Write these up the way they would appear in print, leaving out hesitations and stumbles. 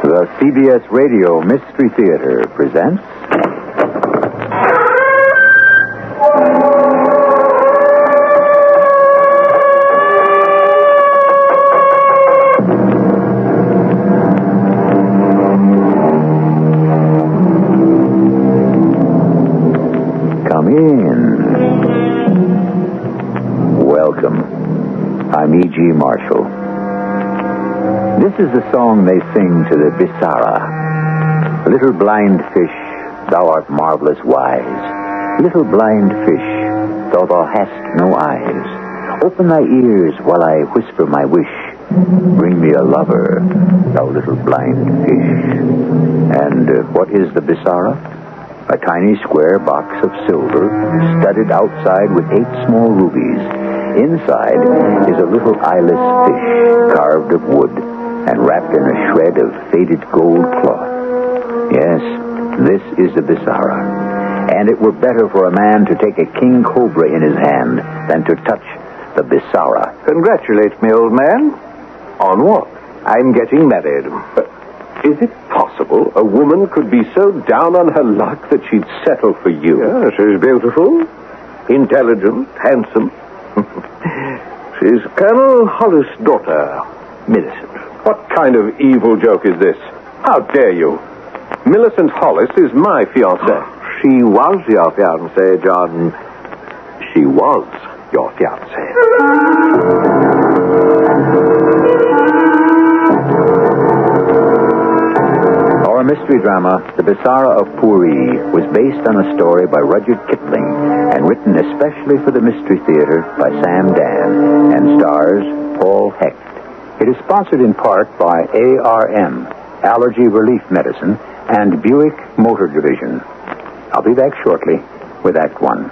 The CBS Radio Mystery Theater presents... Come in. Welcome. I'm E.G. Marshall. This is the song they sing to the Bisara. Little blind fish, thou art marvelous wise. Little blind fish, though thou hast no eyes. Open thy ears while I whisper my wish. Bring me a lover, thou little blind fish. And what is the Bisara? A tiny square box of silver, studded outside with 8 small rubies. Inside is a little eyeless fish, carved of wood, and wrapped in a shred of faded gold cloth. Yes, this is the Bisara. And it were better for a man to take a king cobra in his hand than to touch the Bisara. Congratulate me, old man. On what? I'm getting married. Is it possible a woman could be so down on her luck that she'd settle for you? Yeah, she's beautiful, intelligent, handsome. She's Colonel Hollis' daughter, Milissent. What kind of evil joke is this? How dare you? Milissent Hollis is my fiancée. She was your fiancée, John. She was your fiancée. Our mystery drama, The Bisara of Puri, was based on a story by Rudyard Kipling and written especially for the Mystery Theater by Sam Dan and stars Paul Hecht. It is sponsored in part by ARM, Allergy Relief Medicine, and Buick Motor Division. I'll be back shortly with Act One.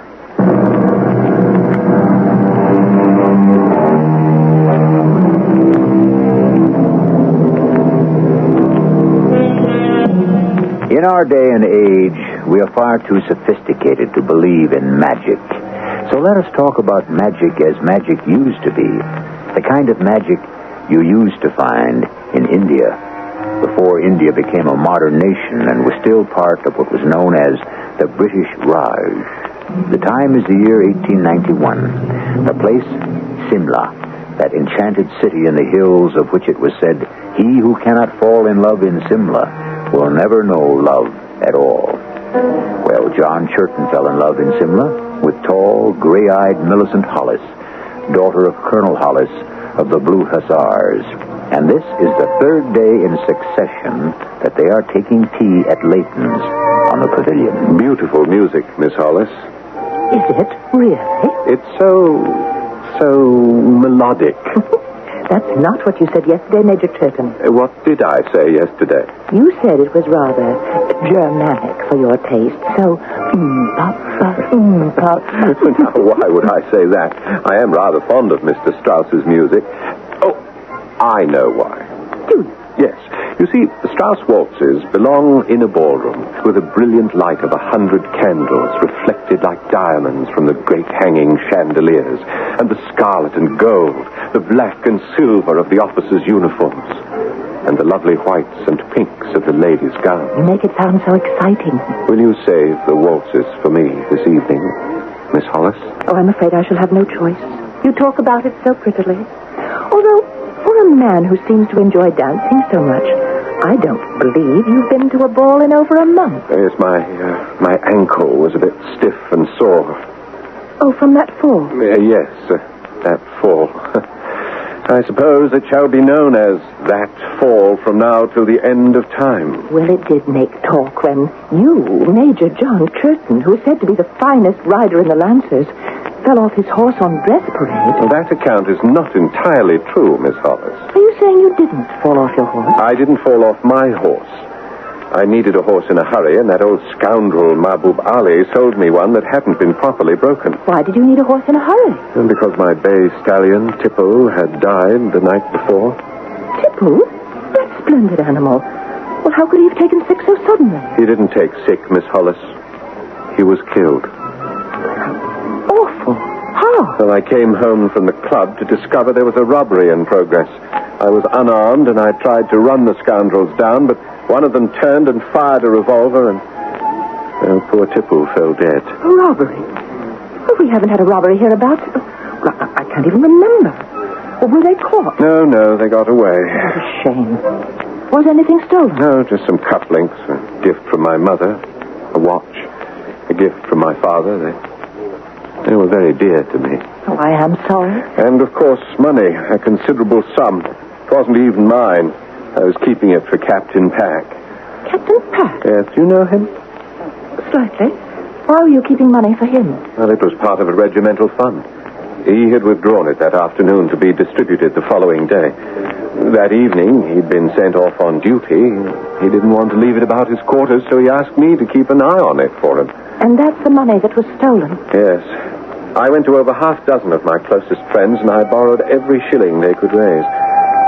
In our day and age, we are far too sophisticated to believe in magic. So let us talk about magic as magic used to be. The kind of magic you used to find in India, before India became a modern nation and was still part of what was known as the British Raj. The time is the year 1891. The place, Simla, that enchanted city in the hills of which it was said, he who cannot fall in love in Simla will never know love at all. Well, John Chirtton fell in love in Simla with tall, gray-eyed Milissent Hollis, daughter of Colonel Hollis of the Blue Hussars. And this is the 3rd day in succession that they are taking tea at Leighton's on the pavilion. Beautiful music, Miss Hollis. Is it? Really? It's so melodic. That's not what you said yesterday, Major Chirtton. What did I say yesterday? You said it was rather Germanic for your taste. So, Now, why would I say that? I am rather fond of Mr. Strauss's music. Oh, I know why. Yes. You see, Strauss waltzes belong in a ballroom with a brilliant light of 100 candles reflected like diamonds from the great hanging chandeliers, and the scarlet and gold, the black and silver of the officers' uniforms, and the lovely whites and pinks of the ladies' gowns. You make it sound so exciting. Will you save the waltzes for me this evening, Miss Hollis? Oh, I'm afraid I shall have no choice. You talk about it so prettily. Although, for a man who seems to enjoy dancing so much, I don't believe you've been to a ball in over a month. Yes, my ankle was a bit stiff and sore. Oh, from that fall? Yes, that fall. I suppose it shall be known as that fall from now till the end of time. Well, it did make talk when you, Major John Chirtton, who is said to be the finest rider in the Lancers, fell off his horse on dress parade. Well, that account is not entirely true, Miss Hollis. Are you saying you didn't fall off your horse? I didn't fall off my horse. I needed a horse in a hurry, and that old scoundrel Mahbub Ali sold me one that hadn't been properly broken. Why did you need a horse in a hurry? And because my bay stallion, Tippo, had died the night before. Tippo? That splendid animal. Well, how could he have taken sick so suddenly? He didn't take sick, Miss Hollis. He was killed. Awful. How? Well, I came home from the club to discover there was a robbery in progress. I was unarmed, and I tried to run the scoundrels down, but one of them turned and fired a revolver, and poor Tipple fell dead. A robbery? Oh, we haven't had a robbery hereabouts. I can't even remember. Or were they caught? No, they got away. What a shame. Was anything stolen? No, just some cufflinks, a gift from my mother, a watch, a gift from my father. They were very dear to me. Oh, I am sorry. And, of course, money, a considerable sum. It wasn't even mine. I was keeping it for Captain Pack. Captain Pack? Yes, you know him? Slightly. Why were you keeping money for him? Well, it was part of a regimental fund. He had withdrawn it that afternoon to be distributed the following day. That evening, he'd been sent off on duty. He didn't want to leave it about his quarters, so he asked me to keep an eye on it for him. And that's the money that was stolen? Yes. I went to over half a dozen of my closest friends, and I borrowed every shilling they could raise.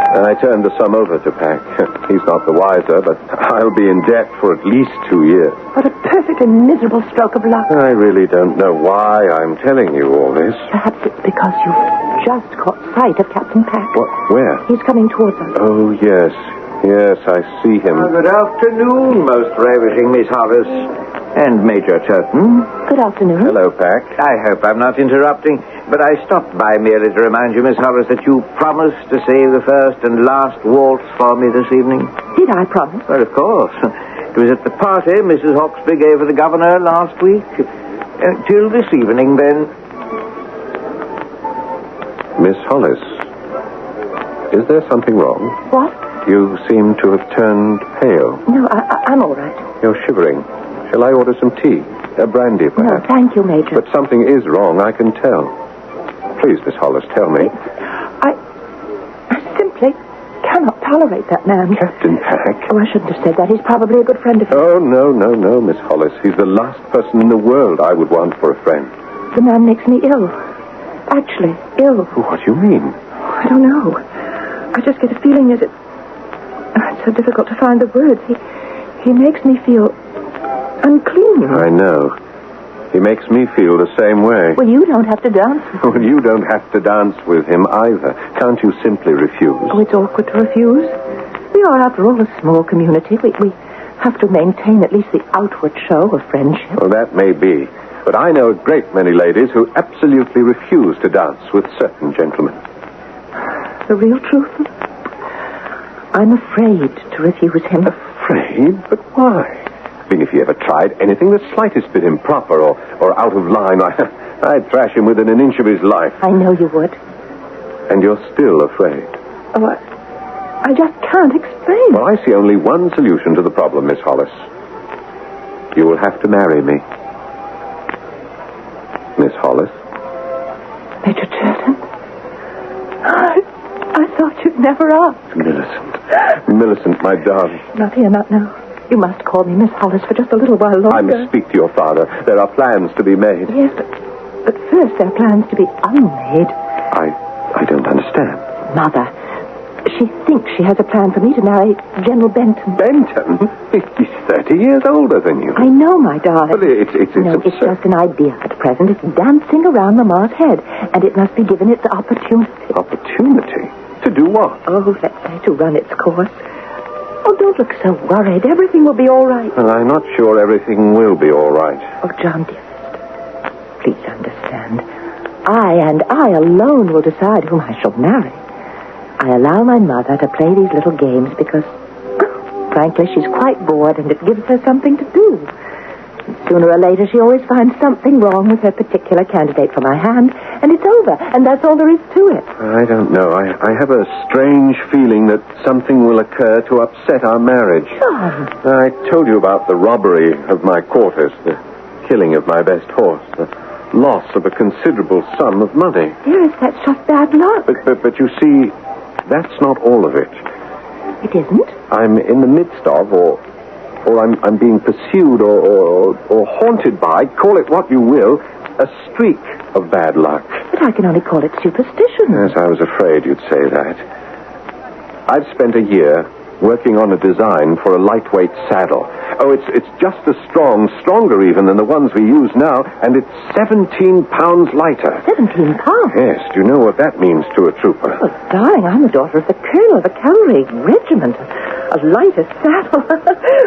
And I turned the sum over to Pack. He's not the wiser, but I'll be in debt for at least 2 years. What a perfectly miserable stroke of luck. I really don't know why I'm telling you all this. Perhaps it's because you've just caught sight of Captain Pack. What? Where? He's coming towards us. Oh, yes. Yes, I see him. Good afternoon, most ravishing Miss Hollis. And Major Chirtton. Good afternoon. Hello, Pack. I hope I'm not interrupting, but I stopped by merely to remind you, Miss Hollis, that you promised to save the first and last waltz for me this evening. Did I promise? Well, of course. It was at the party Mrs. Hawksby gave for the governor last week. Till this evening, then. Miss Hollis, is there something wrong? What? You seem to have turned pale. No, I'm all right. You're shivering. Shall I order some tea? A brandy, No, perhaps? thank you, Major. But something is wrong, I can tell. Please, Miss Hollis, tell me. I simply cannot tolerate that man. Captain Pack? Oh, I shouldn't have said that. He's probably a good friend of yours. Oh, no, Miss Hollis. He's the last person in the world I would want for a friend. The man makes me ill. Actually, ill. What do you mean? I don't know. I just get a feeling as it... It's so difficult to find the words. He makes me feel unclean. I know. He makes me feel the same way. Well, you don't have to dance with him. Well, you don't have to dance with him either. Can't you simply refuse? Oh, it's awkward to refuse. We are, after all, a small community. We have to maintain at least the outward show of friendship. Well, that may be. But I know a great many ladies who absolutely refuse to dance with certain gentlemen. The real truth? I'm afraid to refuse him. Afraid? But why? I mean, if he ever tried anything the slightest bit improper or out of line, I'd thrash him within an inch of his life. I know you would. And you're still afraid? Oh, I just can't explain. Well, I see only one solution to the problem, Miss Hollis. You will have to marry me. Miss Hollis? Major Chirtton? I thought you'd never ask. Millicent, my darling. Not here, not now. You must call me Miss Hollis for just a little while longer. I must speak to your father. There are plans to be made. Yes, but first there are plans to be unmade. I don't understand. Mother, she thinks she has a plan for me to marry General Benton. Benton? He's 30 years older than you. I know, my darling. But it's No, it's just an idea at present. It's dancing around Mamma's head, and it must be given its opportunity. Opportunity? To do what? Oh, let's say to run its course. Oh, don't look so worried. Everything will be all right. Well, I'm not sure everything will be all right. Oh, John, dearest, please understand. I alone will decide whom I shall marry. I allow my mother to play these little games because, frankly, she's quite bored and it gives her something to do. And sooner or later, she always finds something wrong with her particular candidate for my hand, and it's over, and that's all there is to it. I don't know. I have a strange feeling that something will occur to upset our marriage. John. I told you about the robbery of my quarters, the killing of my best horse, the loss of a considerable sum of money. Dearest, that's just bad luck. But you see, that's not all of it. It isn't? I'm in the midst of, or I'm being pursued or haunted by, call it what you will, a streak of bad luck. But I can only call it superstition. Yes, I was afraid you'd say that. I've spent a year working on a design for a lightweight saddle. Oh, it's just as strong, stronger even than the ones we use now, and it's 17 pounds lighter. 17 pounds? Yes, do you know what that means to a trooper? Oh, darling, I'm the daughter of the colonel of a cavalry regiment. A lighter saddle.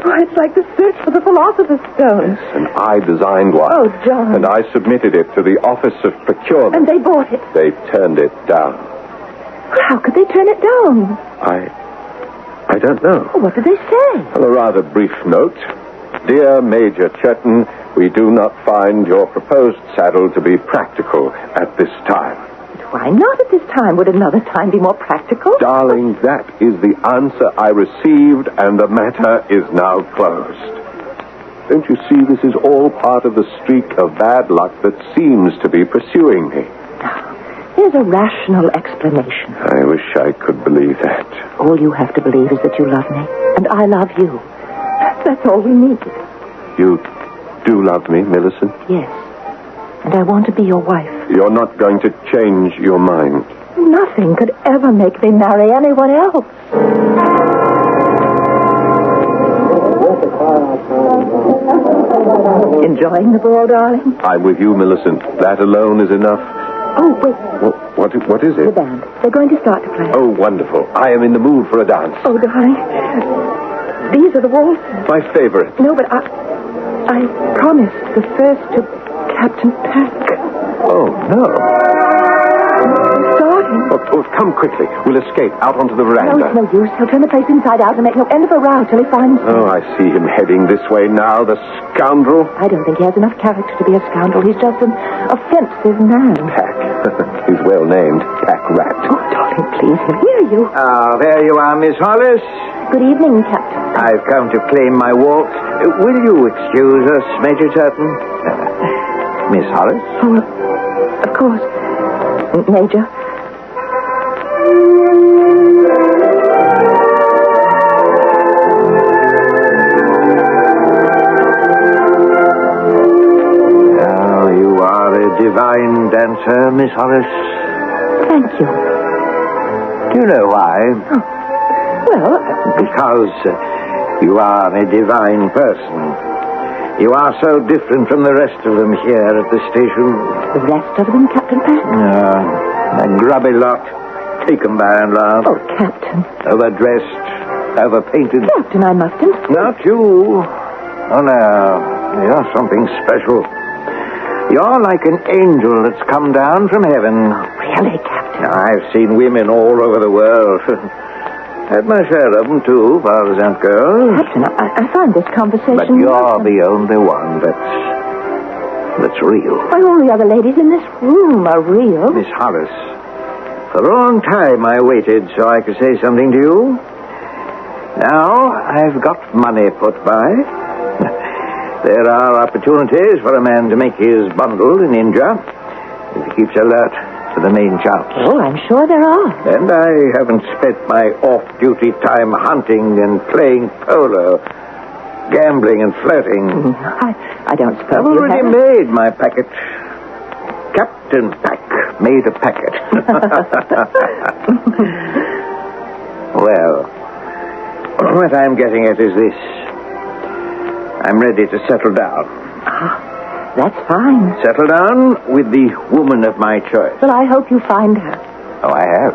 Why, it's like the search for the Philosopher's Stone. Yes, and I designed one. Oh, John. And I submitted it to the Office of Procurement. And they bought it? They turned it down. How could they turn it down? I don't know. Oh, what did they say? Well, a rather brief note. Dear Major Chirtton, we do not find your proposed saddle to be practical at this time. Why not at this time? Would another time be more practical? Darling, that is the answer I received, and the matter is now closed. Don't you see, this is all part of the streak of bad luck that seems to be pursuing me. There's a rational explanation. I wish I could believe that. All you have to believe is that you love me, and I love you. That's all we need. You do love me, Millicent? Yes. And I want to be your wife. You're not going to change your mind? Nothing could ever make me marry anyone else. Enjoying the ball, darling? I'm with you, Millicent. That alone is enough. Oh, wait. What is it? The band. They're going to start to play. Oh, wonderful. I am in the mood for a dance. Oh, darling. These are the waltzes. My favorite. No, but I promised the first to Captain Peck. Oh, no. Starting. Oh, come quickly. We'll escape out onto the No, veranda. it's no use. He'll turn the place inside out and make no end of a row till he finds me. Oh, I see him heading this way now, the scoundrel. I don't think he has enough character to be a scoundrel. He's just an offensive man. Pack. He's well named. Pack Rat. Oh, darling, please, he'll hear you. Ah, there you are, Miss Hollis. Good evening, Captain. I've come to claim my waltz. Will you excuse us, Major Chirtton? Miss Hollis? Oh, of course. Major. Now, you are a divine dancer, Miss Hollis. Thank you. Do you know why? Oh. Well, Because you are a divine person. You are so different from the rest of them here at the station. the rest of them, Captain Peck? A grubby lot, taken by and large. Oh, Captain. Overdressed, overpainted. Captain, I must insist. Not you. Oh, no. You're something special. You're like an angel that's come down from heaven. Really, Captain? Now, I've seen women all over the world. Had my share of them, too, far as that goes. Captain, I find this conversation... But you're the only one that's real. Why, all the other ladies in this room are real. Miss Hollis, for a long time I waited so I could say something to you. Now I've got money put by. There are opportunities for a man to make his bundle in India if he keeps alert to the main chance. Oh, I'm sure there are. And I haven't spent my off-duty time hunting and playing polo, gambling and flirting. I don't suppose I've already made my packet. Captain Pack made a packet. Well, what I'm getting at is this. I'm ready to settle down. That's fine. Settle down with the woman of my choice. Well, I hope you find her. Oh, I have.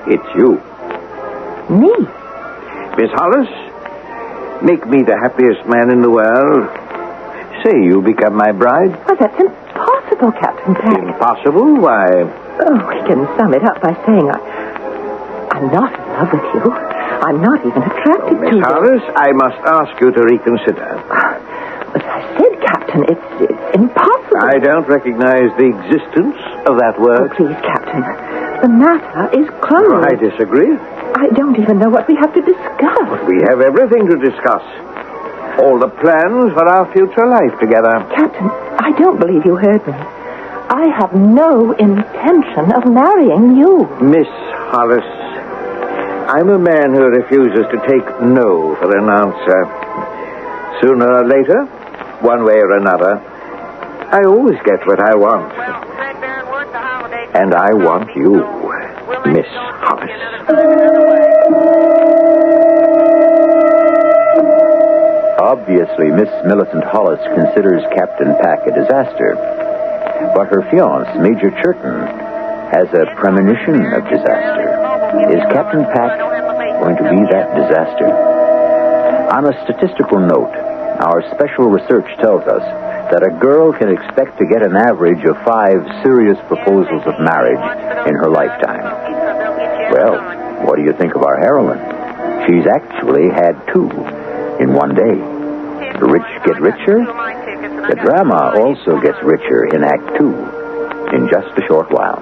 It's you. Me? Miss Hollis, make me the happiest man in the world. Say you become my bride. Well, that's impossible, Captain Peck. Impossible? Why? Oh, we can sum it up by saying I'm not in love with you. I'm not even attracted to Miss you. Hollis, I must ask you to reconsider. But I said, Captain, it's impossible. I don't recognize the existence of that Oh, word. please, Captain. The matter is closed. I disagree. I don't even know what we have to discuss. We have everything to discuss. All the plans for our future life together. Captain, I don't believe you heard me. I have no intention of marrying you. Miss Hollis, I'm a man who refuses to take no for an answer. Sooner or later, one way or another, I always get what I want. And I want you. Miss Hollis. Obviously, Miss Milissent Hollis considers Captain Pack a disaster. But her fiancé, Major Chirtton, has a premonition of disaster. Is Captain Pack going to be that disaster? On a statistical note, our special research tells us that a girl can expect to get an average of 5 serious proposals of marriage in her lifetime. Well, what do you think of our heroine? She's actually had 2 in one day. The rich get richer. The drama also gets richer in Act 2 in just a short while.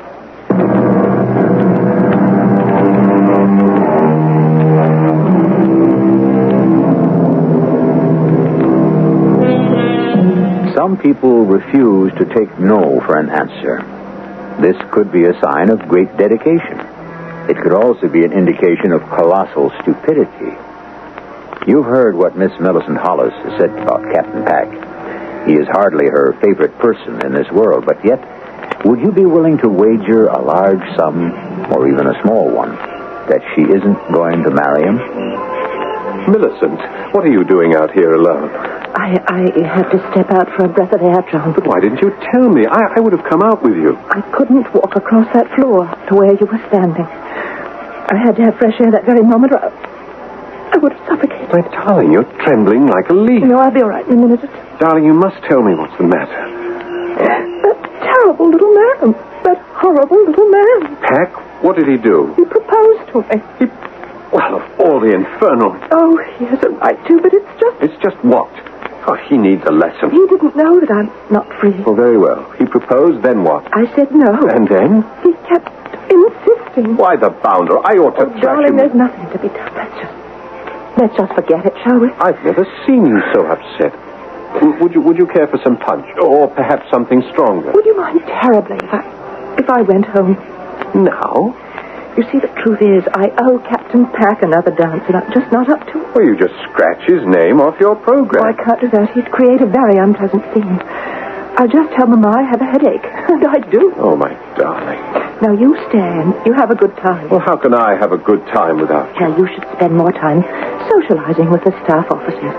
Some people refuse to take no for an answer. This could be a sign of great dedication. It could also be an indication of colossal stupidity. You've heard what Miss Milissent Hollis has said about Captain Pack. He is hardly her favorite person in this world, but yet, would you be willing to wager a large sum, or even a small one, that she isn't going to marry him? Millicent, what are you doing out here alone? I had to step out for a breath of air, John. But why didn't you tell me? I would have come out with you. I couldn't walk across that floor to where you were standing. I had to have fresh air that very moment, or I would have suffocated. My darling, you're trembling like a leaf. No, I'll be all right in a minute. Darling, you must tell me what's the matter. That terrible little man. That horrible little man. Pack, what did he do? He proposed to me. Well, of all the infernal... Oh, he has a right to, but it's just... It's just what? Oh, he needs a lesson. He didn't know that I'm not free. Well, very well. He proposed, then what? I said no. And then? He kept insisting. Why, the bounder. I ought to thrash darling, him. There's nothing to be done. Let's just forget it, shall we? I've never seen you so upset. Would you care for some punch? Or perhaps something stronger? Would you mind terribly if I went home? Now? You see, the truth is, I owe Captain Pack another dance, and I'm just not up to it. Well, you just scratch his name off your program. Oh, I can't do that. He'd create a very unpleasant scene. I'll just tell Mama I have a headache, and I do. Oh, my darling. Now, you stay and you have a good time. Well, how can I have a good time without you? Now, you should spend more time socializing with the staff officers.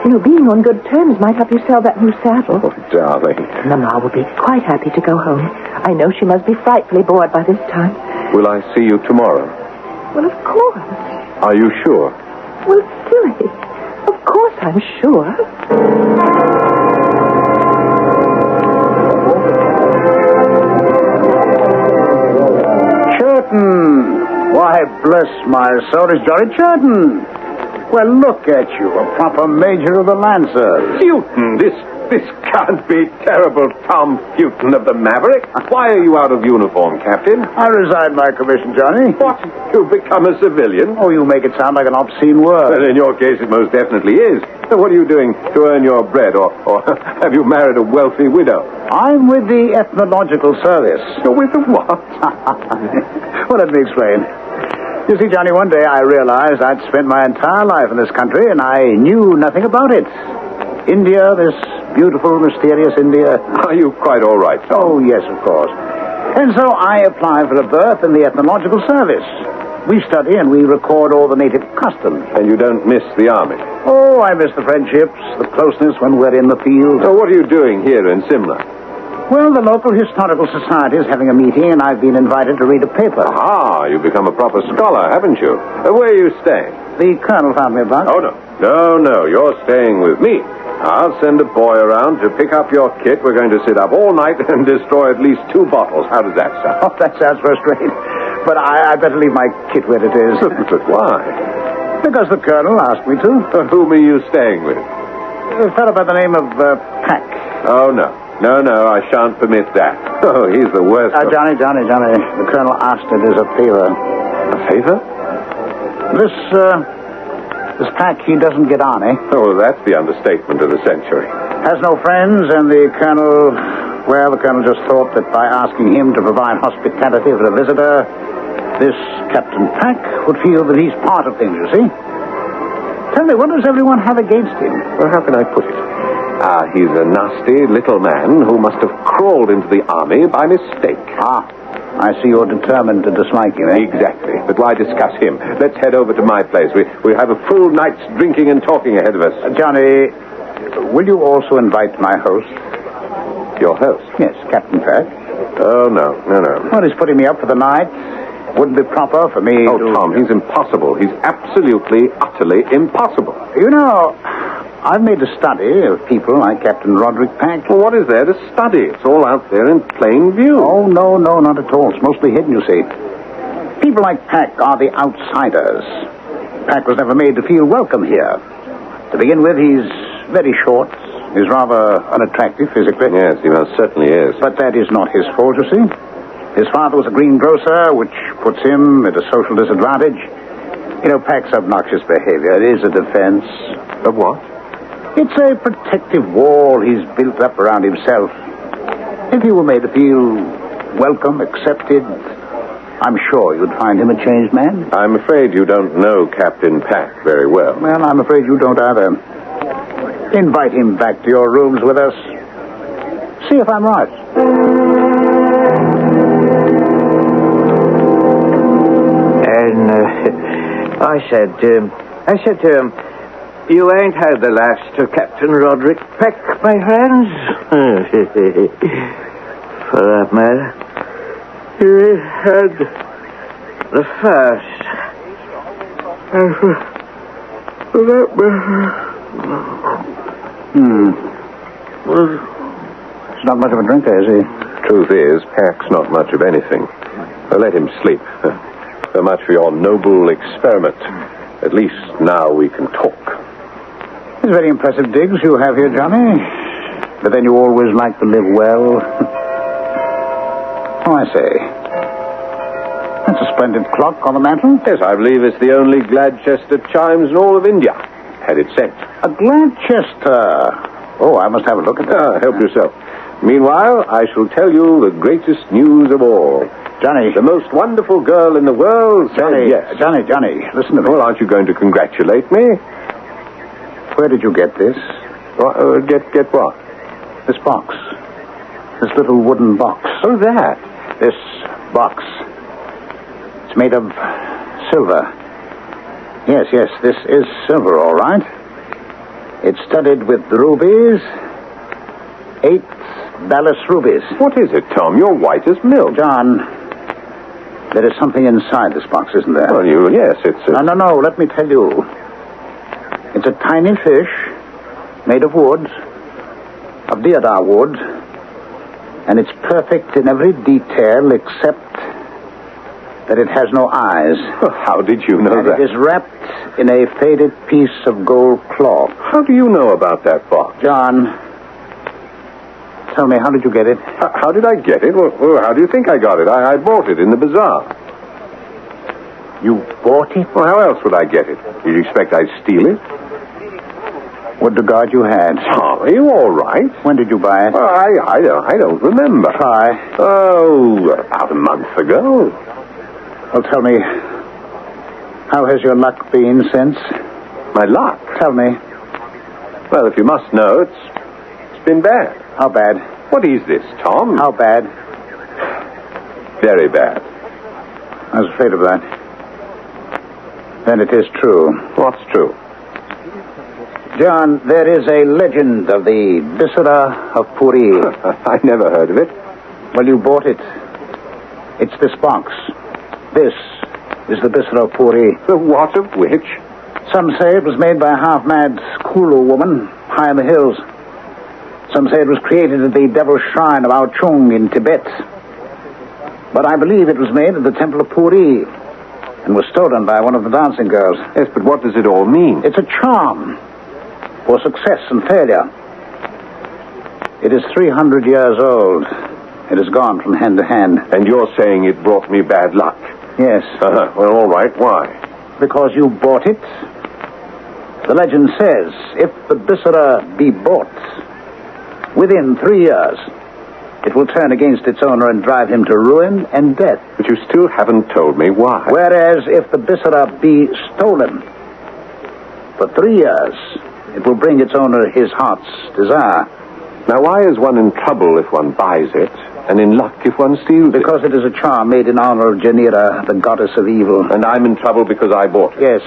You know, being on good terms might help you sell that new saddle. Oh, darling. Mama will be quite happy to go home. I know she must be frightfully bored by this time. Will I see you tomorrow? Well, of course. Are you sure? Well, silly. Of course I'm sure. Chirtton! Why, bless my soul, it's Johnny Chirtton. Well, look at you, a proper major of the Lancers. Chirtton, this can't be terrible Tom Chirtton of the Maverick. Why are you out of uniform, Captain? I resigned my commission, Johnny. What? You've become a civilian? Oh, you make it sound like an obscene word. Well, in your case, it most definitely is. So what are you doing to earn your bread, or have you married a wealthy widow? I'm with the Ethnological Service. You're with the what? Well, let me explain. You see, Johnny, one day I realized I'd spent my entire life in this country, and I knew nothing about it. India, this beautiful, mysterious India. Are you quite all right, Tom? Oh, yes, of course. And so I applied for a berth in the Ethnological Service. We study and we record all the native customs. And you don't miss the army? Oh, I miss the friendships, the closeness when we're in the field. So what are you doing here in Simla? Well, the local historical society is having a meeting, and I've been invited to read a paper. Ah, you've become a proper scholar, haven't you? Where are you staying? The colonel found me a bunk. Oh, no. No, you're staying with me. I'll send a boy around to pick up your kit. We're going to sit up all night and destroy at least 2 bottles. How does that sound? Oh, that sounds first rate. But I better leave my kit where it is. But why? Because the colonel asked me to. Whom are you staying with? A fellow by the name of Pack. Oh, no, I shan't permit that. Oh, he's the worst. Johnny. The colonel asked it as a favor. A favor? This Pack, he doesn't get on, eh? Oh, that's the understatement of the century. Has no friends, and the colonel just thought that by asking him to provide hospitality for a visitor, this Captain Pack would feel that he's part of things, you see? Tell me, what does everyone have against him? Well, how can I put it? He's a nasty little man who must have crawled into the army by mistake. I see you're determined to dislike him, eh? Exactly. But why discuss him? Let's head over to my place. We have a full night's drinking and talking ahead of us. Johnny, will you also invite my host? Your host? Yes, Captain Pack. Oh, no. Well, he's putting me up for the night. Wouldn't be proper for me to... Tom, he's impossible. He's absolutely, utterly impossible. You know, I've made a study of people like Captain Roderick Pack. Well, what is there to study? It's all out there in plain view. Oh, no, not at all. It's mostly hidden, you see. People like Pack are the outsiders. Pack was never made to feel welcome here. To begin with, he's very short. He's rather unattractive physically. Yes, he most certainly is. But that is not his fault, you see. His father was a greengrocer, which puts him at a social disadvantage. You know, Pack's obnoxious behavior is a defense. Of what? It's a protective wall he's built up around himself. If he were made to feel welcome, accepted, I'm sure you'd find him a changed man. I'm afraid you don't know Captain Pack very well. Well, I'm afraid you don't either. Invite him back to your rooms with us. See if I'm right. And I said to him, you ain't had the last of Captain Roderick Peck, my friends. For that matter, you ain't had the first. And for that matter... He's not much of a drinker, is he? Truth is, Pack's not much of anything. Let him sleep. So much for your noble experiment. At least now we can talk. It's very impressive digs you have here, Johnny. But then you always like to live well. Oh, I say. That's a splendid clock on the mantel. Yes, I believe it's the only Gladchester chimes in all of India. Had it sent. A Gladchester. Oh, I must have a look at that. Help yourself. Meanwhile, I shall tell you the greatest news of all. Johnny. The most wonderful girl in the world said yes. Johnny, listen to me. Well, aren't you going to congratulate me? Where did you get this? Get what? This box. This little wooden box. Oh, that. This box. It's made of silver. Yes, this is silver, all right. It's studded with rubies. 8 Dallas rubies. What is it, Tom? You're white as milk. John, there is something inside this box, isn't there? Well, yes, it's... No, let me tell you. It's a tiny fish made of wood, of deodar wood, and it's perfect in every detail except that it has no eyes. Well, how did you know that? It is wrapped in a faded piece of gold cloth. How do you know about that box? John, tell me, how did you get it? How did I get it? Well, how do you think I got it? I bought it in the bazaar. You bought it? Well, how else would I get it? Did you expect I'd steal it? What regard you had? Oh, are you all right? When did you buy it? Well, I don't remember. Try. Oh, about a month ago. Well, tell me, how has your luck been since? My luck? Tell me. Well, if you must know, it's been bad. How bad? What is this, Tom? How bad? Very bad. I was afraid of that. Then it is true. What's true? John, there is a legend of the Bisara of Puri. I never heard of it. Well, you bought it. It's this box. This is the Bisara of Puri. The what of which? Some say it was made by a half-mad Kulu woman high in the hills. Some say it was created at the Devil's Shrine of Ao Chung in Tibet. But I believe it was made at the Temple of Puri and was stolen by one of the dancing girls. Yes, but what does it all mean? It's a charm for success and failure. It is 300 years old. It has gone from hand to hand. And you're saying it brought me bad luck? Yes. Well, all right. Why? Because you bought it. The legend says if the Bisara be bought, within 3 years, it will turn against its owner and drive him to ruin and death. But you still haven't told me why. Whereas if the Bisara be stolen, for 3 years, it will bring its owner his heart's desire. Now, why is one in trouble if one buys it and in luck if one steals it. Because it is a charm made in honor of Janira, the goddess of evil. And I'm in trouble because I bought it. Yes.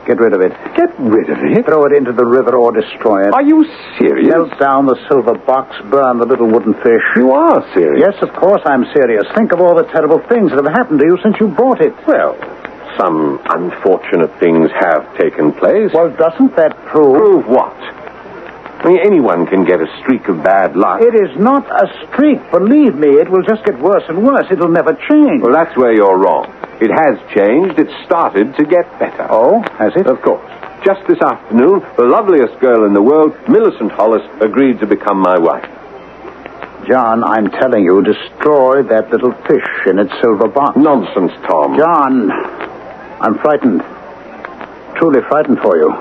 Get rid of it. Get rid of it? Throw it into the river or destroy it. Are you serious? Melt down the silver box, burn the little wooden fish. You are serious? Yes, of course I'm serious. Think of all the terrible things that have happened to you since you bought it. Well, some unfortunate things have taken place. Well, doesn't that prove... Prove what? I mean, anyone can get a streak of bad luck. It is not a streak. Believe me, it will just get worse and worse. It'll never change. Well, that's where you're wrong. It has changed. It started to get better. Oh, has it? Of course. Just this afternoon, the loveliest girl in the world, Milissent Hollis, agreed to become my wife. John, I'm telling you, destroy that little fish in its silver box. Nonsense, Tom. John, I'm frightened. Truly frightened for you.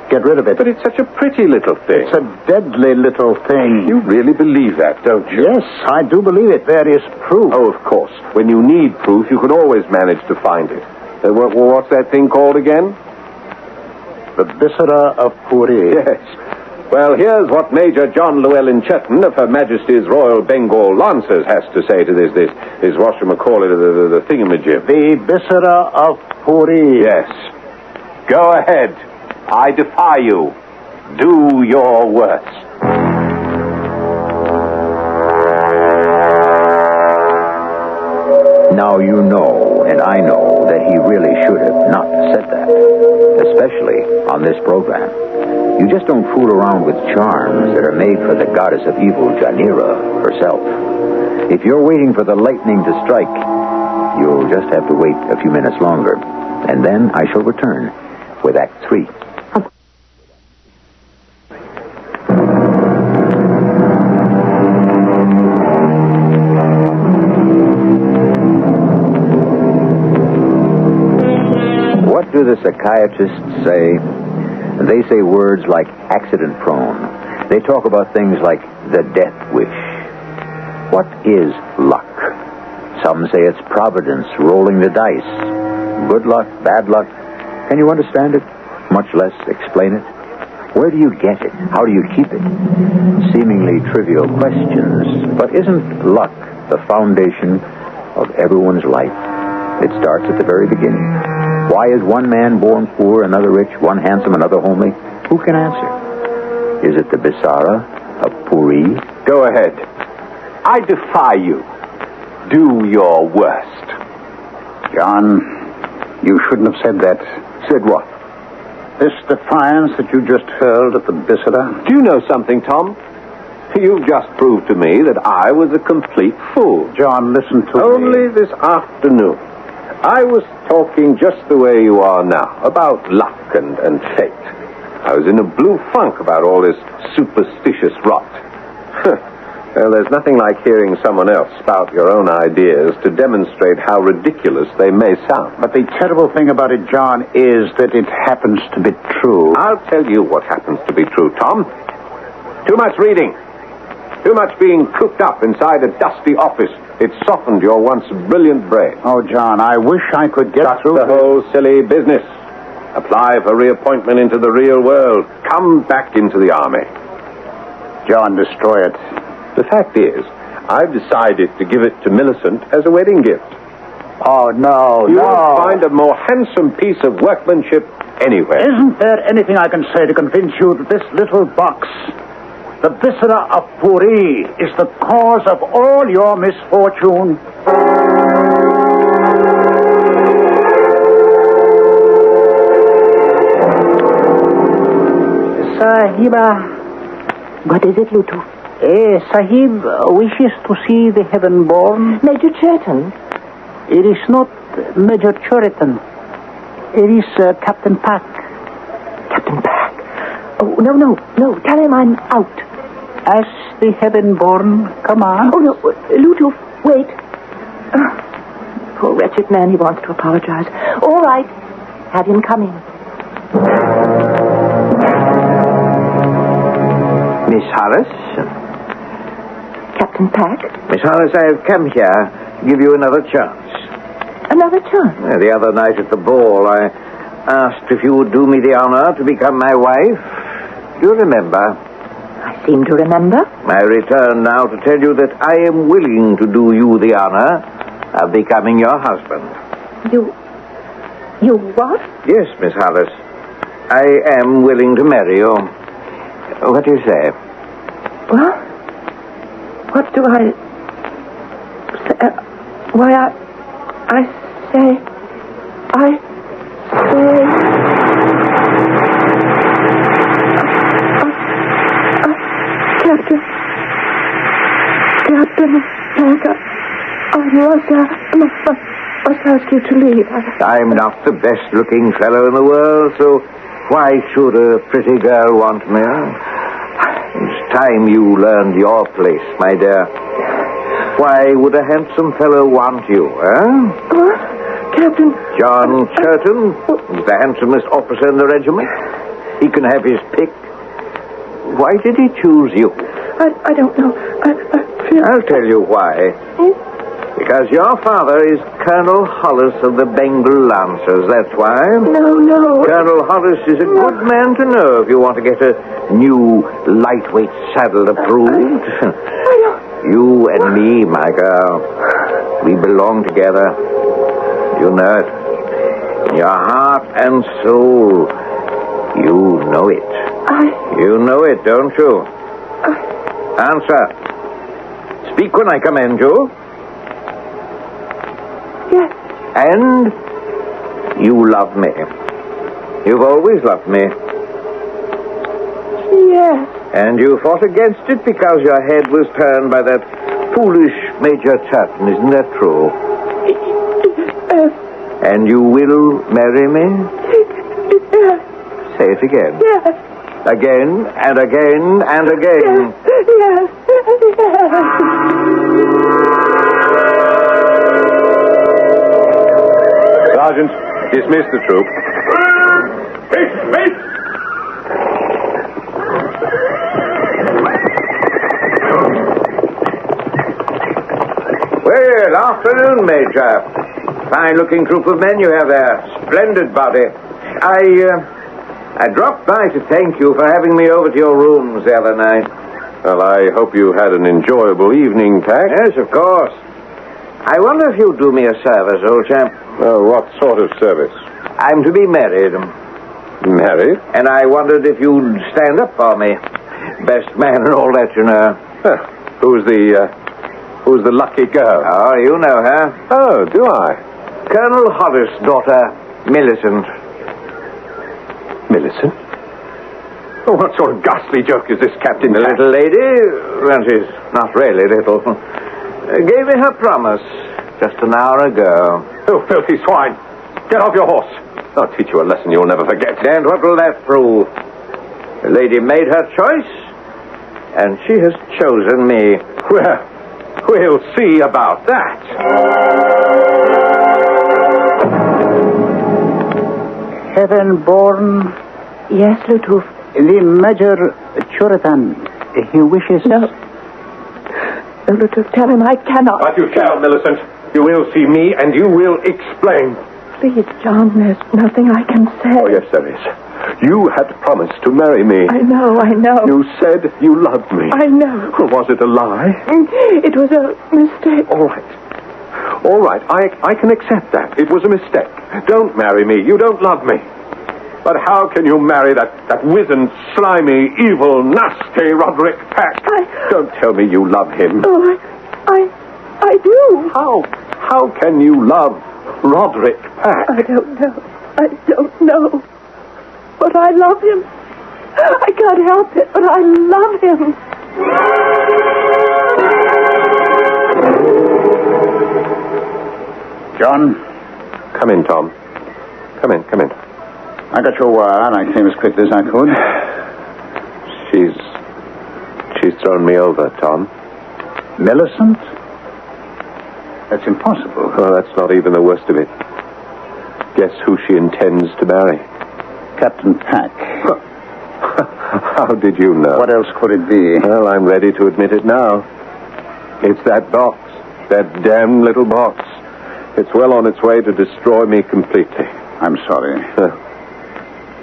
Get rid of it. But it's such a pretty little thing. It's a deadly little thing. You really believe that, don't you? Yes, I do believe it. There is proof. Oh, of course. When you need proof, you can always manage to find it. What's that thing called again? The Bisara of Puri. Yes. Well, here's what Major John Chirtton of Her Majesty's Royal Bengal Lancers has to say to this whatchamacallit, the thingamajig. The Bisara of Puri. Yes. Go ahead. I defy you. Do your worst. Now you know, and I know, that he really should have not said that. Especially on this program. You just don't fool around with charms that are made for the goddess of evil, Janira, herself. If you're waiting for the lightning to strike, you'll just have to wait a few minutes longer. And then I shall return with Act 3. What do the psychiatrists say? They say words like accident prone. They talk about things like the death wish. What is luck? Some say it's providence rolling the dice. Good luck, bad luck. Can you understand it? Much less explain it. Where do you get it? How do you keep it? Seemingly trivial questions. But isn't luck the foundation of everyone's life? It starts at the very beginning. Why is one man born poor, another rich, one handsome, another homely? Who can answer? Is it the Bisara of Puri? Go ahead. I defy you. Do your worst. John, you shouldn't have said that. Said what? This defiance that you just hurled at the Bisara. Do you know something, Tom? You've just proved to me that I was a complete fool. John, listen to me. Only this afternoon, I was talking just the way you are now, about luck and fate. I was in a blue funk about all this superstitious rot. Well, there's nothing like hearing someone else spout your own ideas to demonstrate how ridiculous they may sound. But the terrible thing about it, John, is that it happens to be true. I'll tell you what happens to be true, Tom. Too much reading. Too much being cooped up inside a dusty office. It softened your once brilliant brain. Oh, John, I wish I could get through the whole silly business. Apply for reappointment into the real world. Come back into the army. John, destroy it. The fact is, I've decided to give it to Millicent as a wedding gift. Oh, no, you won't find a more handsome piece of workmanship anywhere. Isn't there anything I can say to convince you that this little box, the Bisara of Puri, is the cause of all your misfortune? Sahiba. What is it, Lutu? Sahib wishes to see the heaven-born. Major Chirtton? It is not Major Chirtton. It is Captain Pack. Captain Pack? Oh, no. Tell him I'm out. As the heaven-born, come on. Oh, no. Lutu, wait. Poor wretched man, he wants to apologize. All right. Have him come in. Miss Hollis? Captain Pack? Miss Hollis, I have come here to give you another chance. Another chance? The other night at the ball, I asked if you would do me the honor to become my wife. Do you remember? I seem to remember. I return now to tell you that I am willing to do you the honor of becoming your husband. You what? Yes, Miss Hollis. I am willing to marry you. What do you say? Well, what do I say? I say... Captain Pack, I must ask you to leave. I'm not the best-looking fellow in the world, so why should a pretty girl want me? It's time you learned your place, my dear. Why would a handsome fellow want you, What? Captain... John Chirtton is the handsomest officer in the regiment. He can have his pick. Why did he choose you? I don't know. I'll tell you why. Because your father is Colonel Hollis of the Bengal Lancers, that's why. No. Colonel Hollis is a good man to know if you want to get a new lightweight saddle approved. You and me, my girl, we belong together. You know it. In your heart and soul, you know it. You know it, don't you? Answer. Speak when I command you. Yes. And you love me. You've always loved me. Yes. And you fought against it because your head was turned by that foolish Major Chirtton, isn't that true? Yes. And you will marry me? Yes. Say it again. Yes. Again and again and again. Yes. Sergeant, dismiss the troop. Wait! Well, afternoon, Major. Fine-looking troop of men you have there. Splendid body. I dropped by to thank you for having me over to your rooms the other night. Well, I hope you had an enjoyable evening, Pack. Yes, of course. I wonder if you'd do me a service, old chap. What sort of service? I'm to be married. Married? And I wondered if you'd stand up for me. Best man and all that, you know. Who's the lucky girl? Oh, you know her. Oh, do I? Colonel Hollis' daughter, Milissent. Millicent? Oh, what sort of ghastly joke is this, Captain? The little lady, well, she's not really little, gave me her promise just an hour ago. Oh, filthy swine. Get off your horse. I'll teach you a lesson you'll never forget. And what will that prove? The lady made her choice, and she has chosen me. Well, we'll see about that. Heaven-born... Yes, Loutouf. The Major Chirtton, he wishes... No, Loutouf, tell him I cannot. But you shall, Millicent. You will see me, and you will explain. Please, John, there's nothing I can say. Oh, yes, there is. You had promised to marry me. I know. You said you loved me. I know. Well, was it a lie? It was a mistake. All right. I can accept that. It was a mistake. Don't marry me. You don't love me. But how can you marry that wizened, slimy, evil, nasty Roderick Pack? Don't tell me you love him. Oh, I do. How can you love Roderick Pack? I don't know. But I love him. I can't help it, but I love him. John? Come in, Tom. Come in. I got your wire, and I came as quickly as I could. She's thrown me over, Tom. Millicent? That's impossible. Oh, that's not even the worst of it. Guess who she intends to marry? Captain Pack. How did you know? What else could it be? Well, I'm ready to admit it now. It's that box. That damn little box. It's well on its way to destroy me completely. I'm sorry.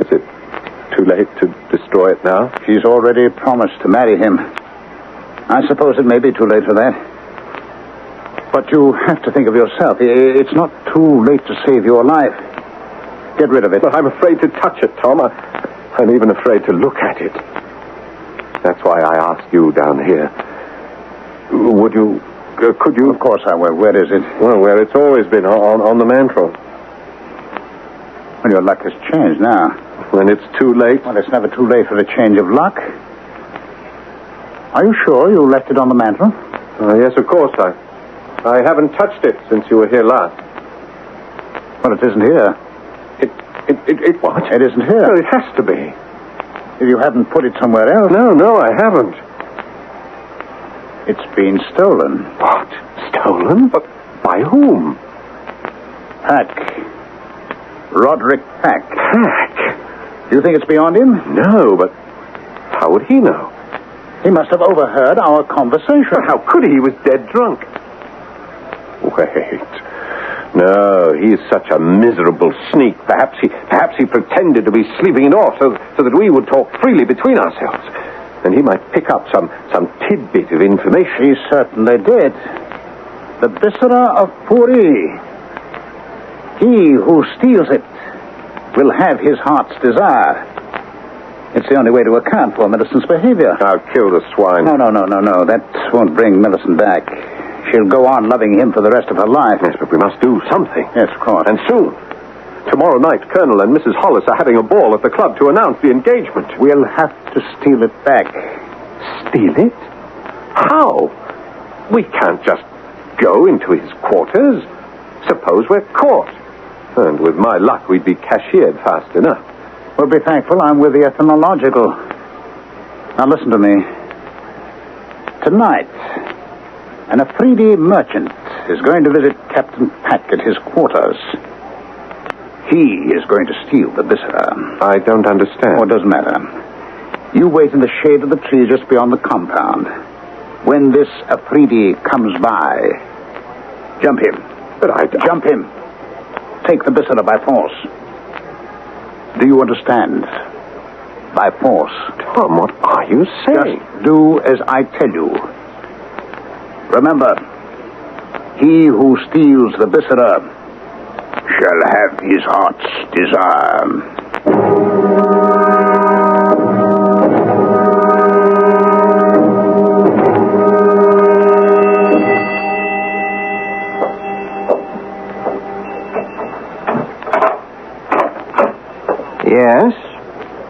Is it too late to destroy destroy it now. She's already promised to marry him. I suppose it may be too late for that. But you have to think of yourself. It's not too late to save your life. Get rid of it. But I'm afraid to touch it, Tom. I'm even afraid to look at it. That's why I asked you down here. Would you... could you... Of course I will. Where is it? Well, where it's always been, on the mantel. Well, your luck has changed now. When it's too late? Well, it's never too late for a change of luck. Are you sure you left it on the mantel? Yes, of course. I haven't touched it since you were here last. Well, it isn't here. It what? It isn't here. Well, it has to be. If you haven't put it somewhere else. No, I haven't. It's been stolen. What? Stolen? But by whom? Pack. Roderick Pack. Pack? Do you think it's beyond him? No, but how would he know? He must have overheard our conversation. But how could he? He was dead drunk. Wait. No, he's such a miserable sneak. Perhaps he pretended to be sleeping it off so that we would talk freely between ourselves. And he might pick up some tidbit of information. He certainly did. The Bisara of Puri. He who steals it will have his heart's desire. It's the only way to account for Millicent's behavior. I'll kill the swine. No. That won't bring Millicent back. She'll go on loving him for the rest of her life. Yes, but we must do something. Yes, of course. And soon. Tomorrow night, Colonel and Mrs. Hollis are having a ball at the club to announce the engagement. We'll have to steal it back. Steal it? How? We can't just go into his quarters. Suppose we're caught. And with my luck, we'd be cashiered fast enough. Well, be thankful I'm with the ethnological. Now, listen to me. Tonight, an Afridi merchant is going to visit Captain Pack at his quarters. He is going to steal the Bisara. I don't understand. Oh, it doesn't matter. You wait in the shade of the tree just beyond the compound. When this Afridi comes by, jump him. But Jump him. Take the Bisara by force. Do you understand? By force. Tom, what are you saying? Just do as I tell you. Remember, he who steals the Bisara shall have his heart's desire. Yes?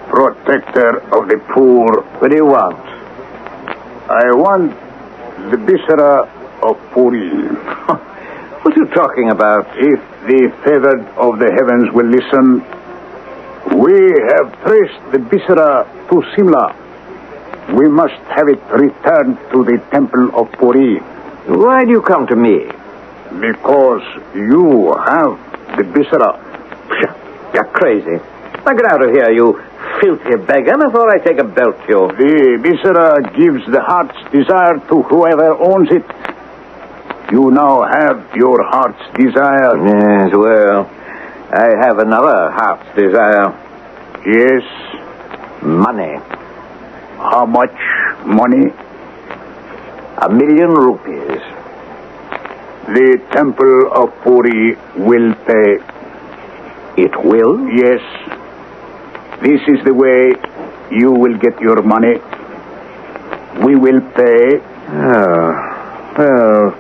Protector of the poor. What do you want? I want the Bisara of Puri. What are you talking about? If the favored of the heavens will listen, we have traced the Bisara to Simla. We must have it returned to the temple of Puri. Why do you come to me? Because you have the Bisara. You're crazy. Now get out of here, you filthy beggar, before I take a belt to you. The Bisara gives the heart's desire to whoever owns it. You now have your heart's desire. Yes, well, I have another heart's desire. Yes. Money. How much money? 1,000,000 rupees. The temple of Puri will pay. It will? Yes. This is the way you will get your money. We will pay. Oh, well,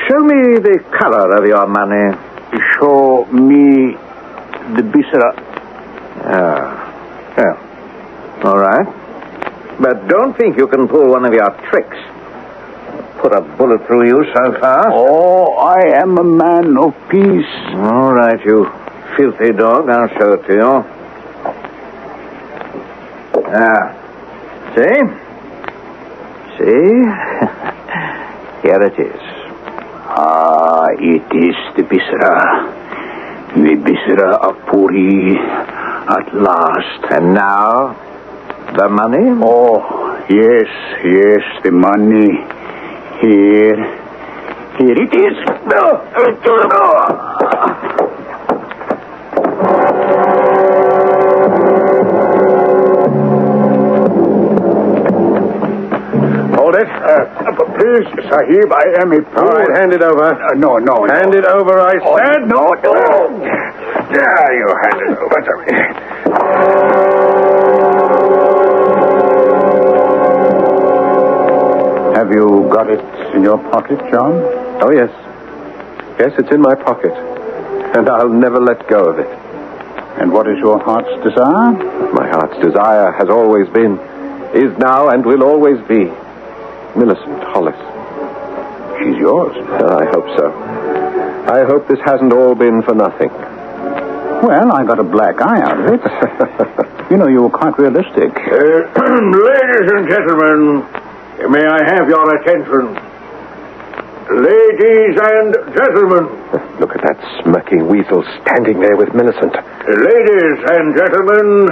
show me the color of your money. Show me the Bisara. Well, all right. But don't think you can pull one of your tricks. Put a bullet through you so fast. Oh, I am a man of peace. All right, you filthy dog. I'll show it to you. See? Here it is. It is the Bisara. The Bisara of Puri at last. And now, the money? Oh, yes, the money. Here it is. Yes, Sahib, I am a fool. All right, hand it over. No. Hand it over, I said. No. There, you hand it over to me. Have you got it in your pocket, John? Oh, yes. Yes, it's in my pocket. And I'll never let go of it. And what is your heart's desire? My heart's desire has always been, is now, and will always be Milissent Hollis. She's yours. I hope so. I hope this hasn't all been for nothing. Well, I got a black eye out of it. You know, you were quite realistic. Ladies and gentlemen, may I have your attention? Ladies and gentlemen. Look at that smirking weasel standing there with Millicent. Ladies and gentlemen,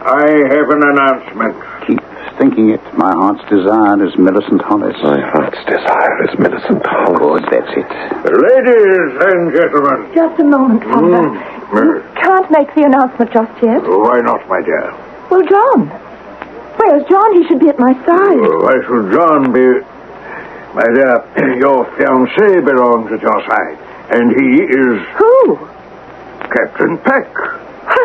I have an announcement. Keep thinking it. My heart's desire is Milissent Hollis. My heart's desire is Millicent Hollis. Good, that's it. Ladies and gentlemen. Just a moment, Father. You can't make the announcement just yet. Why not, my dear? Well, John. Where's John? He should be at my side. Why should John be... My dear, your fiancé belongs at your side. And he is... Who? Captain Peck.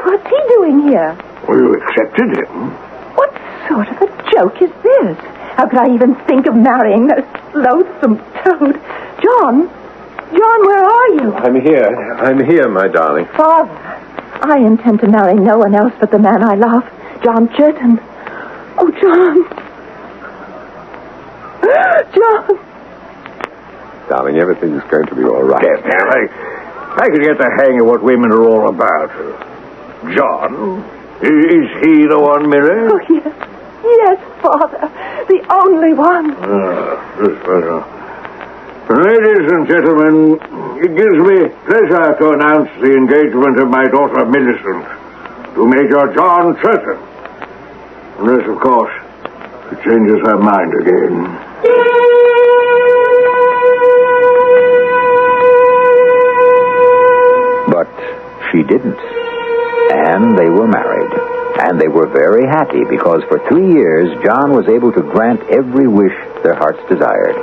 What's he doing here? Well, you accepted him. What sort of a joke is this? How could I even think of marrying that loathsome toad? John, where are you? I'm here, my darling. Father, I intend to marry no one else but the man I love, John Chirtton. Oh, John. John. Darling, everything's going to be all right. Yes, I could get the hang of what women are all about. John, is he the one, Mary? Oh, yes. Yes, Father. The only one. Ladies and gentlemen, it gives me pleasure to announce the engagement of my daughter Millicent to Major John Chirtton. Unless, of course, she changes her mind again. But she didn't. And they were married. And they were very happy because for 3 years, John was able to grant every wish their hearts desired.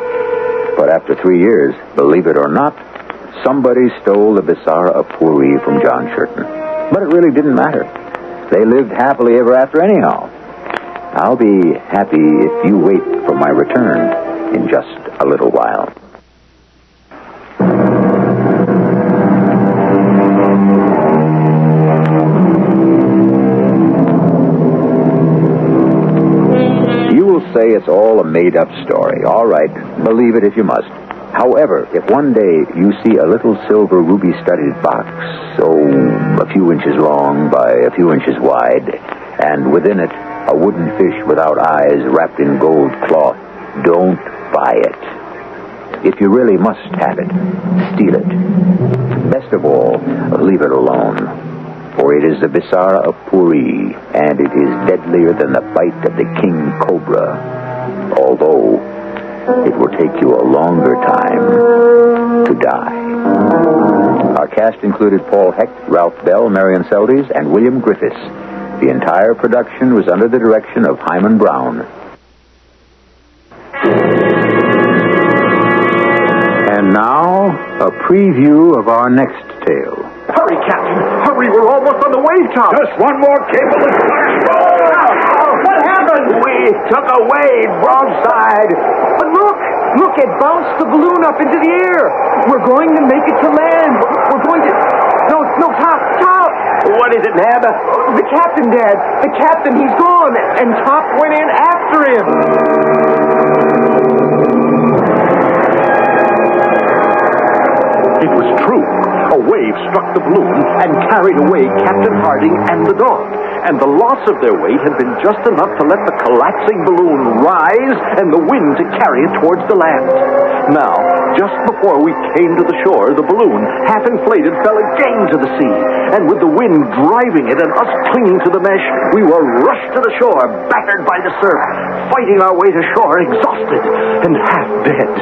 But after 3 years, believe it or not, somebody stole the Bisara of Puri from John Chirtton. But it really didn't matter. They lived happily ever after anyhow. I'll be happy if you wait for my return in just a little while. You will say it's all a made-up story. All right, believe it if you must. However, if one day you see a little silver ruby-studded box, a few inches long by a few inches wide, and within it a wooden fish without eyes wrapped in gold cloth, don't buy it. If you really must have it, steal it. Best of all, leave it alone. For it is the Bisara of Puri, and it is deadlier than the bite of the king cobra. Although it will take you a longer time to die. Our cast included Paul Hecht, Ralph Bell, Marion Seldes, and William Griffiths. The entire production was under the direction of Hyman Brown. And now, a preview of our next tale. Hurry, Captain! Hurry, we're almost on the wave top! Just one more cable and what happened? We took a wave broadside. But look, it bounced the balloon up into the air. We're going to make it to land. We're going to... No, Top! What is it, Nab? The captain, Dad. The captain, he's gone. And Top went in after him. It was true. A wave struck the balloon and carried away Captain Harding and the dog. And the loss of their weight had been just enough to let the collapsing balloon rise and the wind to carry it towards the land. Now, just before we came to the shore, the balloon, half inflated, fell again to the sea. And with the wind driving it and us clinging to the mesh, we were rushed to the shore, battered by the surf, fighting our way to shore, exhausted and half dead.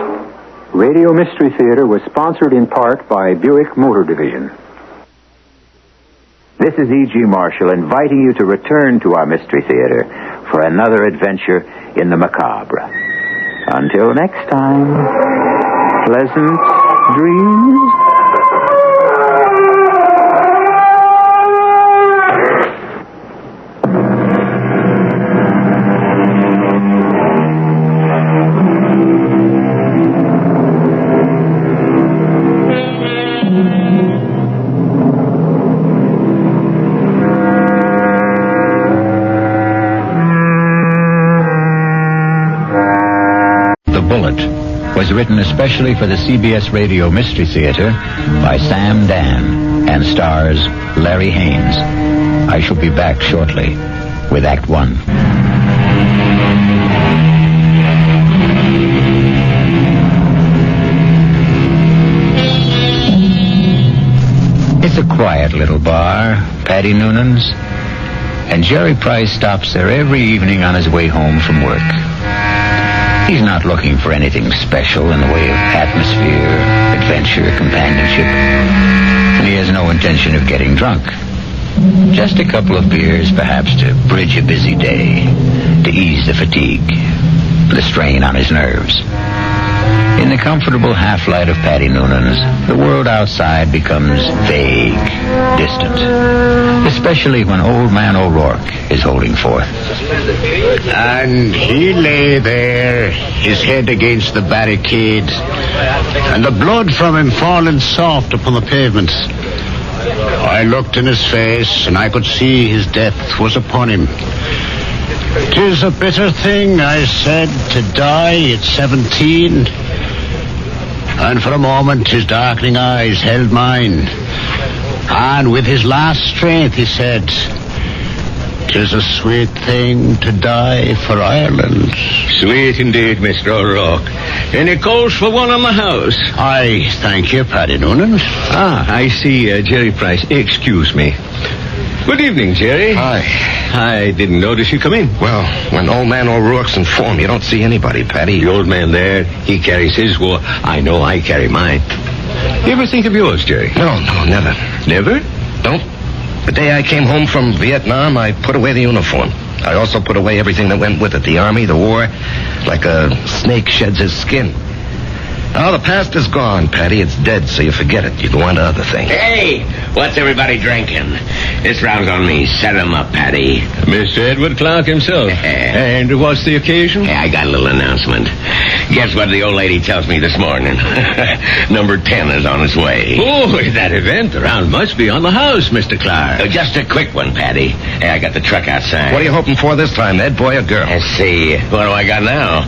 Radio Mystery Theater was sponsored in part by Buick Motor Division. This is E.G. Marshall inviting you to return to our Mystery Theater for another adventure in the macabre. Until next time, pleasant dreams. Was written especially for the CBS Radio Mystery Theater by Sam Dan and stars Larry Haynes. I shall be back shortly with Act 1. It's a quiet little bar, Paddy Noonan's, and Jerry Price stops there every evening on his way home from work. He's not looking for anything special in the way of atmosphere, adventure, companionship. And he has no intention of getting drunk. Just a couple of beers, perhaps, to bridge a busy day, to ease the fatigue, the strain on his nerves. In the comfortable half-light of Paddy Noonan's, the world outside becomes vague, distant. Especially when Old Man O'Rourke is holding forth. And he lay there, his head against the barricade, and the blood from him falling soft upon the pavement. I looked in his face, and I could see his death was upon him. "'Tis a bitter thing," I said, "to die at 17. And for a moment his darkening eyes held mine. And with his last strength he said, "'Tis a sweet thing to die for Ireland." Sweet indeed, Mr. O'Rourke. Any calls for one on the house? I thank you, Paddy Noonan. I see, Jerry Price. Excuse me. Good evening, Jerry. Hi. I didn't notice you come in. Well, when Old Man O'Rourke's in form, you don't see anybody, Paddy. The old man there, he carries his war. I know I carry mine. You ever think of yours, Jerry? No, never. Never? Don't. The day I came home from Vietnam, I put away the uniform. I also put away everything that went with it. The army, the war, like a snake sheds his skin. Now, the past is gone, Paddy. It's dead, so you forget it. You go on to other things. Hey, what's everybody drinking? This round's on me. Set 'em up, Paddy. Mr. Edward Clark himself. And what's the occasion? Hey, I got a little announcement. Guess what the old lady tells me this morning? Number 10 is on its way. Oh, that event, the round must be on the house, Mr. Clark. Just a quick one, Paddy. Hey, I got the truck outside. What are you hoping for this time, Ed, boy or girl? Let's see. What do I got now?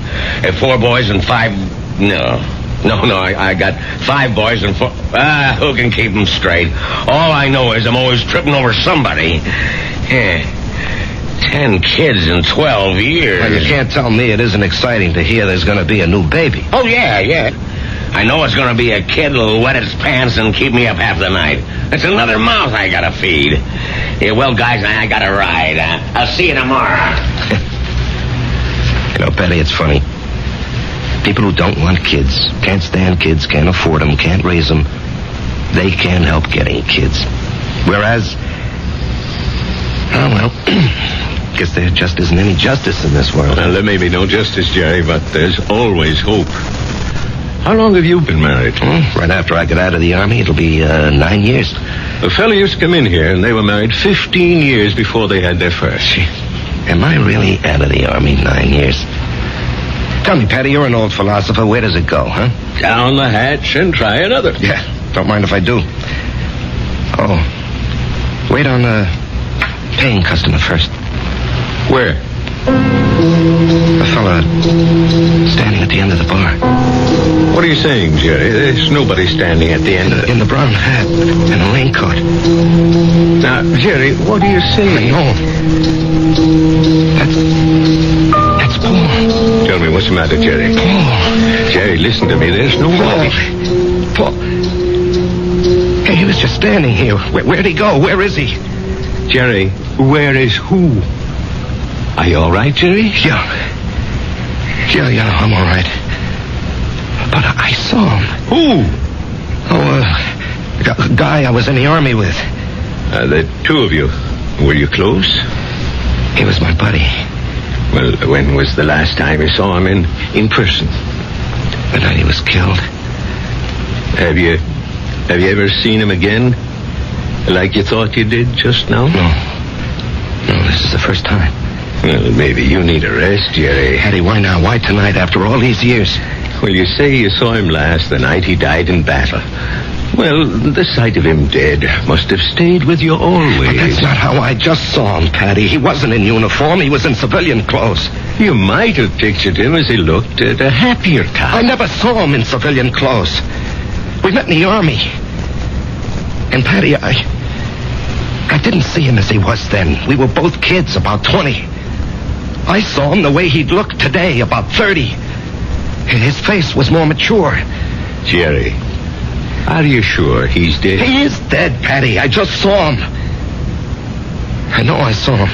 4 boys and 5... No, I got 5 boys and 4... who can keep them straight? All I know is I'm always tripping over somebody. 10 kids in 12 years. Well, you can't tell me it isn't exciting to hear there's going to be a new baby. Oh, yeah. I know it's going to be a kid that'll wet his pants and keep me up half the night. It's another mouth I got to feed. Yeah, well, guys, I got to ride. I'll see you tomorrow. You know, Paddy, it's funny. People who don't want kids, can't stand kids, can't afford them, can't raise them, they can't help getting kids. Whereas, guess there just isn't any justice in this world. Well, there may be no justice, Jerry, but there's always hope. How long have you been married? Right after I got out of the army, it'll be 9 years. A fellow used to come in here, and they were married 15 years before they had their first. Am I really out of the army 9 years? Tell me, Paddy, you're an old philosopher. Where does it go, huh? Down the hatch and try another. Yeah, don't mind if I do. Oh, wait on a paying customer first. Where? The fella standing at the end of the bar. What are you saying, Jerry? There's nobody standing at the end. In the brown hat and a raincoat. Now, Jerry, what are you saying? No. That's Paul. Tell me, what's the matter, Jerry? Paul. Jerry, listen to me. There's nobody. Paul. Hey, he was just standing here. Where'd he go? Where is he? Jerry, where is who? Are you all right, Jerry? Yeah, I'm all right. But I saw him. Who? Oh, a guy I was in the army with. The two of you. Were you close? He was my buddy. Well, when was the last time you saw him in person? The night he was killed. Have you ever seen him again? Like you thought you did just now? No, this is the first time. Well, maybe you need a rest, Jerry. Eddie, why now? Why tonight after all these years? Well, you say you saw him last the night he died in battle. Well, the sight of him dead must have stayed with you always. But that's not how I just saw him, Patty. He wasn't in uniform. He was in civilian clothes. You might have pictured him as he looked at a happier time. I never saw him in civilian clothes. We met in the army. And, Patty, I didn't see him as he was then. We were both kids, about 20. I saw him the way he'd look today, about 30. His face was more mature. Jerry, are you sure he's dead? He is dead, Patty. I just saw him. I know I saw him.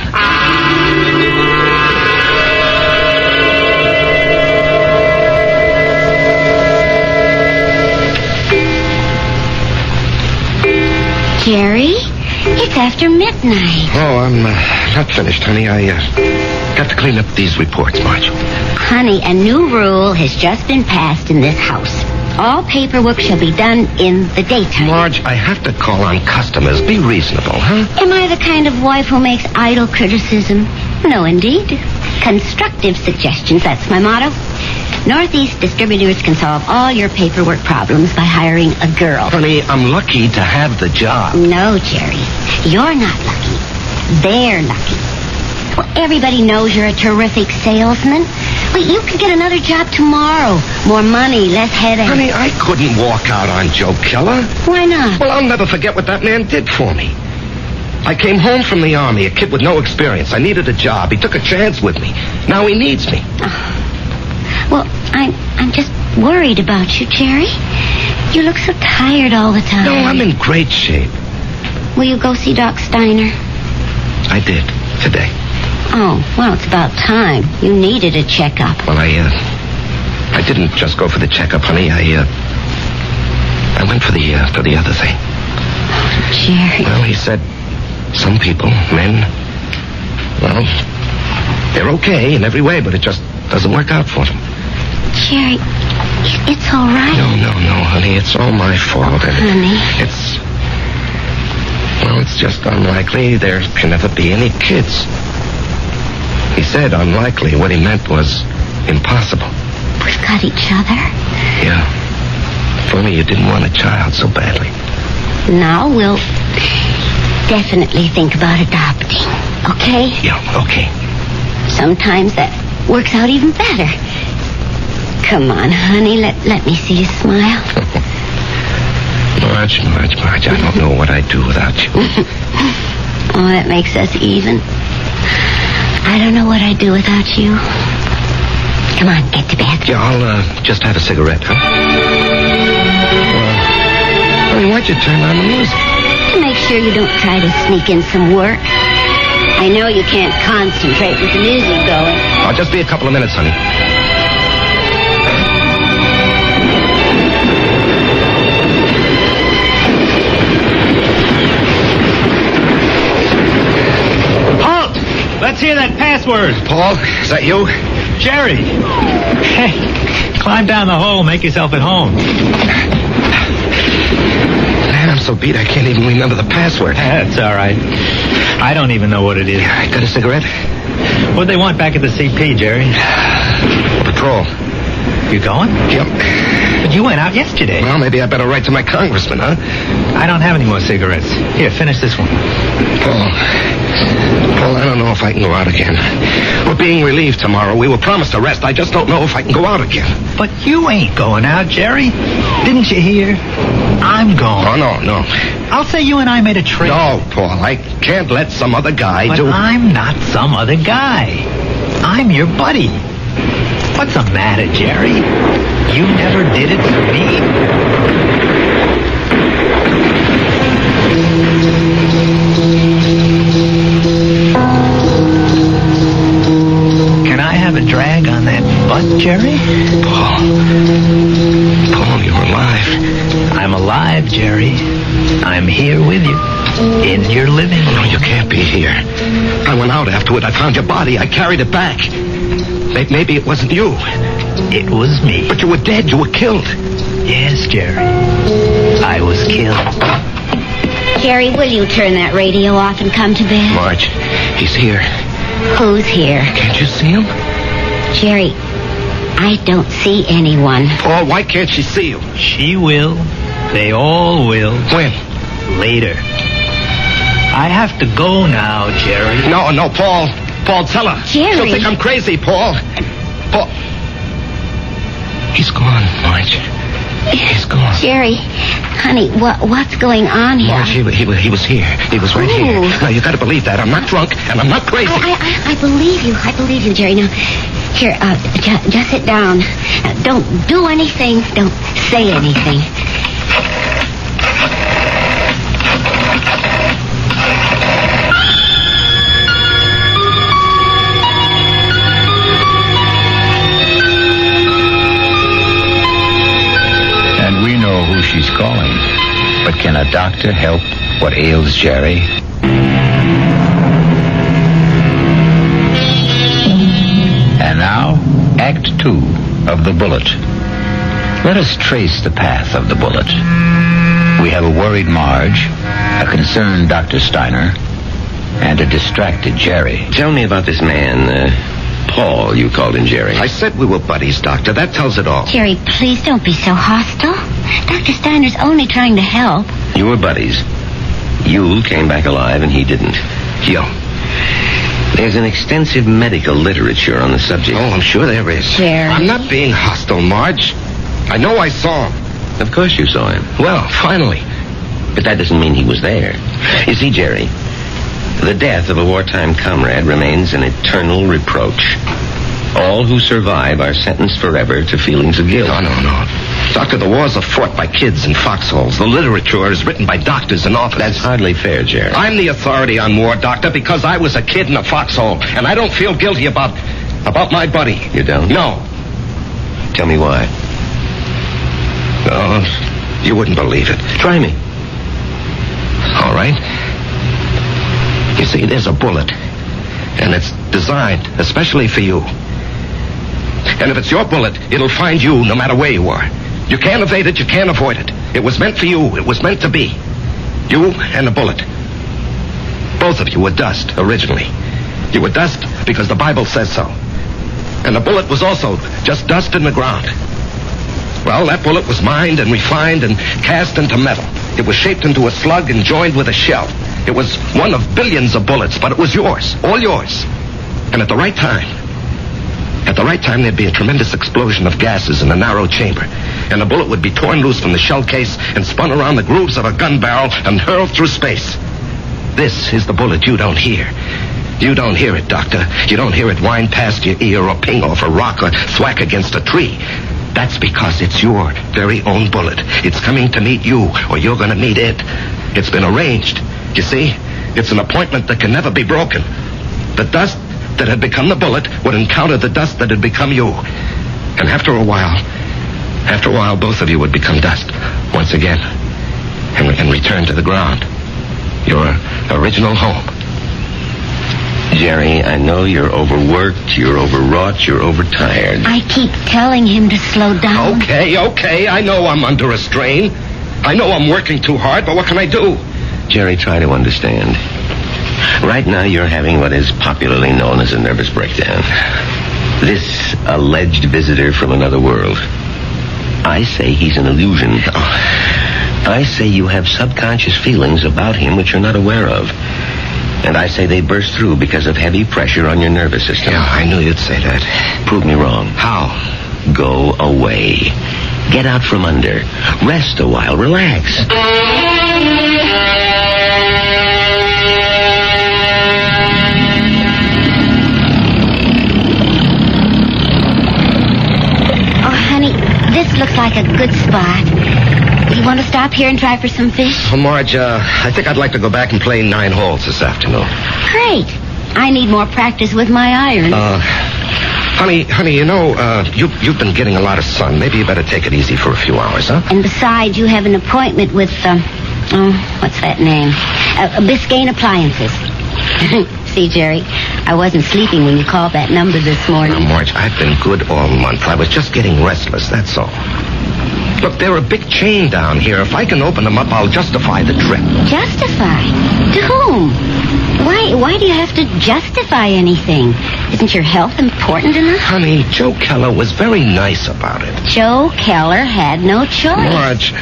Jerry, it's after midnight. Oh, I'm not finished, honey. I got to clean up these reports, Marge. Honey, a new rule has just been passed in this house. All paperwork shall be done in the daytime. Marge, I have to call on customers. Be reasonable, huh? Am I the kind of wife who makes idle criticism? No, indeed. Constructive suggestions, that's my motto. Northeast Distributors can solve all your paperwork problems by hiring a girl. Honey, I'm lucky to have the job. No, Jerry. You're not lucky. They're lucky. Well, everybody knows you're a terrific salesman. Well, you could get another job tomorrow. More money, less headache. Honey, I couldn't walk out on Joe Keller. Why not? Well, I'll never forget what that man did for me. I came home from the army, a kid with no experience. I needed a job. He took a chance with me. Now he needs me. Oh. Well, I'm just worried about you, Jerry. You look so tired all the time. No, I'm in great shape. Will you go see Doc Steiner? I did, today. Oh, well, it's about time. You needed a checkup. Well, I didn't just go for the checkup, honey. I went for the other thing. Oh, Jerry. Well, he said some people, men, well, they're okay in every way, but it just doesn't work out for them. Jerry, it's all right. No, honey. It's all my fault. Honey. It's just unlikely there can never be any kids. He said unlikely. What he meant was impossible. We've got each other. Yeah. If only you didn't want a child so badly. Now we'll definitely think about adopting, okay? Yeah, okay. Sometimes that works out even better. Come on, honey, let me see you smile. Marge, I don't know what I'd do without you. Oh, that makes us even. I don't know what I'd do without you. Come on, get to bed. Yeah, I'll just have a cigarette, huh? Honey, why'd you turn on the music? To make sure you don't try to sneak in some work. I know you can't concentrate with the music going. I'll just be a couple of minutes, honey. Halt! Let's hear that password. Paul, is that you? Jerry. Hey, climb down the hole, make yourself at home. Man, I'm so beat I can't even remember the password. That's all right. I don't even know what it is. I got a cigarette? What'd they want back at the CP, Jerry? Patrol. You going? Yep. But you went out yesterday. Well, maybe I better write to my congressman, huh? I don't have any more cigarettes. Here, finish this one. Paul, I don't know if I can go out again. We're being relieved tomorrow. We were promised a rest. I just don't know if I can go out again. But you ain't going out, Jerry. Didn't you hear? I'm going. Oh, no. I'll say you and I made a trade. No, Paul, I can't let some other guy but do... I'm not some other guy. I'm your buddy. What's the matter, Jerry? You never did it for me. Can I have a drag on that butt, Jerry? Paul, you're alive. I'm alive, Jerry. I'm here with you. In your living room. No, you can't be here. I went out afterward. I found your body. I carried it back. Maybe it wasn't you. It was me. But you were dead. You were killed. Yes, Jerry. I was killed. Jerry, will you turn that radio off and come to bed? Marge, he's here. Who's here? Can't you see him? Jerry, I don't see anyone. Paul, why can't she see you? She will. They all will. When? Later. I have to go now, Jerry. No, Paul. Paul, tell her. Jerry. She'll think I'm crazy, Paul. Paul. He's gone, Marge. He's gone. Jerry, honey, what's going on here? Marge, he was here. He was right here. Now, you gotta believe that. I'm not drunk, and I'm not crazy. I believe you. I believe you, Jerry. Now, here, just sit down. Don't do anything. Don't say anything. Who she's calling. But can a doctor help what ails Jerry? And now, Act 2 of The Bullet. Let us trace the path of the bullet. We have a worried Marge, a concerned Dr. Steiner, and a distracted Jerry. Tell me about this man, Paul, you called him Jerry. I said we were buddies, Doctor. That tells it all. Jerry, please don't be so hostile. Dr. Steiner's only trying to help. You were buddies. You came back alive and he didn't. Yo. There's an extensive medical literature on the subject. Oh, I'm sure there is. Jerry. I'm not being hostile, Marge. I know I saw him. Of course you saw him. Well, finally. But that doesn't mean he was there. You see, Jerry, the death of a wartime comrade remains an eternal reproach. All who survive are sentenced forever to feelings of guilt. No. Doctor, the wars are fought by kids in foxholes. The literature is written by doctors and officers. That's hardly fair, Jerry. I'm the authority on war, Doctor, because I was a kid in a foxhole, and I don't feel guilty about my buddy. You don't? No. Tell me why. Oh, you wouldn't believe it. Try me. All right. You see, there's a bullet, and it's designed especially for you. And if it's your bullet, it'll find you no matter where you are. You can't evade it, you can't avoid it. It was meant for you, it was meant to be. You and the bullet. Both of you were dust, originally. You were dust because the Bible says so. And the bullet was also just dust in the ground. Well, that bullet was mined and refined and cast into metal. It was shaped into a slug and joined with a shell. It was one of billions of bullets, but it was yours, all yours. And at the right time, there'd be a tremendous explosion of gases in a narrow chamber. And the bullet would be torn loose from the shell case and spun around the grooves of a gun barrel and hurled through space. This is the bullet you don't hear. You don't hear it, Doctor. You don't hear it whine past your ear or ping off a rock or thwack against a tree. That's because it's your very own bullet. It's coming to meet you, or you're going to meet it. It's been arranged. You see? It's an appointment that can never be broken. The dust that had become the bullet would encounter the dust that had become you. And after a while, both of you would become dust once again and return to the ground. Your original home. Jerry, I know you're overworked, you're overwrought, you're overtired. I keep telling him to slow down. Okay. I know I'm under a strain. I know I'm working too hard, but what can I do? Jerry, try to understand. Right now, you're having what is popularly known as a nervous breakdown. This alleged visitor from another world. I say he's an illusion. I say you have subconscious feelings about him which you're not aware of. And I say they burst through because of heavy pressure on your nervous system. Yeah, I knew you'd say that. Prove me wrong. How? Go away. Get out from under. Rest a while. Relax. This looks like a good spot. You want to stop here and try for some fish? Oh, Marge, I think I'd like to go back and play 9 holes this afternoon. Great. I need more practice with my iron. Honey, you know, you've been getting a lot of sun. Maybe you better take it easy for a few hours, huh? And besides, you have an appointment with, what's that name? Biscayne Appliances. See, Jerry, I wasn't sleeping when you called that number this morning. Now, Marge, I've been good all month. I was just getting restless, that's all. Look, they're a big chain down here. If I can open them up, I'll justify the trip. Justify? To whom? Why do you have to justify anything? Isn't your health important enough? Honey, Joe Keller was very nice about it. Joe Keller had no choice. Marge.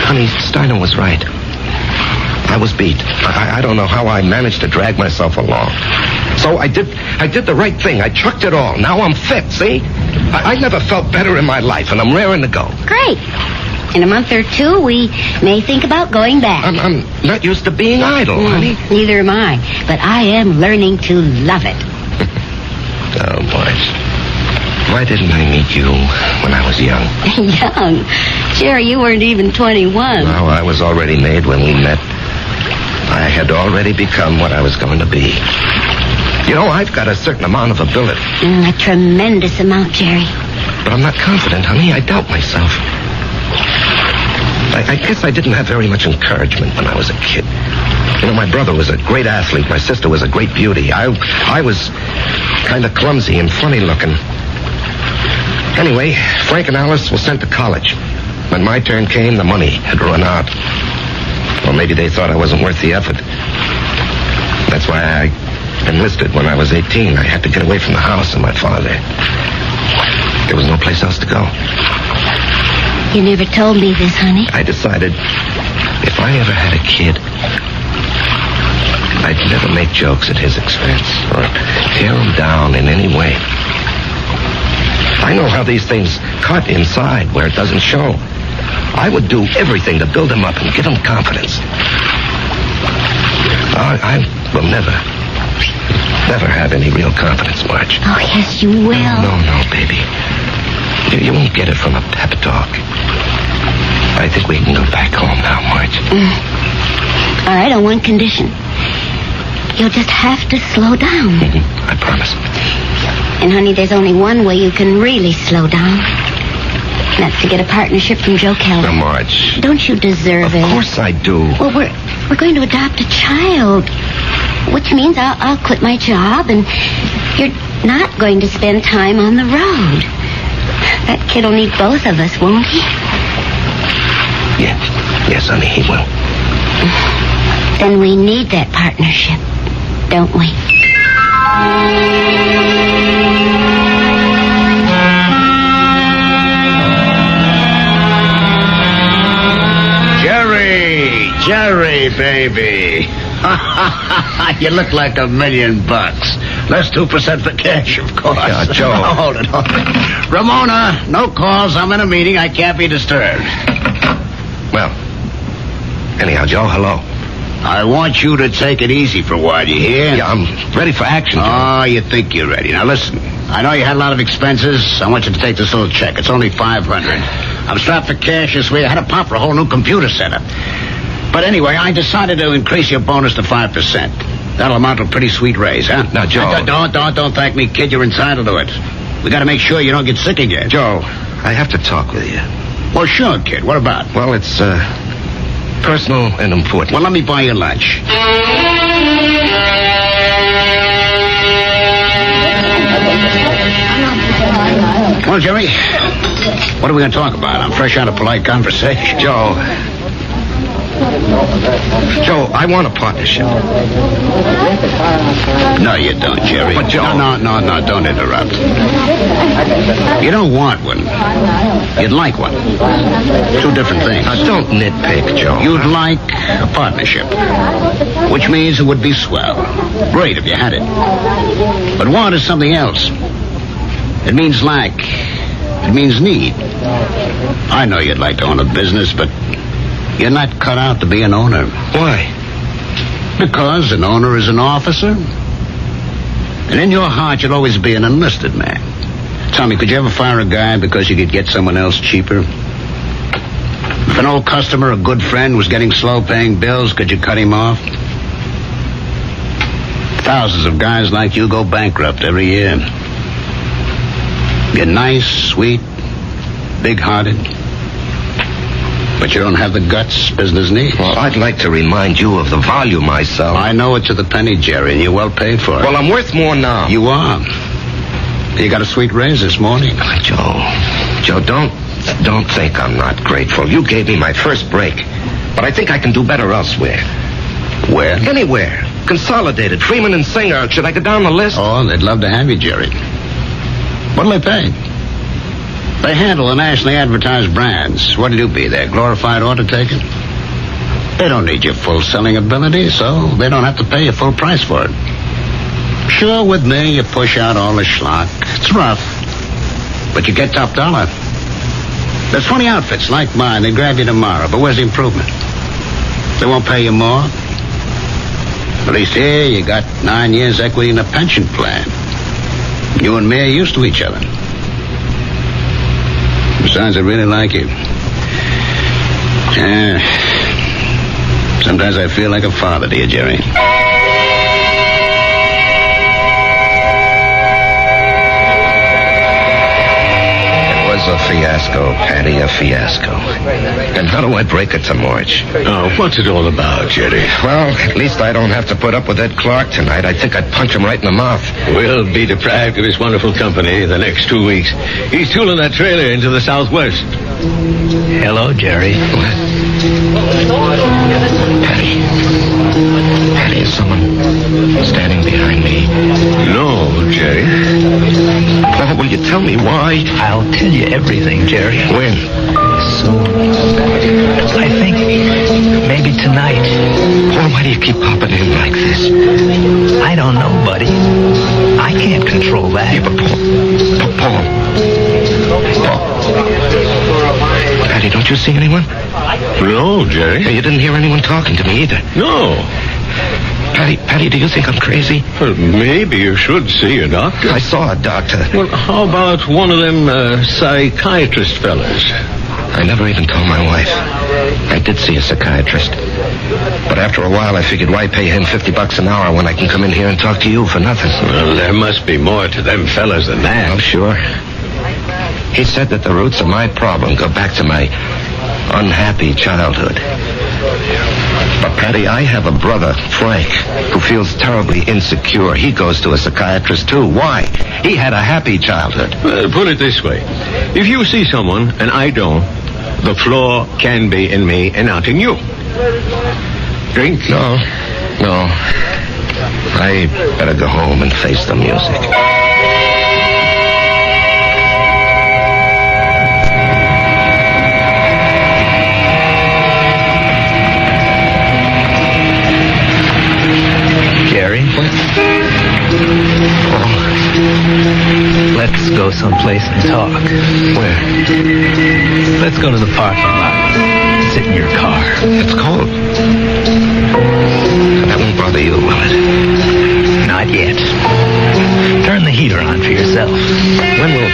Honey, Steiner was right. I was beat. I don't know how I managed to drag myself along. So I did the right thing. I chucked it all. Now I'm fit, see? I never felt better in my life, and I'm raring to go. Great. In a month or two, we may think about going back. I'm not used to being idle, honey. Neither am I, but I am learning to love it. Oh, Marge. Why didn't I meet you when I was young? Young? Jerry, you weren't even 21. No, I was already made when we met. I had already become what I was going to be. You know, I've got a certain amount of ability. A tremendous amount, Jerry. But I'm not confident, honey. I doubt myself. I guess I didn't have very much encouragement when I was a kid. You know, my brother was a great athlete. My sister was a great beauty. I was kind of clumsy and funny looking. Anyway, Frank and Alice were sent to college. When my turn came, the money had run out. Or maybe they thought I wasn't worth the effort. That's why I enlisted when I was 18. I had to get away from the house and my father. There was no place else to go. You never told me this, honey. I decided if I ever had a kid, I'd never make jokes at his expense or tear him down in any way. I know how these things cut inside where it doesn't show. I would do everything to build him up and give him confidence. I will never have any real confidence, Marge. Oh, yes, you will. No, baby. You won't get it from a pep talk. I think we can go back home now, Marge. All right, on one condition. You'll just have to slow down. I promise. And, honey, there's only one way you can really slow down. And that's to get a partnership from Joe Keller. Now, Marge. Don't you deserve it? Of course I do. Well, we're going to adopt a child. Which means I'll quit my job, and you're not going to spend time on the road. That kid'll need both of us, won't he? Yes, honey, he will. Then we need that partnership, don't we? Jerry, baby. You look like $1 million. Less 2% for cash, of course. Yeah, Joe. Hold it. Ramona, no calls. I'm in a meeting. I can't be disturbed. Well, anyhow, Joe, hello. I want you to take it easy for a while, you hear? Yeah, I'm ready for action, Joe. Oh, you think you're ready. Now, listen. I know you had a lot of expenses. I want you to take this little check. It's only $500. I'm strapped for cash this way. I had to pop for a whole new computer setup. But anyway, I decided to increase your bonus to 5%. That'll amount to a pretty sweet raise, huh? Now, Joe... Don't thank me, kid. You're entitled to it. We got to make sure you don't get sick again. Joe, I have to talk with you. Well, sure, kid. What about? Well, it's, personal and important. Well, let me buy you lunch. Well, Jerry, what are we going to talk about? I'm fresh out of polite conversation. Joe, I want a partnership. No, you don't, Jerry. But, Joe... No, don't interrupt. You don't want one. You'd like one. Two different things. Now, don't nitpick, Joe. You'd like a partnership, which means it would be swell. Great if you had it. But want is something else. It means lack. It means need. I know you'd like to own a business, but you're not cut out to be an owner. Why? Because an owner is an officer. And in your heart, you'll always be an enlisted man. Tell me, could you ever fire a guy because you could get someone else cheaper? If an old customer, a good friend, was getting slow paying bills, could you cut him off? Thousands of guys like you go bankrupt every year. You're nice, sweet, big-hearted. But you don't have the guts business needs. Well, I'd like to remind you of the value myself. I know it to the penny, Jerry, and you're well paid for it. Well, I'm worth more now. You are. You got a sweet raise this morning. Joe, don't think I'm not grateful. You gave me my first break. But I think I can do better elsewhere. Where? Anywhere. Consolidated, Freeman and Singer. Should I go down the list? Oh, they'd love to have you, Jerry. What'll they pay? They handle the nationally advertised brands. What'll you be, their glorified order taker? They don't need your full selling ability, so they don't have to pay you full price for it. Sure, with me, you push out all the schlock. It's rough, but you get top dollar. There's 20 outfits like mine. They grab you tomorrow, but where's the improvement? They won't pay you more. At least here, you got 9 years equity in a pension plan. You and me are used to each other. Besides, I really like you. Yeah. Sometimes I feel like a father to you, Jerry. A fiasco, Patty, a fiasco. And how do I break it to March? Oh, what's it all about, Jerry? Well, at least I don't have to put up with Ed Clark tonight. I think I'd punch him right in the mouth. We'll be deprived of his wonderful company the next 2 weeks. He's tooling that trailer into the southwest. Hello, Jerry. What? Patty, is someone standing behind me? No, Jerry. Well, will you tell me why? I'll tell you everything, Jerry. When? Soon. I think maybe tonight. Paul, why do you keep popping in like this? I don't know, buddy. I can't control that. Yeah, but Paul. Patty, don't you see anyone? No, Jerry. You didn't hear anyone talking to me either. No. Patty, do you think I'm crazy? Well, maybe you should see a doctor. I saw a doctor. Well, how about one of them psychiatrist fellas? I never even told my wife. I did see a psychiatrist. But after a while, I figured, why pay him $50 an hour when I can come in here and talk to you for nothing? Well, there must be more to them fellas than that. Oh, sure. He said that the roots of my problem go back to my unhappy childhood. But, Patty, I have a brother, Frank, who feels terribly insecure. He goes to a psychiatrist, too. Why? He had a happy childhood. Put it this way. If you see someone, and I don't, the flaw can be in me and not in you. Drink? No. I better go home and face the music. Let's go someplace and talk. Where? Let's go to the parking lot. Sit in your car. It's cold. That won't bother you, will it? Not yet. Turn the heater on for yourself. When will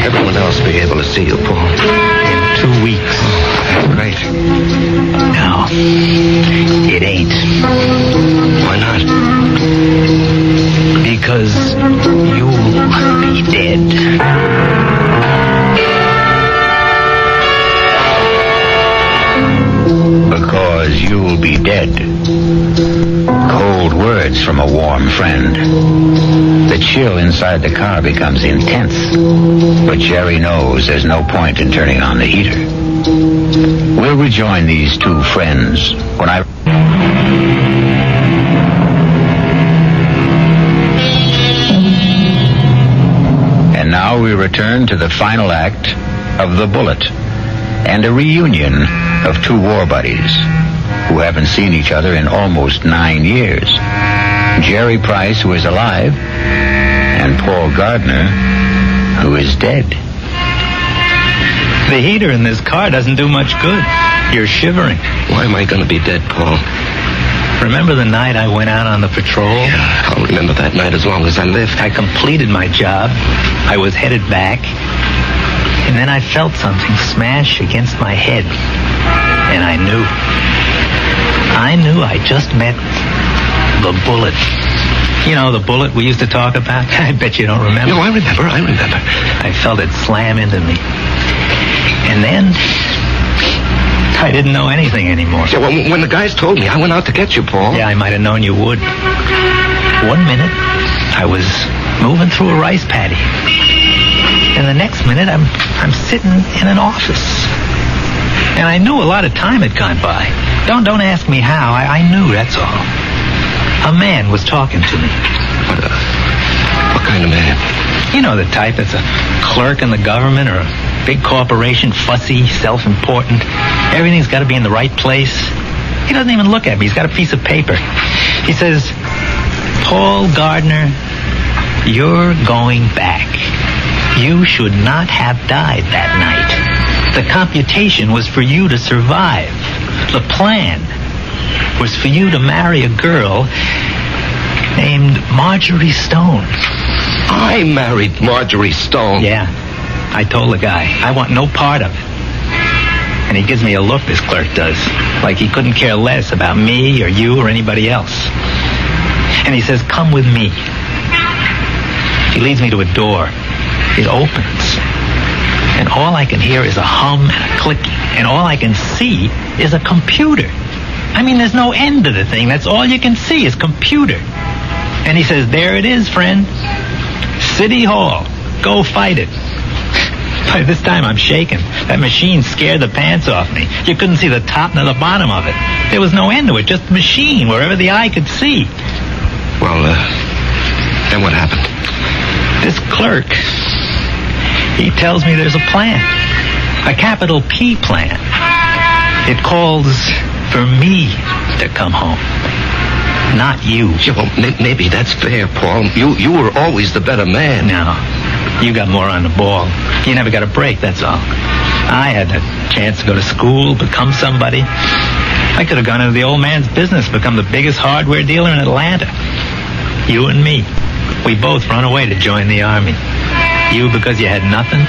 everyone else be able to see you, Paul? In 2 weeks. Oh, great. No, it ain't. Why not? Because you'll be dead. Because you'll be dead. Cold words from a warm friend. The chill inside the car becomes intense. But Jerry knows there's no point in turning on the heater. We'll rejoin these two friends when I... And now we return to the final act of The Bullet and a reunion of two war buddies who haven't seen each other in almost 9 years. Jerry Price, who is alive, and Paul Gardner, who is dead. The heater in this car doesn't do much good. You're shivering. Why am I going to be dead, Paul? Remember the night I went out on the patrol? Yeah, I'll remember that night as long as I live. I completed my job. I was headed back. And then I felt something smash against my head. And I knew I just met the bullet. You know, the bullet we used to talk about? I bet you don't remember. No, I remember. I felt it slam into me. And then I didn't know anything anymore. Yeah, well, when the guys told me, I went out to get you, Paul. Yeah, I might have known you would. 1 minute, I was moving through a rice paddy. And the next minute, I'm sitting in an office. And I knew a lot of time had gone by. Don't ask me how. I knew, that's all. A man was talking to me. What kind of man? You know the type that's a clerk in the government or a big corporation, fussy, self-important. Everything's got to be in the right place. He doesn't even look at me. He's got a piece of paper. He says, Paul Gardner, you're going back. You should not have died that night. The computation was for you to survive. The plan was for you to marry a girl named Marjorie Stone. I married Marjorie Stone. Yeah. I told the guy, I want no part of it. And he gives me a look, this clerk does, like he couldn't care less about me or you or anybody else. And he says, come with me. He leads me to a door. It opens. And all I can hear is a hum and a clicking. And all I can see is a computer. I mean, there's no end to the thing. That's all you can see is computer. And he says, there it is, friend. City Hall. Go fight it. By this time, I'm shaking. That machine scared the pants off me. You couldn't see the top nor the bottom of it. There was no end to it, just a machine, wherever the eye could see. Well, then what happened? This clerk, he tells me there's a plan. A capital P plan. It calls for me to come home. Not you. Yeah, well, maybe that's fair, Paul. You were always the better man. No. You got more on the ball. You never got a break, that's all. I had a chance to go to school, become somebody. I could have gone into the old man's business, become the biggest hardware dealer in Atlanta. You and me. We both run away to join the army. You because you had nothing.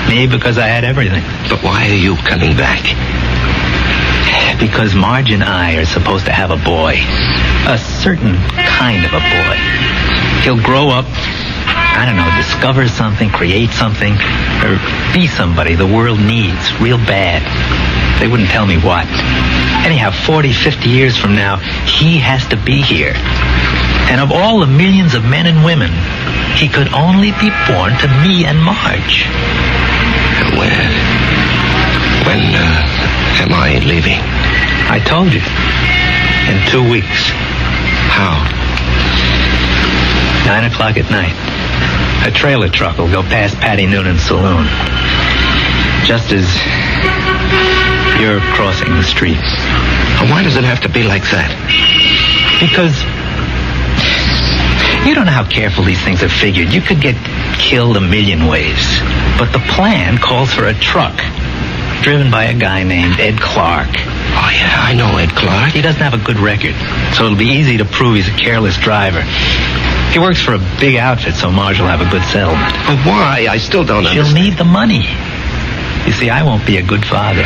Me because I had everything. But why are you coming back? Because Marge and I are supposed to have a boy. A certain kind of a boy. He'll grow up, I don't know, discover something, create something, or be somebody the world needs real bad. They wouldn't tell me what. Anyhow, 40, 50 years from now, he has to be here. And of all the millions of men and women, he could only be born to me and Marge. When am I leaving? I told you. In 2 weeks. How? 9 o'clock at night. A trailer truck will go past Patty Noonan's saloon. Just as you're crossing the street. Why does it have to be like that? Because you don't know how careful these things are figured. You could get killed a million ways. But the plan calls for a truck driven by a guy named Ed Clark. Oh, yeah, I know Ed Clark. He doesn't have a good record, so it'll be easy to prove he's a careless driver. He works for a big outfit, so Marge will have a good settlement. But why? I still don't understand. She'll need the money. You see, I won't be a good father.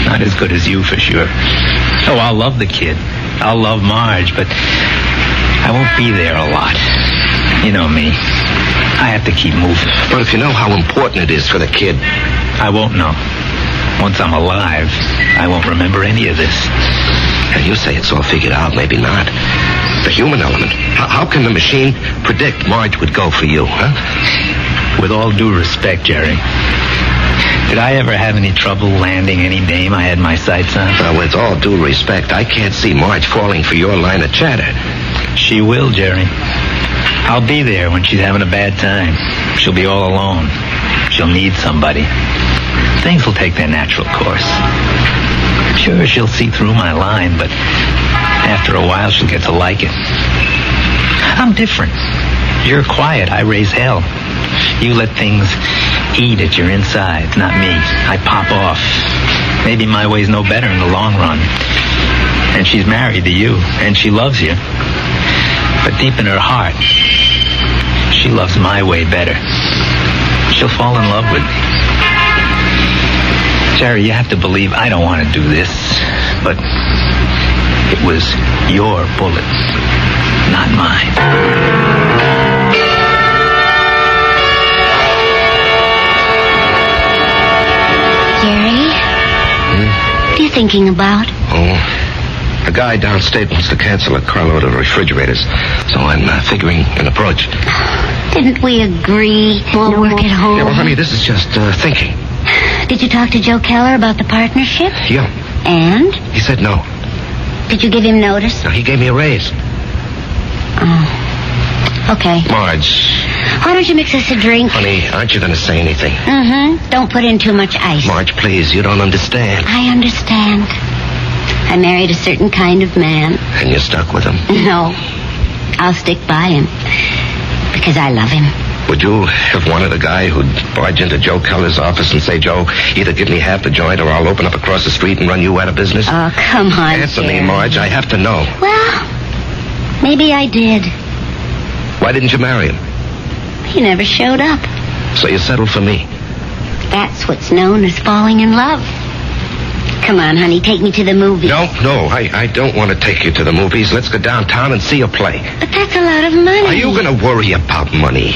Not as good as you, for sure. Oh, I'll love the kid. I'll love Marge, but I won't be there a lot. You know me. I have to keep moving. But if you know how important it is for the kid... I won't know. Once I'm alive, I won't remember any of this. And you say it's all figured out, maybe not. The human element. How can the machine predict Marge would go for you, huh? With all due respect, Jerry, did I ever have any trouble landing any dame I had my sights on? With all due respect, I can't see Marge falling for your line of chatter. She will, Jerry. I'll be there when she's having a bad time. She'll be all alone. She'll need somebody. Things will take their natural course. Sure, she'll see through my line, but after a while she'll get to like it. I'm different. You're quiet. I raise hell. You let things eat at your insides, not me. I pop off. Maybe my way's no better in the long run. And she's married to you, and she loves you. But deep in her heart, she loves my way better. She'll fall in love with me. Jerry, you have to believe I don't want to do this, but it was your bullet, not mine. Jerry? What are you thinking about? Oh, a guy downstate wants to cancel a carload of refrigerators, so I'm figuring an approach. Didn't we agree we'll work at home? Yeah, well, honey, this is just thinking. Did you talk to Joe Keller about the partnership? Yeah. And? He said no. Did you give him notice? No, he gave me a raise. Oh. Okay. Marge. Why don't you mix us a drink? Honey, aren't you going to say anything? Mm-hmm. Don't put in too much ice. Marge, please, you don't understand. I understand. I married a certain kind of man. And you're stuck with him? No. I'll stick by him. Because I love him. Would you have wanted a guy who'd barge into Joe Keller's office and say, Joe, either give me half the joint or I'll open up across the street and run you out of business? Oh, come on, Answer Jerry. me, Marge. I have to know. Well, maybe I did. Why didn't you marry him? He never showed up. So you settled for me? That's what's known as falling in love. Come on, honey, take me to the movies. No, I don't want to take you to the movies. Let's go downtown and see a play. But that's a lot of money. Are you going to worry about money?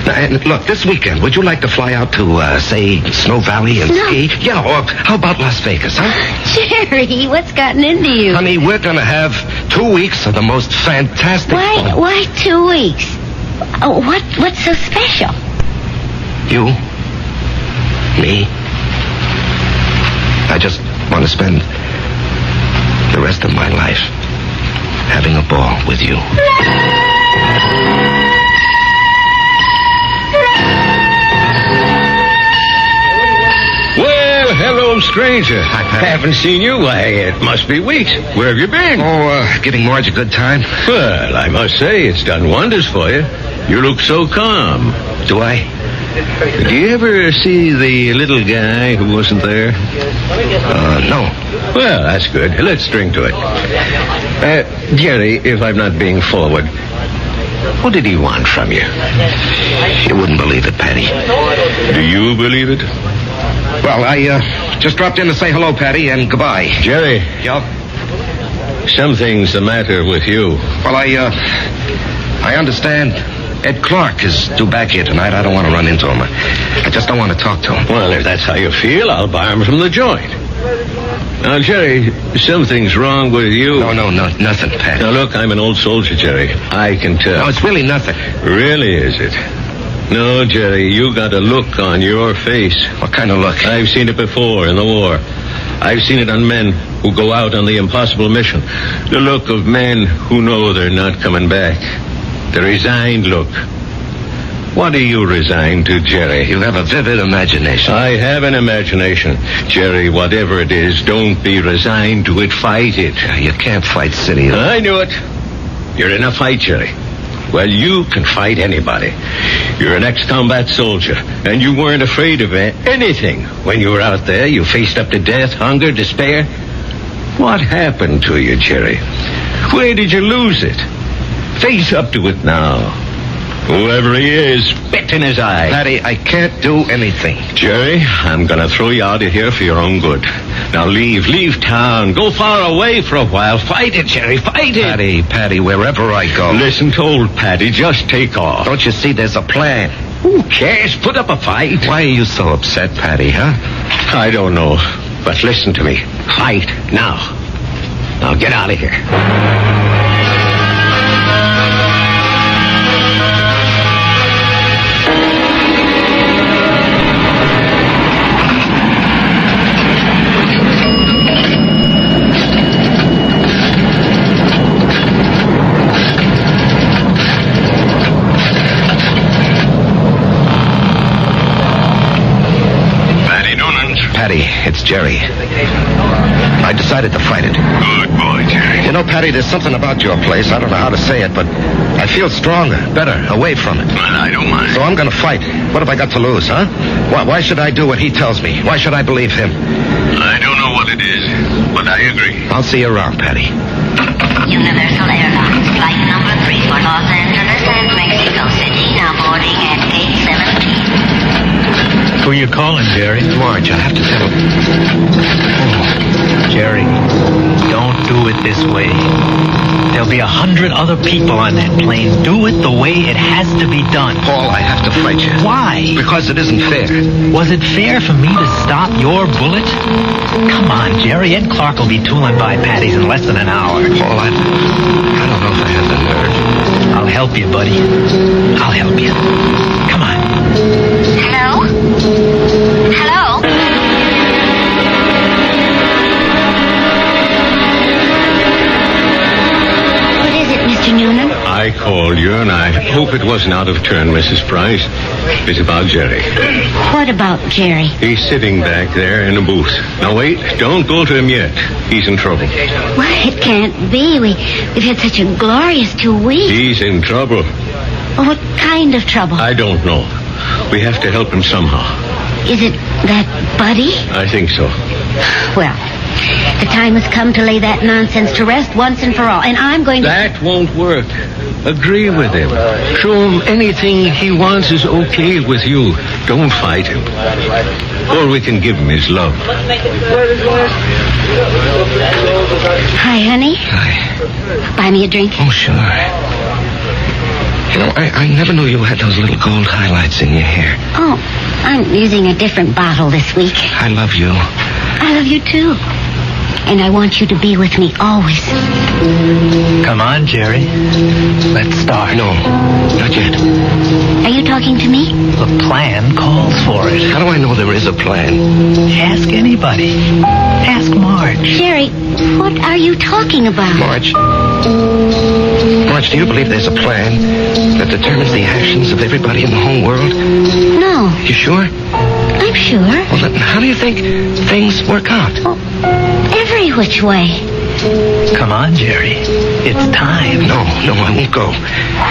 Now, and look, this weekend, would you like to fly out to, say, Snow Valley and ski? Yeah, or how about Las Vegas, huh? Jerry, what's gotten into you? Honey, we're going to have 2 weeks of the most fantastic fun. Why 2 weeks? Oh, what's so special? You. Me. I just want to spend the rest of my life having a ball with you. Well, hello, stranger. Hi, Pat. Haven't seen you. Why, it must be weeks. Where have you been? Oh, giving Marge a good time. Well, I must say, it's done wonders for you. You look so calm. Do I? Do you ever see the little guy who wasn't there? No. Well, that's good. Let's drink to it. Jerry, if I'm not being forward, what did he want from you? You wouldn't believe it, Patty. Do you believe it? Well, I just dropped in to say hello, Patty, and goodbye. Jerry. Yeah? Something's the matter with you. Well, I understand Ed Clark is due back here tonight. I don't want to run into him. I just don't want to talk to him. Well, if that's how you feel, I'll buy him from the joint. Now, Jerry, something's wrong with you. No, nothing, Pat. Now, look, I'm an old soldier, Jerry. I can tell. No, it's really nothing. Really, is it? No, Jerry, you got a look on your face. What kind of look? I've seen it before in the war. I've seen it on men who go out on the impossible mission. The look of men who know they're not coming back. The resigned look. What are you resigned to, Jerry? You have a vivid imagination. I have an imagination. Jerry, whatever it is, don't be resigned to it. Fight it. You can't fight City. I knew it. You're in a fight, Jerry. Well, you can fight anybody. You're an ex-combat soldier, and you weren't afraid of anything. When you were out there, you faced up to death, hunger, despair. What happened to you, Jerry? Where did you lose it? Face up to it now. Whoever he is, spit in his eye. Patty, I can't do anything. Jerry, I'm going to throw you out of here for your own good. Now leave town. Go far away for a while. Fight it, Jerry, fight it. Patty, wherever I go. Listen to old Patty, just take off. Don't you see there's a plan? Who cares? Put up a fight. Why are you so upset, Patty, huh? I don't know. But listen to me. Fight now. Now get out of here. Patty, it's Jerry. I decided to fight it. Good boy, Jerry. You know, Patty, there's something about your place. I don't know how to say it, but I feel stronger, better, away from it. Well, I don't mind. So I'm going to fight. What have I got to lose, huh? Why should I do what he tells me? Why should I believe him? I don't know what it is, but I agree. I'll see you around, Patty. Universal Airlines, flight number 3 for Los Angeles and Mexico City, now boarding at gate 17. Who are you calling, Jerry? Marge, I have to tell him. Jerry, don't do do it this way. There'll be 100 other people on that plane. Do it the way it has to be done. Paul, I have to fight you. Why? Because it isn't fair. Was it fair for me to stop your bullet? Come on, Jerry. Ed Clark will be tooling by Patty's in less than an hour. Paul, I don't know if I have the nerve. I'll help you, buddy. I'll help you. Come on. Hello? Hello? What is it, Mr. Noonan? I called you, and I hope it wasn't out of turn, Mrs. Price. It's about Jerry. What about Jerry? He's sitting back there in a booth. Now, wait. Don't go to him yet. He's in trouble. Well, it can't be. We've had such a glorious 2 weeks. He's in trouble. Well, what kind of trouble? I don't know. We have to help him somehow. Is it that Buddy? I think so. Well, the time has come to lay that nonsense to rest once and for all, and I'm going to... That won't work. Agree with him. Show him anything he wants is okay with you. Don't fight him. All we can give him is love. Hi, honey. Hi. Buy me a drink? Oh, sure. You know, I never knew you had those little gold highlights in your hair. Oh, I'm using a different bottle this week. I love you. I love you, too. And I want you to be with me always. Come on, Jerry. Let's start. No, not yet. Are you talking to me? The plan calls for it. How do I know there is a plan? Ask anybody. Ask Marge. Jerry, what are you talking about? Marge, do you believe there's a plan that determines the actions of everybody in the whole world? No. You sure? I'm sure. Well, then how do you think things work out? Well, every which way. Come on, Jerry. It's time. No, I won't go.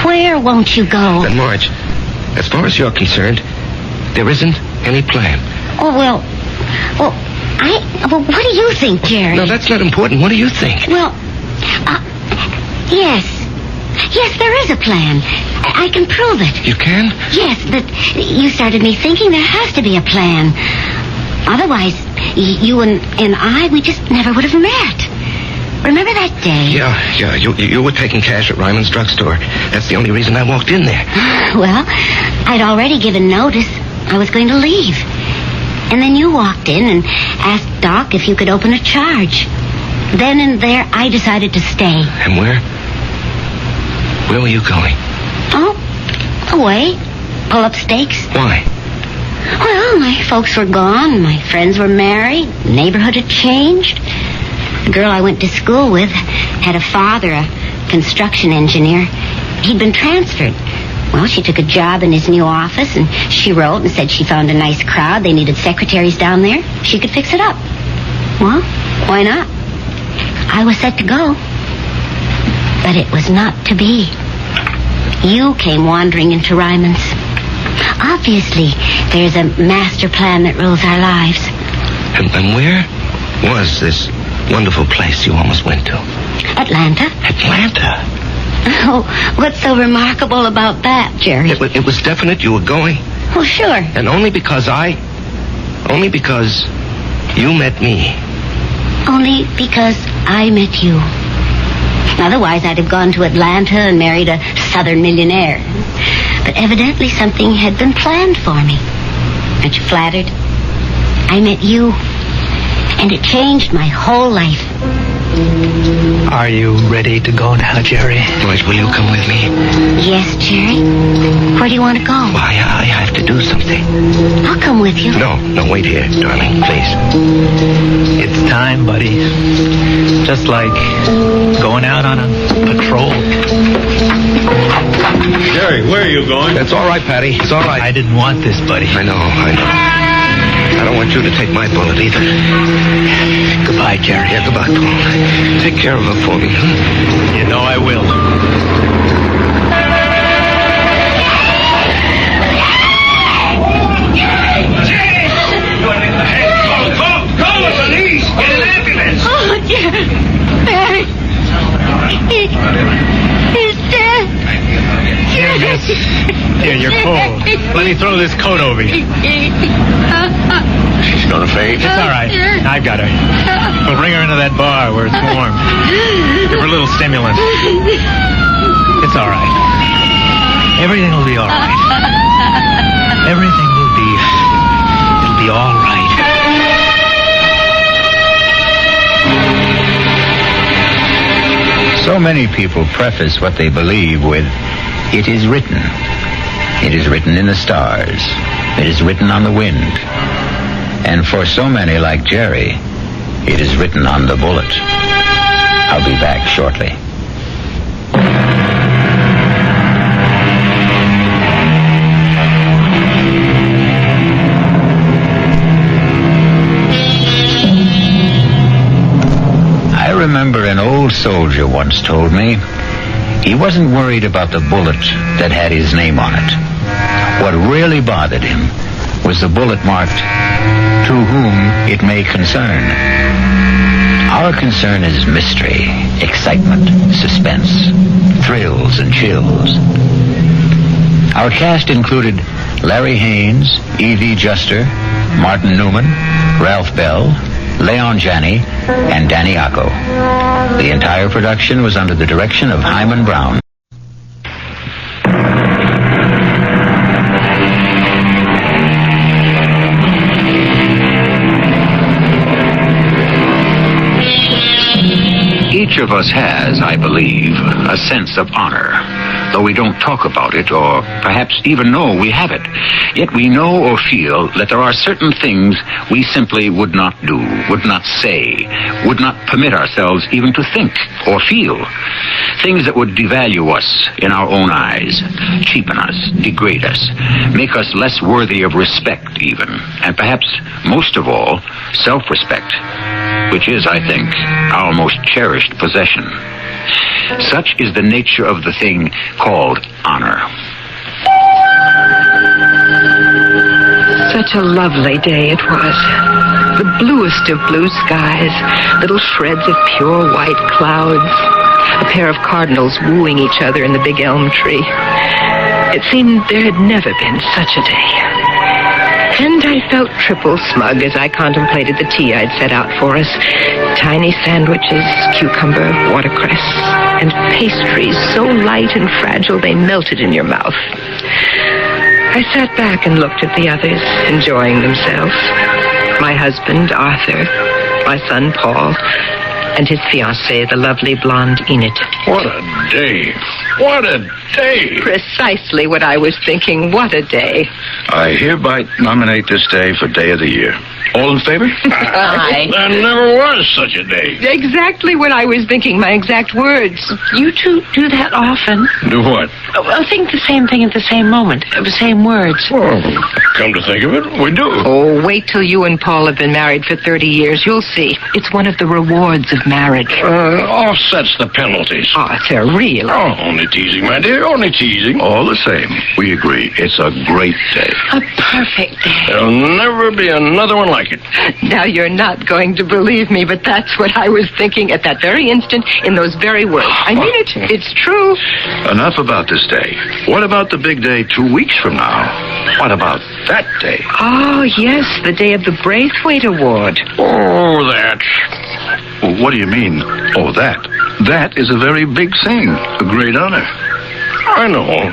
Where won't you go? Then, Marge, as far as you're concerned, there isn't any plan. Oh, well, what do you think, Jerry? No, that's not important. What do you think? Well, yes. Yes, there is a plan. I can prove it. You can? Yes, but you started me thinking there has to be a plan. Otherwise, you and I, we just never would have met. Remember that day? Yeah. You were taking cash at Ryman's drugstore. That's the only reason I walked in there. Well, I'd already given notice I was going to leave. And then you walked in and asked Doc if you could open a charge. Then and there, I decided to stay. And where? Where were you going? Oh, away. Pull up stakes. Why? Well, my folks were gone. My friends were married. The neighborhood had changed. The girl I went to school with had a father, a construction engineer. He'd been transferred. Well, she took a job in his new office, and she wrote and said she found a nice crowd. They needed secretaries down there. She could fix it up. Well, why not? I was set to go. But it was not to be. You came wandering into Ryman's. Obviously, there's a master plan that rules our lives. And where was this wonderful place you almost went to? Atlanta. Atlanta? Oh, what's so remarkable about that, Jerry? It was definite you were going. Oh, sure. And only because you met me. Only because I met you. Otherwise, I'd have gone to Atlanta and married a southern millionaire. But evidently something had been planned for me. Aren't you flattered? I met you, and it changed my whole life. Are you ready to go now, Jerry? Marge, will you come with me? Yes, Jerry. Where do you want to go? Well, I have to do something. I'll come with you. No, wait here, darling, please. It's time, buddy. Just like going out on a patrol. Jerry, where are you going? That's all right, Patty. It's all right. I didn't want this, buddy. I know. I don't want you to take my bullet either. Goodbye, Jerry. Yeah, goodbye, Paul. Take care of her for me, huh? You know I will. Call the police! Get an ambulance! Oh, dear. Barry. He's dead. Jerry. Here, miss. Here, you're cold. Let me throw this coat over you. She's gonna faint. It's all right. I've got her. We'll bring her into that bar where it's warm. Give her a little stimulant. It's all right. Everything will be all right. Everything will be... It'll be all right. So many people preface what they believe with, "It is written." It is written in the stars. It is written on the wind. And for so many like Jerry, it is written on the bullet. I'll be back shortly. I remember an old soldier once told me he wasn't worried about the bullet that had his name on it. What really bothered him was the bullet marked, "To whom it may concern." Our concern is mystery, excitement, suspense, thrills and chills. Our cast included Larry Haynes, E.V. Juster, Martin Newman, Ralph Bell, Leon Janney, and Danny Acco. The entire production was under the direction of Hyman Brown. Each of us has, I believe, a sense of honor, though we don't talk about it or perhaps even know we have it. Yet we know or feel that there are certain things we simply would not do, would not say, would not permit ourselves even to think or feel. Things that would devalue us in our own eyes, cheapen us, degrade us, make us less worthy of respect even, and perhaps most of all, self-respect, which is, I think, our most cherished possession. Such is the nature of the thing called honor. Such a lovely day it was. The bluest of blue skies, little shreds of pure white clouds, a pair of cardinals wooing each other in the big elm tree. It seemed there had never been such a day. And I felt triple smug as I contemplated the tea I'd set out for us. Tiny sandwiches, cucumber, watercress, and pastries so light and fragile they melted in your mouth. I sat back and looked at the others, enjoying themselves. My husband, Arthur, my son, Paul, and his fiancée, the lovely blonde Enid. What a day. What a day. Precisely what I was thinking. What a day. I hereby nominate this day for Day of the Year. All in favor? Aye. There never was such a day. Exactly what I was thinking, my exact words. You two do that often. Do what? Well, think the same thing at the same moment, the same words. Well, come to think of it, we do. Oh, wait till you and Paul have been married for 30 years. You'll see. It's one of the rewards of marriage. Offsets the penalties. Arthur, really? Oh, only teasing, my dear, only teasing. All the same, we agree. It's a great day. A perfect day. There'll never be another one like it. Now, you're not going to believe me, but that's what I was thinking at that very instant in those very words. I mean it. It's true. Enough about this day. What about the big day 2 weeks from now? What about that day? Oh, yes, the day of the Braithwaite Award. Oh, that. What do you mean, oh, that? That is a very big thing, a great honor. I know.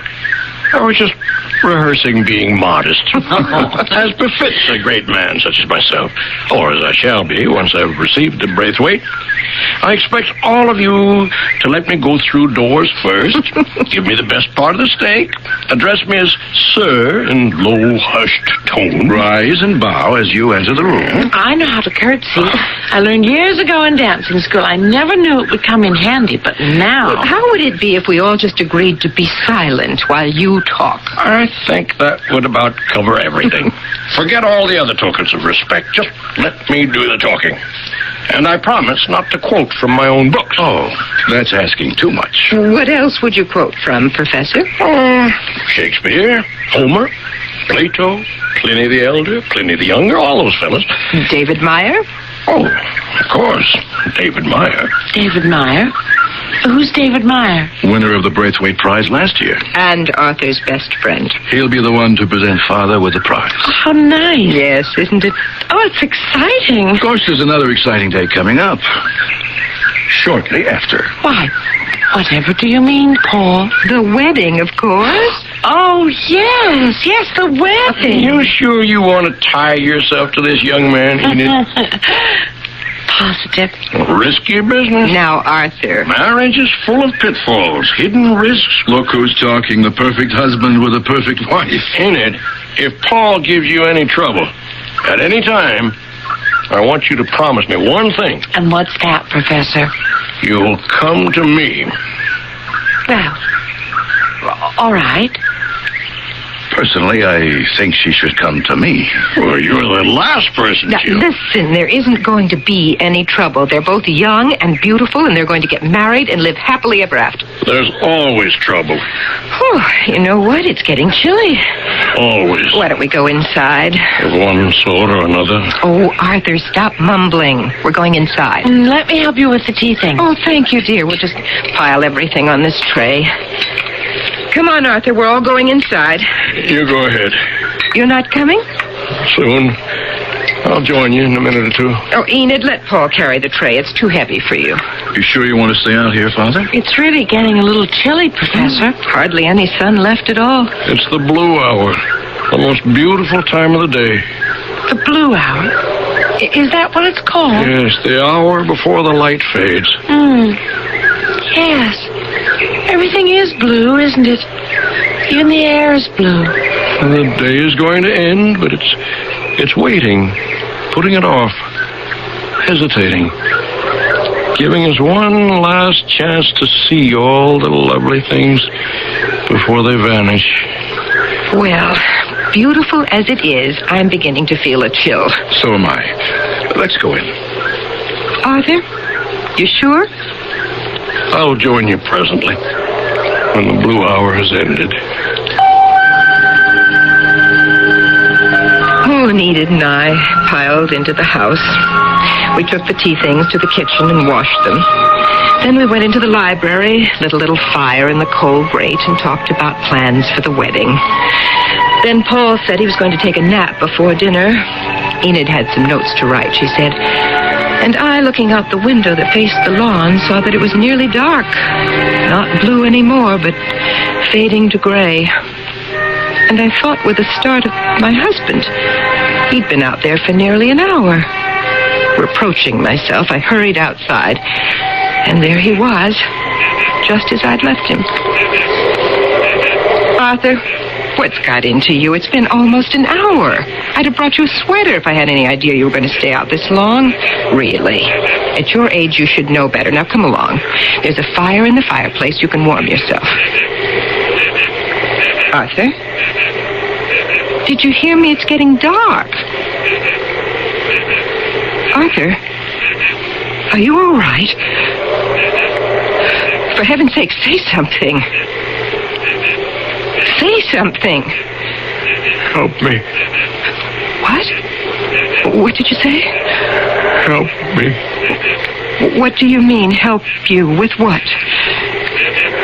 I was just rehearsing being modest, as befits a great man such as myself, or as I shall be once I've received the Braithwaite. I expect all of you to let me go through doors first, give me the best part of the steak, address me as sir in low, hushed tone, rise and bow as you enter the room. I know how to curtsy. I learned years ago in dancing school. I never knew it would come in handy, but now... How would it be if we all just agreed to be silent while you talk? I think that would about cover everything. Forget all the other tokens of respect. Just let me do the talking. And I promise not to quote from my own books. Oh, that's asking too much. What else would you quote from, Professor? Shakespeare, Homer, Plato, Pliny the Elder, Pliny the Younger, all those fellas. David Meyer? Oh, of course, David Meyer. David Meyer? Who's David Meyer? Winner of the Braithwaite Prize last year. And Arthur's best friend. He'll be the one to present Father with the prize. Oh, how nice. Yes, isn't it? Oh, it's exciting. Of course, there's another exciting day coming up. Shortly after. Why, whatever do you mean, Paul? The wedding, of course. Oh, yes, the wedding. You sure you want to tie yourself to this young man, Enid? Positive. Risky business. Now, Arthur. Marriage is full of pitfalls, hidden risks. Look who's talking, the perfect husband with a perfect wife. Enid, if Paul gives you any trouble, at any time, I want you to promise me one thing. And what's that, Professor? You'll come to me. Well, all right. Personally, I think she should come to me. Well, you're the last person, Now, Jill. listen, there isn't going to be any trouble. They're both young and beautiful, and they're going to get married and live happily ever after. There's always trouble. Whew, you know what? It's getting chilly. Always. Why don't we go inside? Of one sort or another. Oh, Arthur, stop mumbling. We're going inside. Let me help you with the tea thing. Oh, thank you, dear. We'll just pile everything on this tray. Come on, Arthur. We're all going inside. You go ahead. You're not coming? Soon. I'll join you in a minute or two. Oh, Enid, let Paul carry the tray. It's too heavy for you. You sure you want to stay out here, Father? It's really getting a little chilly, Professor. Hardly any sun left at all. It's the blue hour. The most beautiful time of the day. The blue hour? Is that what it's called? Yes, the hour before the light fades. Yes. Everything is blue, isn't it? Even the air is blue. The day is going to end, but it's waiting, putting it off, hesitating, giving us one last chance to see all the lovely things before they vanish. Well, beautiful as it is, I'm beginning to feel a chill. So am I. Let's go in. Arthur, you sure? I'll join you presently, when the blue hour has ended. Oh, Enid and I piled into the house. We took the tea things to the kitchen and washed them. Then we went into the library, lit a little fire in the coal grate, and talked about plans for the wedding. Then Paul said he was going to take a nap before dinner. Enid had some notes to write, she said. And I, looking out the window that faced the lawn, saw that it was nearly dark. Not blue anymore, but fading to gray. And I thought with the start of my husband. He'd been out there for nearly an hour. Reproaching myself, I hurried outside. And there he was, just as I'd left him. Arthur, what's got into you? It's been almost an hour. I'd have brought you a sweater if I had any idea you were going to stay out this long. Really. At your age, you should know better. Now, come along. There's a fire in the fireplace. You can warm yourself. Arthur? Did you hear me? It's getting dark. Arthur? Are you all right? For heaven's sake, say something. Say something. Help me. What? What did you say? Help me. What do you mean, help you? With what?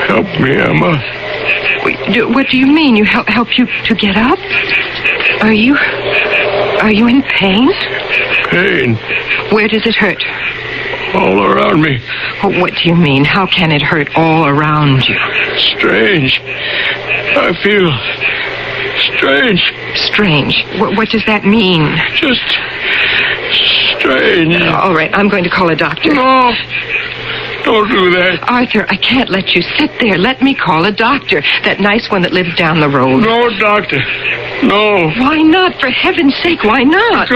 Help me, Emma. What do you mean? You help you to get up? Are you in pain? Pain. Where does it hurt? All around me. What do you mean? How can it hurt all around you? Strange. I feel strange. Strange? What does that mean? Just strange. All right, I'm going to call a doctor. No. Don't do that. Arthur, I can't let you sit there. Let me call a doctor. That nice one that lives down the road. No, doctor. No. Why not? For heaven's sake, why not?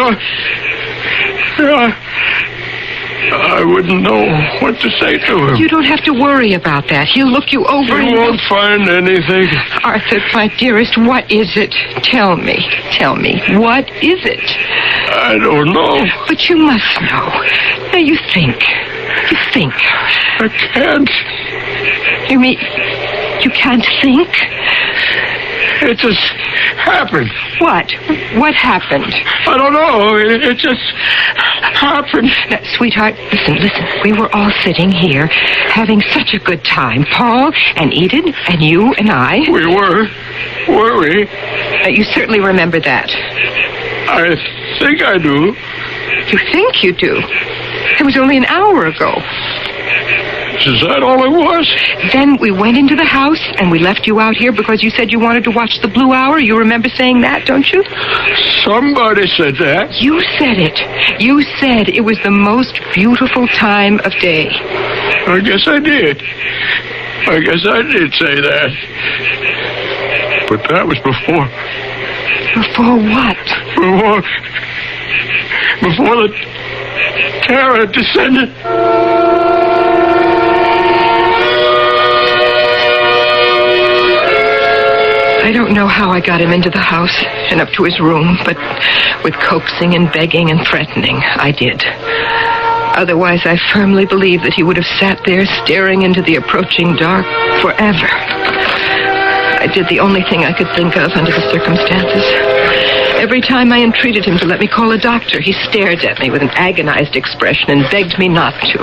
I wouldn't know what to say to him. You don't have to worry about that. He'll look you over He won't find anything. Arthur, my dearest, what is it? Tell me. Tell me. What is it? I don't know. But you must know. Now, you think. You think. I can't. You mean you can't think? It just happened. What? What happened? I don't know. It just happened. Now, sweetheart, listen. We were all sitting here having such a good time. Paul and Eden and you and I. We were we? You certainly remember that. I think I do. You think you do? It was only an hour ago. Is that all it was? Then we went into the house and we left you out here because you said you wanted to watch the Blue Hour. You remember saying that, don't you? Somebody said that. You said it. You said it was the most beautiful time of day. I guess I did. I guess I did say that. But that was before. Before what? Before the terror descended. I don't know how I got him into the house and up to his room, but with coaxing and begging and threatening, I did. Otherwise, I firmly believe that he would have sat there staring into the approaching dark forever. I did the only thing I could think of under the circumstances. Every time I entreated him to let me call a doctor, he stared at me with an agonized expression and begged me not to.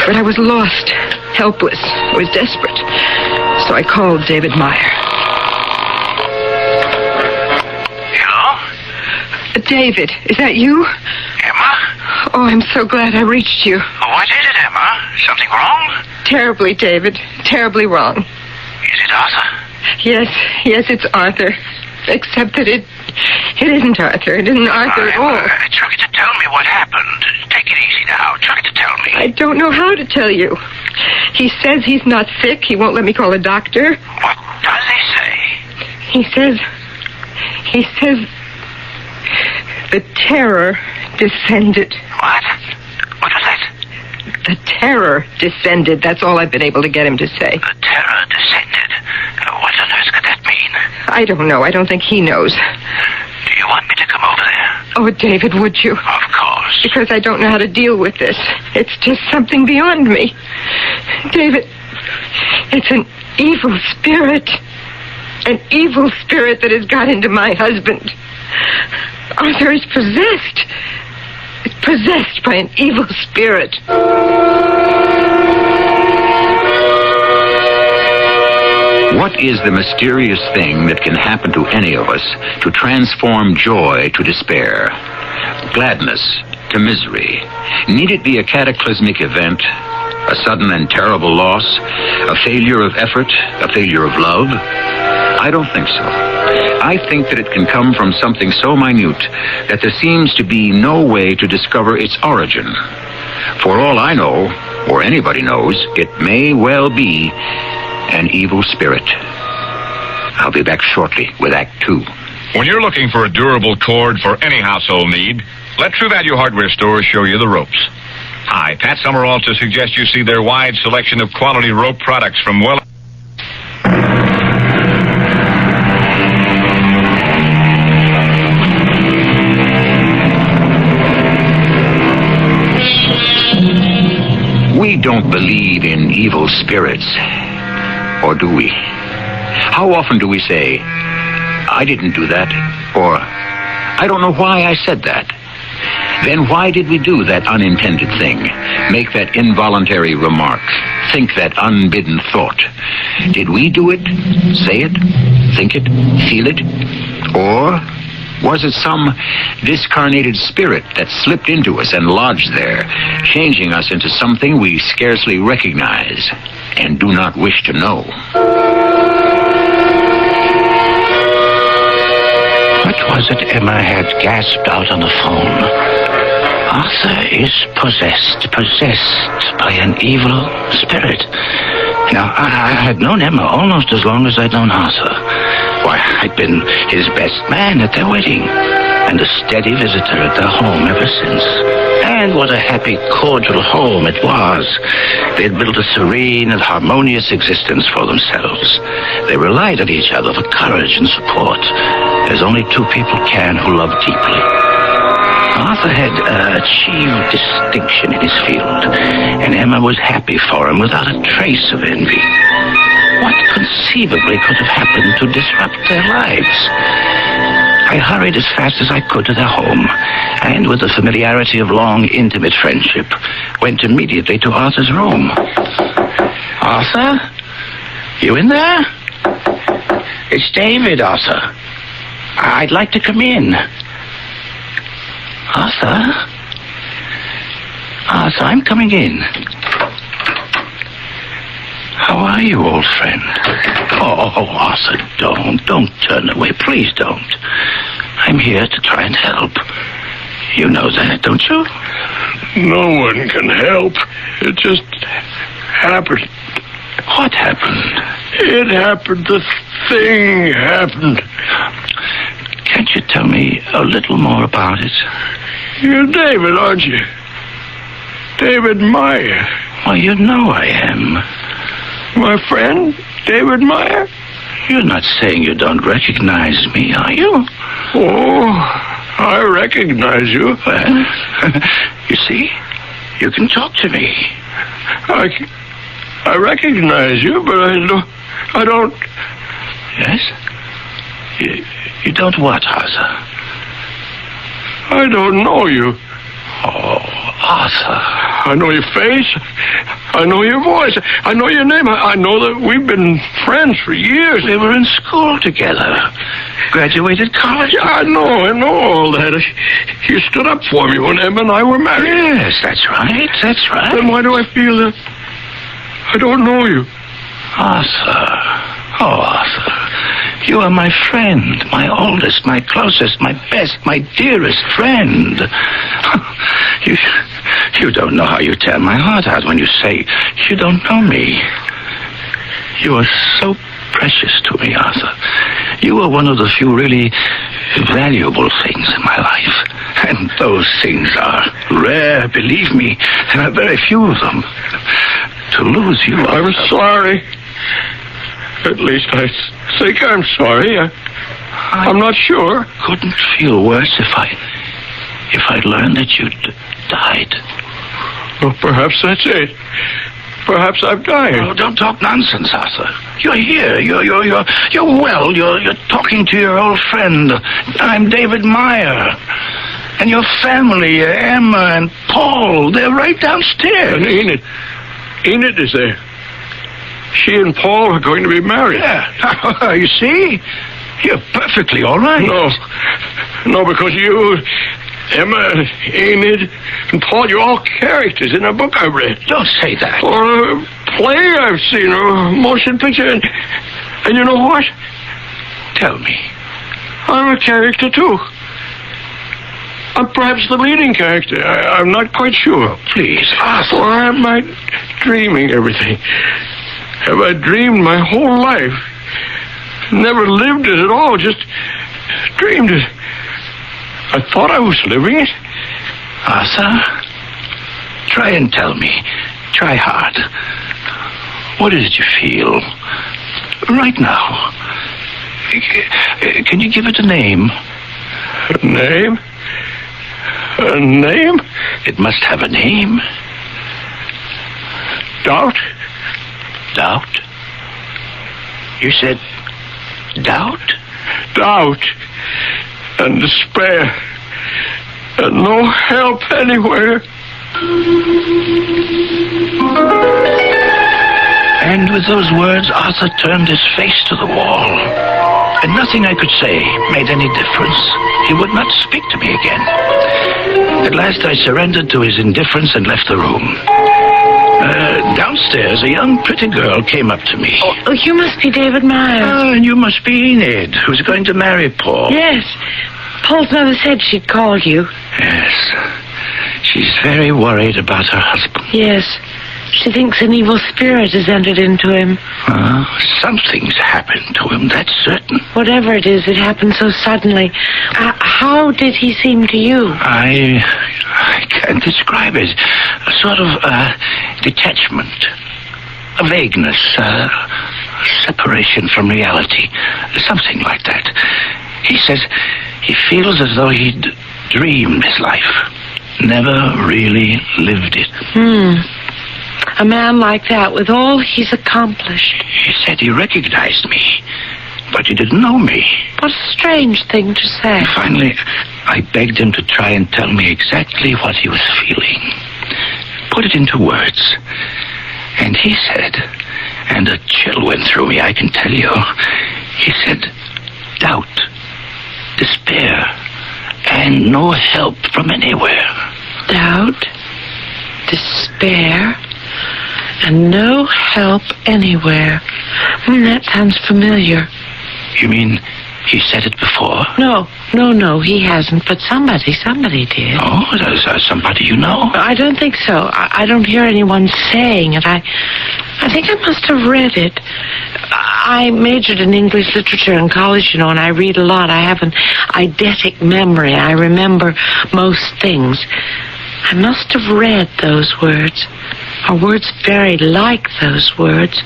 But I was lost, helpless, I was desperate. So I called David Meyer. David, is that you? Emma? Oh, I'm so glad I reached you. What is it, Emma? Something wrong? Terribly, David. Terribly wrong. Is it Arthur? Yes, it's Arthur. Except that it isn't Arthur. It isn't Arthur at all. Try to tell me what happened. Take it easy now. Try to tell me. I don't know how to tell you. He says he's not sick. He won't let me call a doctor. What does he say? He says... The terror descended. What? What was that? The terror descended. That's all I've been able to get him to say. The terror descended? What on earth could that mean? I don't know. I don't think he knows. Do you want me to come over there? Oh, David, would you? Of course. Because I don't know how to deal with this. It's just something beyond me. David, it's an evil spirit. An evil spirit that has got into my husband. Arthur is possessed. It's possessed by an evil spirit. What is the mysterious thing that can happen to any of us to transform joy to despair, gladness to misery? Need it be a cataclysmic event, a sudden and terrible loss, a failure of effort, a failure of love? I don't think so. I think that it can come from something so minute that there seems to be no way to discover its origin. For all I know, or anybody knows, it may well be an evil spirit. I'll be back shortly with Act 2. When you're looking for a durable cord for any household need, let True Value Hardware stores show you the ropes. Hi, Pat Summerall to suggest you see their wide selection of quality rope products from well... We don't believe in evil spirits, or do we? How often do we say, I didn't do that, or I don't know why I said that? Then why did we do that unintended thing, make that involuntary remark, think that unbidden thought? Did we do it, say it, think it, feel it, or was it some discarnated spirit that slipped into us and lodged there, changing us into something we scarcely recognize and do not wish to know? What was it Emma had gasped out on the phone? Arthur is possessed by an evil spirit. Now, I had known Emma almost as long as I'd known Arthur. Why, I'd been his best man at their wedding, and a steady visitor at their home ever since. And what a happy, cordial home it was. They'd built a serene and harmonious existence for themselves. They relied on each other for courage and support, as only two people can who love deeply. Arthur had achieved distinction in his field, and Emma was happy for him without a trace of envy. What conceivably could have happened to disrupt their lives? I hurried as fast as I could to their home, and with the familiarity of long, intimate friendship, went immediately to Arthur's room. Arthur? You in there? It's David, Arthur. I'd like to come in. Arthur? Arthur, I'm coming in. How are you, old friend? Oh, Arthur, don't turn away. Please don't. I'm here to try and help. You know that, don't you? No one can help. It just happened. What happened? It happened. The thing happened. Can't you tell me a little more about it? You're David, aren't you? David Meyer. Well, you know I am. My friend, David Meyer? You're not saying you don't recognize me, are you? Oh, I recognize you. Well, you see, you can talk to me. I recognize you, but I don't... Yes? You don't what, Arthur? I don't know you. Oh, Arthur. I know your face. I know your voice. I know your name. I know that we've been friends for years. We were in school together. Graduated college. Yeah, I know all that. You stood up for me when Emma and I were married. Yes, that's right. Then why do I feel that I don't know you? Arthur. Oh, Arthur. You are my friend, my oldest, my closest, my best, my dearest friend. You don't know how you tear my heart out when you say you don't know me. You are so precious to me, Arthur. You are one of the few really valuable things in my life. And those things are rare, believe me. There are very few of them. To lose you, I'm sorry. At least I think I'm sorry. I'm not sure. Couldn't feel worse if I'd learned that you'd died. Well, perhaps that's it. Perhaps I've died. Oh, don't talk nonsense, Arthur. You're here. You're well. You're talking to your old friend. I'm David Meyer. And your family, Emma and Paul, they're right downstairs. And Enid is there. She and Paul are going to be married. Yeah. You see? You're perfectly all right. No, because you, Emma, Enid, and Paul, you're all characters in a book I read. Don't say that. Or a play I've seen, or a motion picture. And you know what? Tell me. I'm a character, too. I'm perhaps the leading character. I'm not quite sure. Please, Arthur. Or am I dreaming everything? Have I dreamed my whole life? Never lived it at all, just dreamed it. I thought I was living it. Arthur, try and tell me. Try hard. What is it you feel right now? Can you give it a name? A name? A name? It must have a name. Doubt? Doubt? You said doubt? Doubt. And despair. And no help anywhere. And with those words, Arthur turned his face to the wall. And nothing I could say made any difference. He would not speak to me again. At last I surrendered to his indifference and left the room. Downstairs, a young, pretty girl came up to me. Oh, you must be David Meyer. Oh, and you must be Enid, who's going to marry Paul. Yes. Paul's mother said she'd call you. Yes. She's very worried about her husband. Yes. She thinks an evil spirit has entered into him. Something's happened to him, that's certain. Whatever it is, it happened so suddenly. How did he seem to you? I can't describe it. A sort of detachment, a vagueness, separation from reality, something like that. He says he feels as though he'd dreamed his life. Never really lived it. A man like that, with all he's accomplished. He said he recognized me, but he didn't know me. What a strange thing to say. Finally, I begged him to try and tell me exactly what he was feeling. Put it into words. And he said, and a chill went through me, I can tell you. He said, doubt, despair, and no help from anywhere. Doubt, despair, and no help anywhere. That sounds familiar. You mean he said it before? No, he hasn't, but somebody did. Oh, there's somebody you know? I don't think so. I don't hear anyone saying it. I think I must have read it. I majored in English literature in college, you know, and I read a lot. I have an eidetic memory. I remember most things. I must have read those words, or words very like those words.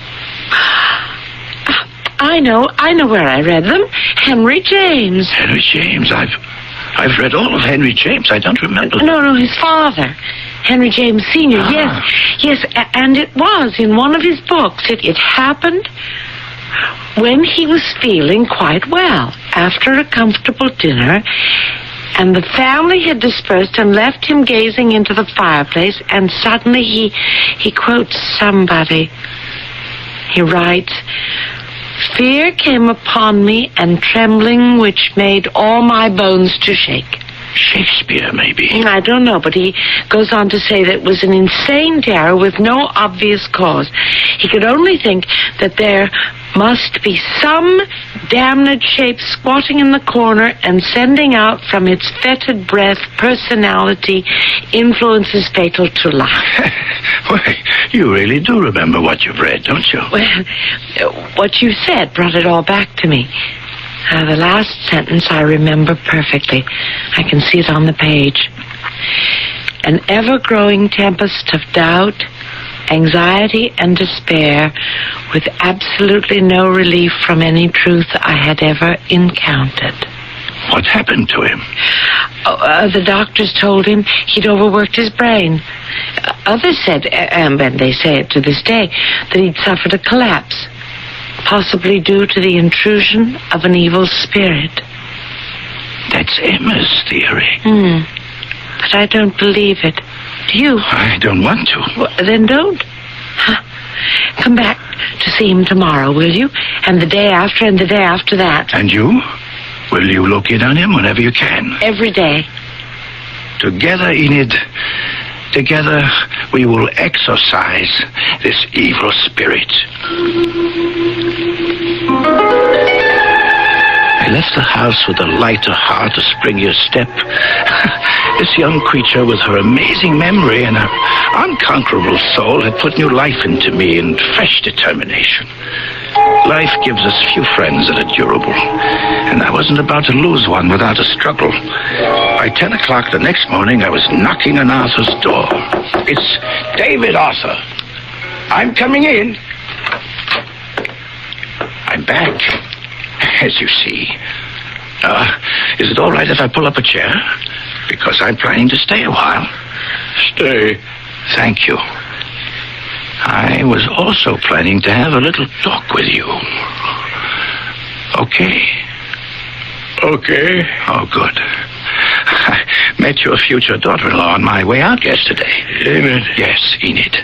I know where I read them. Henry James. Henry James. I've read all of Henry James. I don't remember. No, his father. Henry James Sr. Yes, and it was in one of his books. It happened when he was feeling quite well after a comfortable dinner, and the family had dispersed and left him gazing into the fireplace, and suddenly he quotes somebody. He writes, "Fear came upon me, and trembling which made all my bones to shake." Shakespeare, maybe. I don't know, but he goes on to say that it was an insane terror with no obvious cause. He could only think that there must be some damned shape squatting in the corner and sending out from its fetid breath personality influences fatal to life. Well, you really do remember what you've read, don't you? Well, what you said brought it all back to me. The last sentence I remember perfectly. I can see it on the page. An ever-growing tempest of doubt, anxiety, and despair, with absolutely no relief from any truth I had ever encountered. What happened to him? The doctors told him he'd overworked his brain. Others said, and they say it to this day, that he'd suffered a collapse, possibly due to the intrusion of an evil spirit. That's Emma's theory. But I don't believe it. Do you? I don't want to. Well, then don't. Come back to see him tomorrow, will you? And the day after, and the day after that. And you? Will you look in on him whenever you can? Every day. Together, Enid. Together, we will exorcise this evil spirit. I left the house with a lighter heart, a springier step. This young creature with her amazing memory and her unconquerable soul had put new life into me and fresh determination. Life gives us few friends that are durable, and I wasn't about to lose one without a struggle. By 10 o'clock the next morning, I was knocking on Arthur's door. "It's David, Arthur. I'm coming in." I'm back, as you see. Is it all right if I pull up a chair? Because I'm planning to stay a while. Stay. Thank you. I was also planning to have a little talk with you. Okay? Okay. Oh, good. I met your future daughter-in-law on my way out yesterday. Enid? Yes, Enid.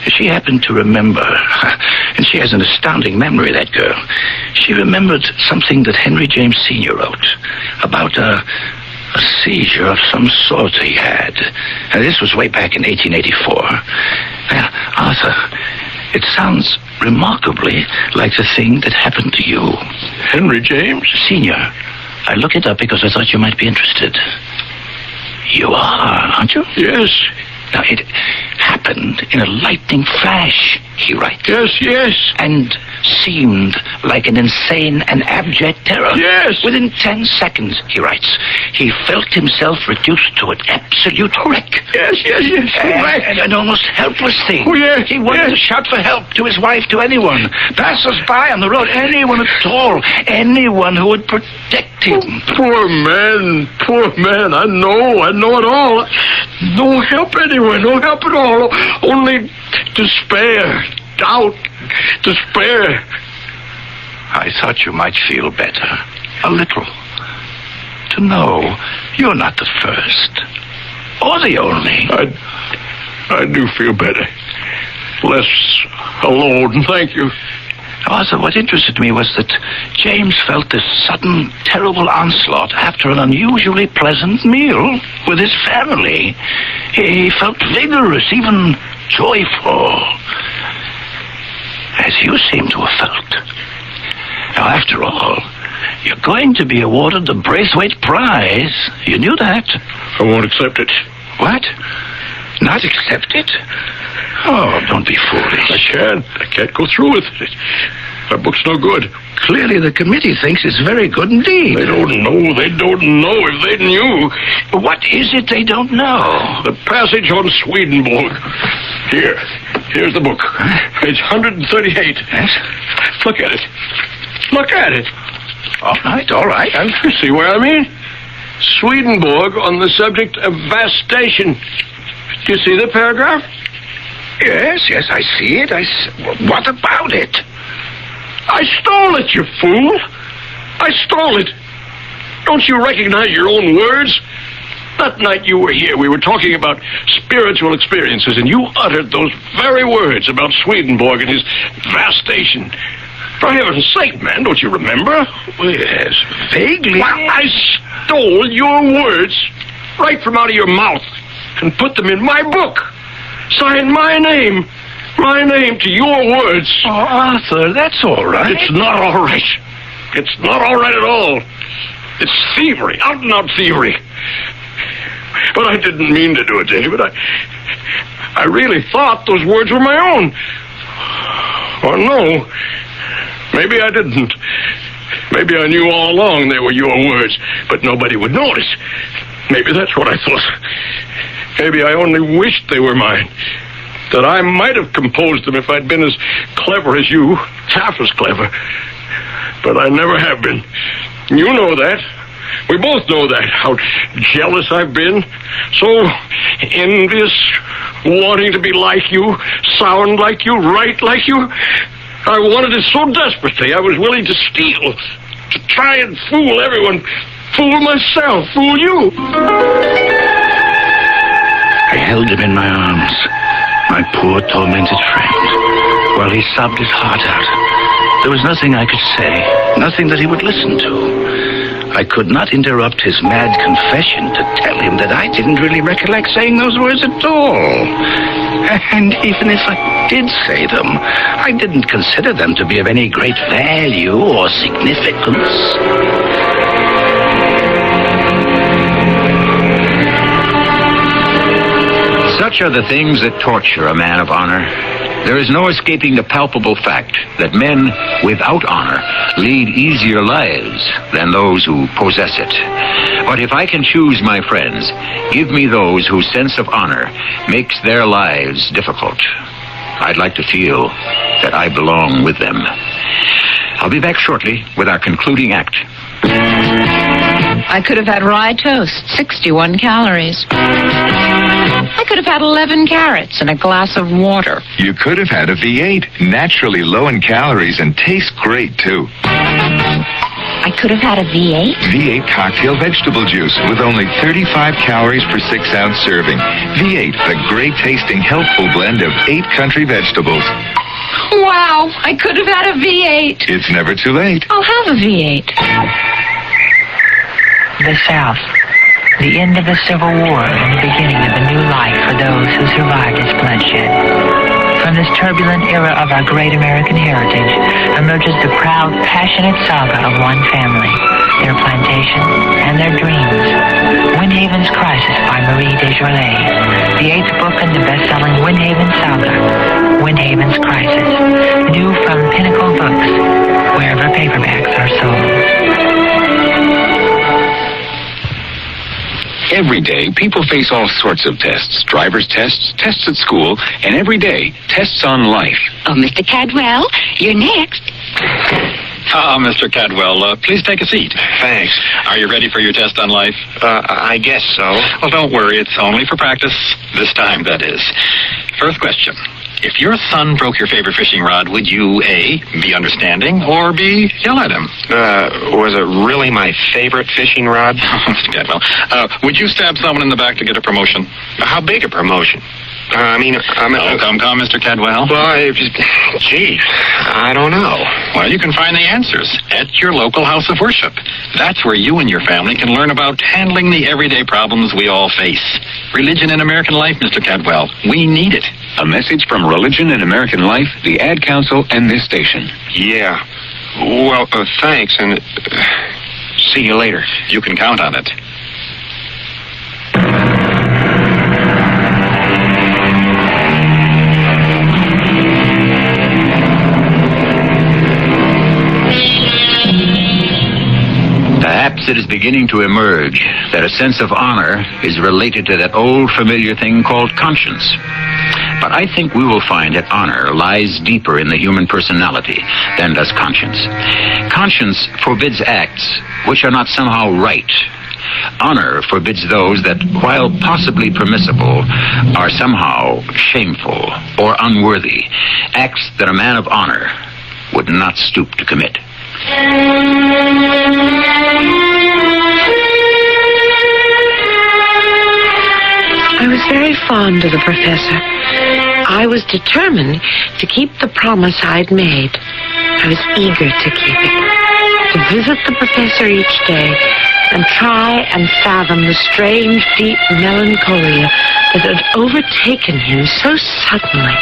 She happened to remember, and she has an astounding memory, that girl. She remembered something that Henry James Sr. wrote about a seizure of some sort he had. And this was way back in 1884. Now, Arthur, it sounds remarkably like the thing that happened to you. Henry James? Sr. I looked it up because I thought you might be interested. You are, aren't you? Yes. Now, it happened in a lightning flash. he writes. Yes. And seemed like an insane and abject terror. Yes. Within 10 seconds, he writes, he felt himself reduced to an absolute wreck. Yes. And an almost helpless thing. Oh, yes. He wanted to shout for help to his wife, to anyone. Passers-by on the road, anyone at all. Anyone who would protect him. Poor man. I know it all. No help anywhere, no help at all. Only despair, doubt, despair. I thought you might feel better. A little. To know you're not the first. Or the only. I do feel better. Less alone, thank you. Arthur, what interested me was that James felt this sudden, terrible onslaught after an unusually pleasant meal with his family. He felt vigorous, even joyful, as you seem to have felt. Now, after all, you're going to be awarded the Braithwaite Prize. You knew that. I won't accept it. What? Not accept it? Oh, don't be foolish. I can't go through with it. My book's no good. Clearly the committee thinks it's very good indeed. They don't know if they knew. What is it they don't know? The passage on Swedenborg. Here's the book. Page 138. Yes? Look at it. All right. You see what I mean? Swedenborg on the subject of vastation. Do you see the paragraph? Yes, I see it. What about it? I stole it, you fool. I stole it. Don't you recognize your own words? That night you were here, we were talking about spiritual experiences, and you uttered those very words about Swedenborg and his vastation. For heaven's sake, man, don't you remember? Well, yes, vaguely. Well, I stole your words right from out of your mouth and put them in my book. Signed my name to your words. Oh, Arthur, that's all right. It's not all right. It's not all right at all. It's thievery, out and out thievery. But I didn't mean to do it, David. I really thought those words were my own. Or no, maybe I didn't. Maybe I knew all along they were your words, but nobody would notice. Maybe that's what I thought. Maybe I only wished they were mine. That I might have composed them if I'd been as clever as you, half as clever. But I never have been. You know that. We both know that, how jealous I've been. So envious, wanting to be like you, sound like you, write like you. I wanted it so desperately, I was willing to steal, to try and fool everyone, fool myself, fool you. I held him in my arms, my poor tormented friend, while he sobbed his heart out. There was nothing I could say, nothing that he would listen to. I could not interrupt his mad confession to tell him that I didn't really recollect saying those words at all. And even if I did say them, I didn't consider them to be of any great value or significance. Such are the things that torture a man of honor. There is no escaping the palpable fact that men without honor lead easier lives than those who possess it. But if I can choose my friends, give me those whose sense of honor makes their lives difficult. I'd like to feel that I belong with them. I'll be back shortly with our concluding act. I could have had rye toast, 61 calories. I could have had 11 carrots and a glass of water. You could have had a V8, naturally low in calories and tastes great, too. I could have had a V8? V8 cocktail vegetable juice with only 35 calories per 6-ounce serving. V8, the great-tasting, healthful blend of 8 country vegetables. Wow, I could have had a V8. It's never too late. I'll have a V8. The South. The end of the Civil War and the beginning of a new life for those who survived its bloodshed. From this turbulent era of our great American heritage emerges the proud, passionate saga of one family. their plantation, and their dreams. Windhaven's Crisis by Marie Desjardins, the 8th book in the best-selling Windhaven saga, Windhaven's Crisis, new from Pinnacle Books, wherever paperbacks are sold. Every day, people face all sorts of tests. Driver's tests, tests at school, and every day, tests on life. Oh, Mr. Cadwell, you're next. Mr. Cadwell, please take a seat. Thanks. Are you ready for your test on life? I guess so. Well, don't worry. It's only for practice. This time, that is. First question. If your son broke your favorite fishing rod, would you, A, be understanding, or B, yell at him? Was it really my favorite fishing rod? Mr. Cadwell, would you stab someone in the back to get a promotion? How big a promotion? Come, Mr. Cadwell. Well, gee, I don't know. Well, you can find the answers at your local house of worship. That's where you and your family can learn about handling the everyday problems we all face. Religion in American life, Mr. Cadwell. We need it. A message from Religion in American Life, the Ad Council, and this station. Yeah. Well, thanks, and see you later. You can count on it. Perhaps it is beginning to emerge that a sense of honor is related to that old familiar thing called conscience. But I think we will find that honor lies deeper in the human personality than does conscience. Conscience forbids acts which are not somehow right. Honor forbids those that, while possibly permissible, are somehow shameful or unworthy, acts that a man of honor would not stoop to commit. I was very fond of the professor. I was determined to keep the promise I'd made. I was eager to keep it. To visit the professor each day and try and fathom the strange, deep melancholia that had overtaken him so suddenly.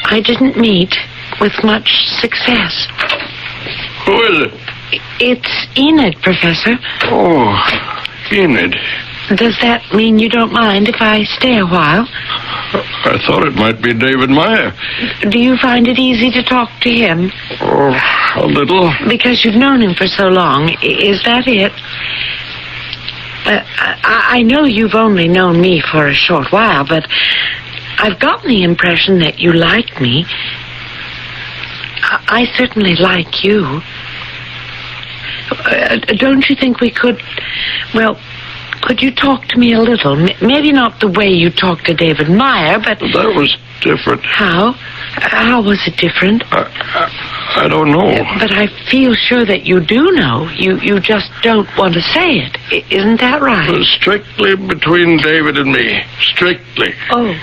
I didn't meet with much success. Who is it? It's Enid, Professor. Oh, Enid. Does that mean you don't mind if I stay a while? I thought it might be David Meyer. Do you find it easy to talk to him? Oh, a little. Because you've known him for so long. Is that it? I know you've only known me for a short while, but I've gotten the impression that you like me. I certainly like you. Don't you think we could, well, could you talk to me a little? Maybe not the way you talked to David Meyer, but... That was different. How? How was it different? I don't know. But I feel sure that you do know. You just don't want to say it. Isn't that right? Strictly between David and me. Strictly. Oh.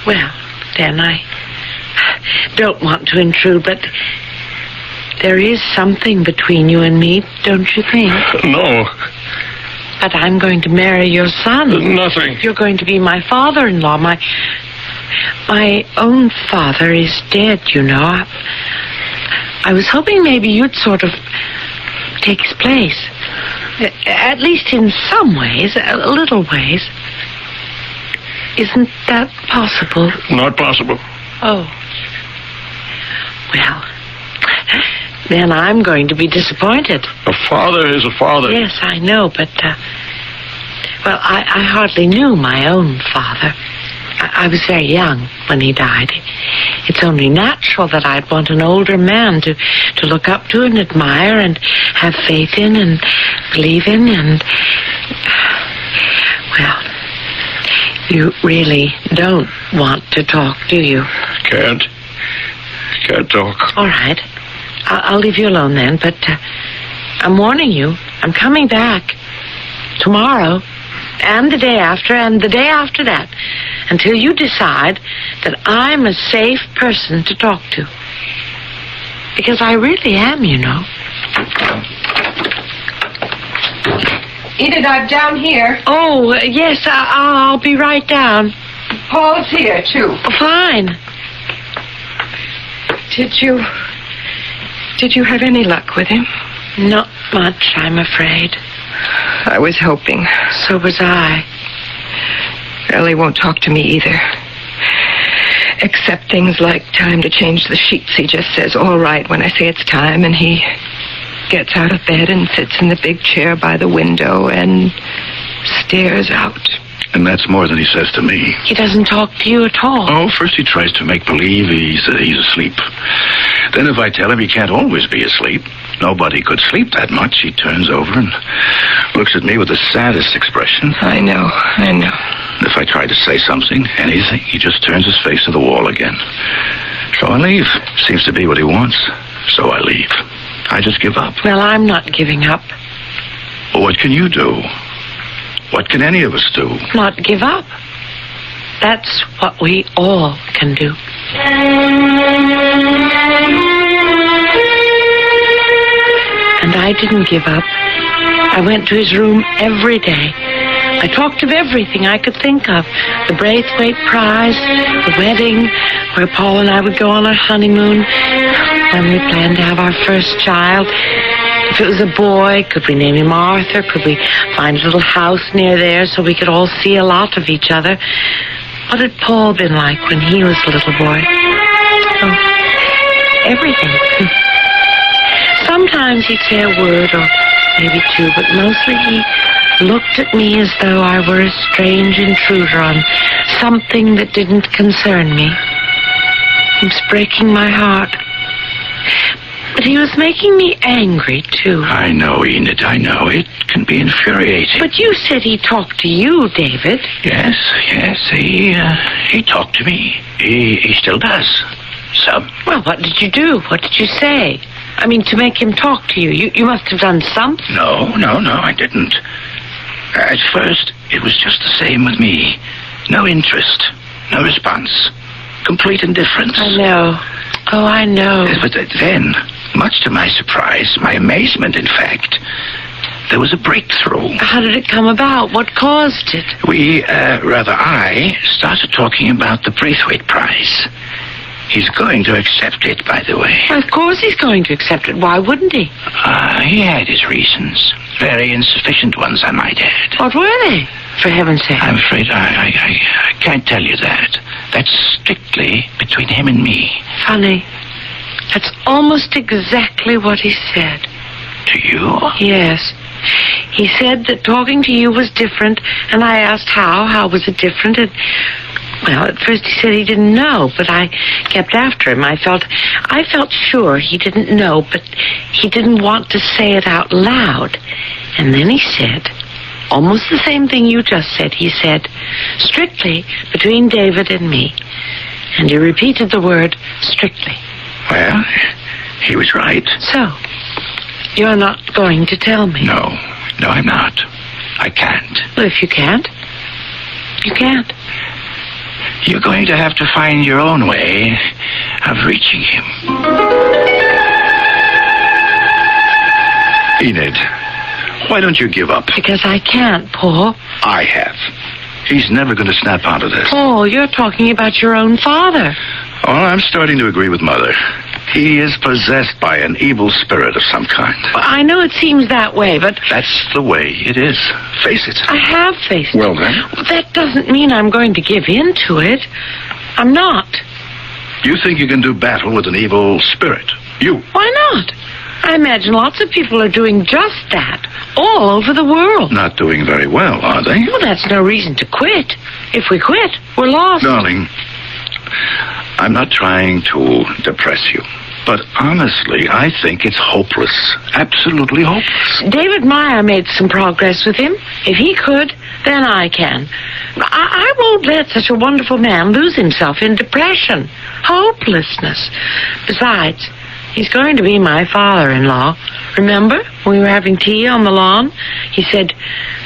Well, then I don't want to intrude, but there is something between you and me, don't you think? No. But I'm going to marry your son. Nothing. You're going to be my father-in-law. My own father is dead, you know. I was hoping maybe you'd sort of take his place. At least in some ways, little ways. Isn't that possible? Not possible. Oh. Well, then I'm going to be disappointed. A father is a father. Yes, I know, but, well, I hardly knew my own father. I was very young when he died. It's only natural that I'd want an older man to look up to and admire and have faith in and believe in and... Well, you really don't want to talk, do you? Can't talk. All right. I'll leave you alone then, but I'm warning you. I'm coming back tomorrow and the day after and the day after that until you decide that I'm a safe person to talk to. Because I really am, you know. Enid, I'm down here. Oh, yes, I'll be right down. Paul's here, Did you have any luck with him? Not much, I'm afraid. I was hoping. So was I. Well, he won't talk to me either. Except things like time to change the sheets. He just says, all right, when I say it's time, and he gets out of bed and sits in the big chair by the window and stares out. And that's more than he says to me. He doesn't talk to you at all. Oh, first he tries to make believe he's asleep. Then if I tell him he can't always be asleep, nobody could sleep that much, he turns over and looks at me with the saddest expression. I know. If I try to say something, anything, he just turns his face to the wall again. So I leave. Seems to be what he wants. So I leave. I just give up. Well, I'm not giving up. Well, what can you do? What can any of us do? Not give up. That's what we all can do. And I didn't give up. I went to his room every day. I talked of everything I could think of. The Braithwaite Prize, the wedding, where Paul and I would go on our honeymoon, when we planned to have our first child. If it was a boy, could we name him Arthur? Could we find a little house near there so we could all see a lot of each other? What had Paul been like when he was a little boy? Oh, everything. Sometimes he'd say a word or maybe two, but mostly he looked at me as though I were a strange intruder on something that didn't concern me. It was breaking my heart. But he was making me angry, too. I know, Enid, I know. It can be infuriating. But you said he talked to you, David. Yes, he talked to me. He still does. Some. Well, what did you do? What did you say? I mean, to make him talk to you. You must have done something. No, I didn't. At first, it was just the same with me. No interest, no response. Complete indifference. I know. Oh, I know. But then, much to my surprise, my amazement, in fact, there was a breakthrough. How did it come about? What caused it? I started talking about the Braithwaite Prize. He's going to accept it, by the way. Of course he's going to accept it. Why wouldn't he? He had his reasons. Very insufficient ones, I might add. What were they, for heaven's sake? I'm afraid I can't tell you that. That's strictly between him and me. Funny. That's almost exactly what he said. To you? Yes. He said that talking to you was different, and I asked how was it different, and... Well, at first he said he didn't know, but I kept after him. I felt sure he didn't know, but he didn't want to say it out loud. And then he said, almost the same thing you just said. He said, strictly between David and me. And he repeated the word, strictly. Well, he was right. So, you're not going to tell me? No, I'm not. I can't. Well, if you can't, you can't. You're going to have to find your own way of reaching him. Enid, why don't you give up? Because I can't, Paul. I have. He's never going to snap out of this. Paul, you're talking about your own father. Oh, I'm starting to agree with Mother. He is possessed by an evil spirit of some kind. Well, I know it seems that way, but... That's the way it is. Face it. I have faced it. Well, then? That doesn't mean I'm going to give in to it. I'm not. You think you can do battle with an evil spirit? You? Why not? I imagine lots of people are doing just that, all over the world. Not doing very well, are they? Well, that's no reason to quit. If we quit, we're lost. Darling, I'm not trying to depress you, but honestly, I think it's hopeless. Absolutely hopeless. David Meyer made some progress with him. If he could, then I can. I won't let such a wonderful man lose himself in depression, hopelessness. Besides, he's going to be my father-in-law. Remember, when we were having tea on the lawn? He said,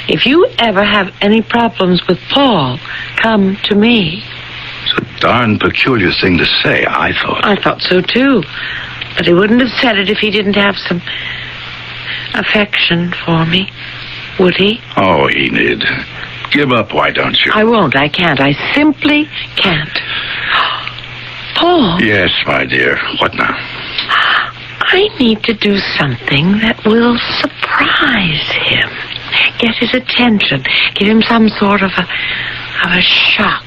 if you ever have any problems with Paul, come to me. It's a darn peculiar thing to say, I thought. I thought so, too. But he wouldn't have said it if he didn't have some affection for me, would he? Oh, Enid, give up, why don't you? I won't, I can't. I simply can't. Paul. Yes, my dear. What now? I need to do something that will surprise him. Get his attention. Give him some sort of a shock.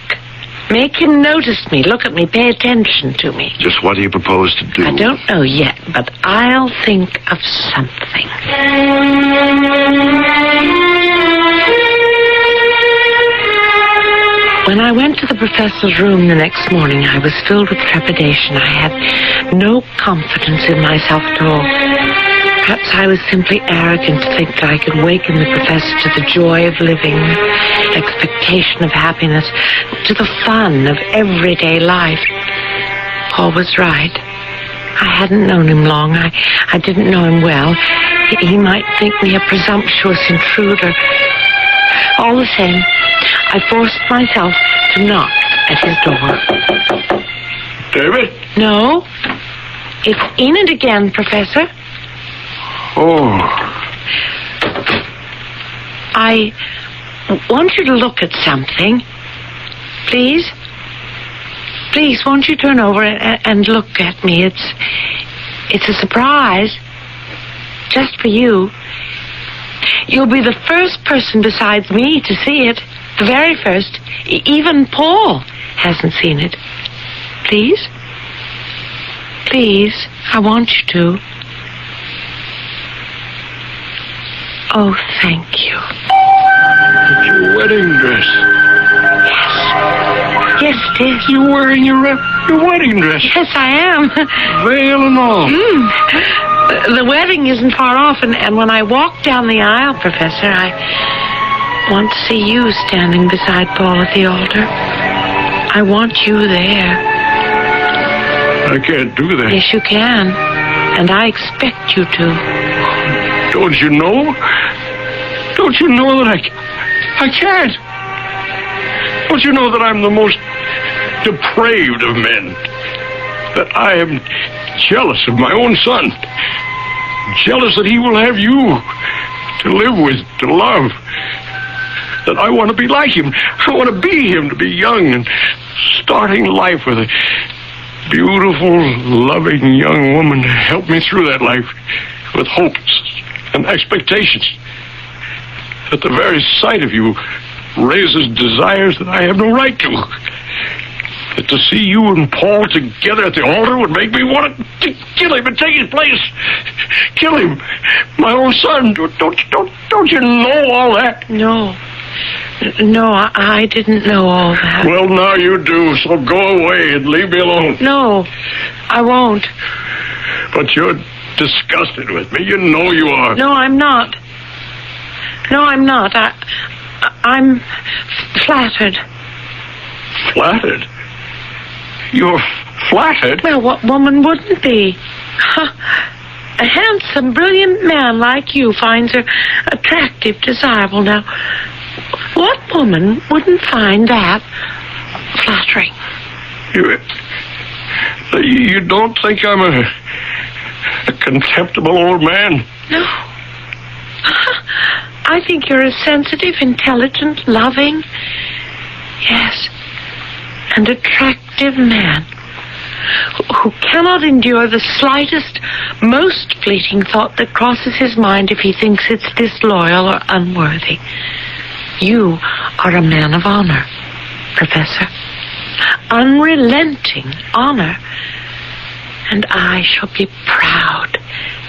Make him notice me. Look at me. Pay attention to me. Just what do you propose to do? I don't know yet, but I'll think of something. When I went to the professor's room the next morning, I was filled with trepidation. I had no confidence in myself at all. Perhaps I was simply arrogant to think that I could waken the professor to the joy of living, expectation of happiness, to the fun of everyday life. Paul was right. I hadn't known him long. I didn't know him well. He might think me a presumptuous intruder. All the same, I forced myself to knock at his door. David? No. It's Enid again, Professor. Oh. I want you to look at something. Please? Please, won't you turn over and look at me? It's a surprise. Just for you. You'll be the first person besides me to see it. The very first. Even Paul hasn't seen it. Please? Please, I want you to. Oh, thank you. It's your wedding dress. Yes, it is. You're wearing your wedding dress. Yes, I am. Veil and all. The wedding isn't far off, and when I walk down the aisle, Professor, I want to see you standing beside Paul at the altar. I want you there. I can't do that. Yes, you can. And I expect you to. Don't you know? Don't you know that I can't? Don't you know that I'm the most depraved of men? That I am jealous of my own son. Jealous that he will have you to live with, to love. That I want to be like him. I want to be him, to be young and starting life with a beautiful, loving young woman to help me through that life with hopes and expectations. That the very sight of you raises desires that I have no right to. That to see you and Paul together at the altar would make me want to kill him and take his place. Kill him. My own son. Don't you know all that? No. No, I didn't know all that. Well, now you do, so go away and leave me alone. No, I won't. But you're disgusted with me. You know you are. No, I'm not. No, I'm not. I'm flattered. Flattered? You're flattered? Well, what woman wouldn't be? A handsome, brilliant man like you finds her attractive, desirable. Now, what woman wouldn't find that flattering? You don't think I'm a contemptible old man? No. I think you're a sensitive, intelligent, loving, yes, and attractive man who cannot endure the slightest, most fleeting thought that crosses his mind if he thinks it's disloyal or unworthy. You are a man of honor, Professor. Unrelenting honor. And I shall be proud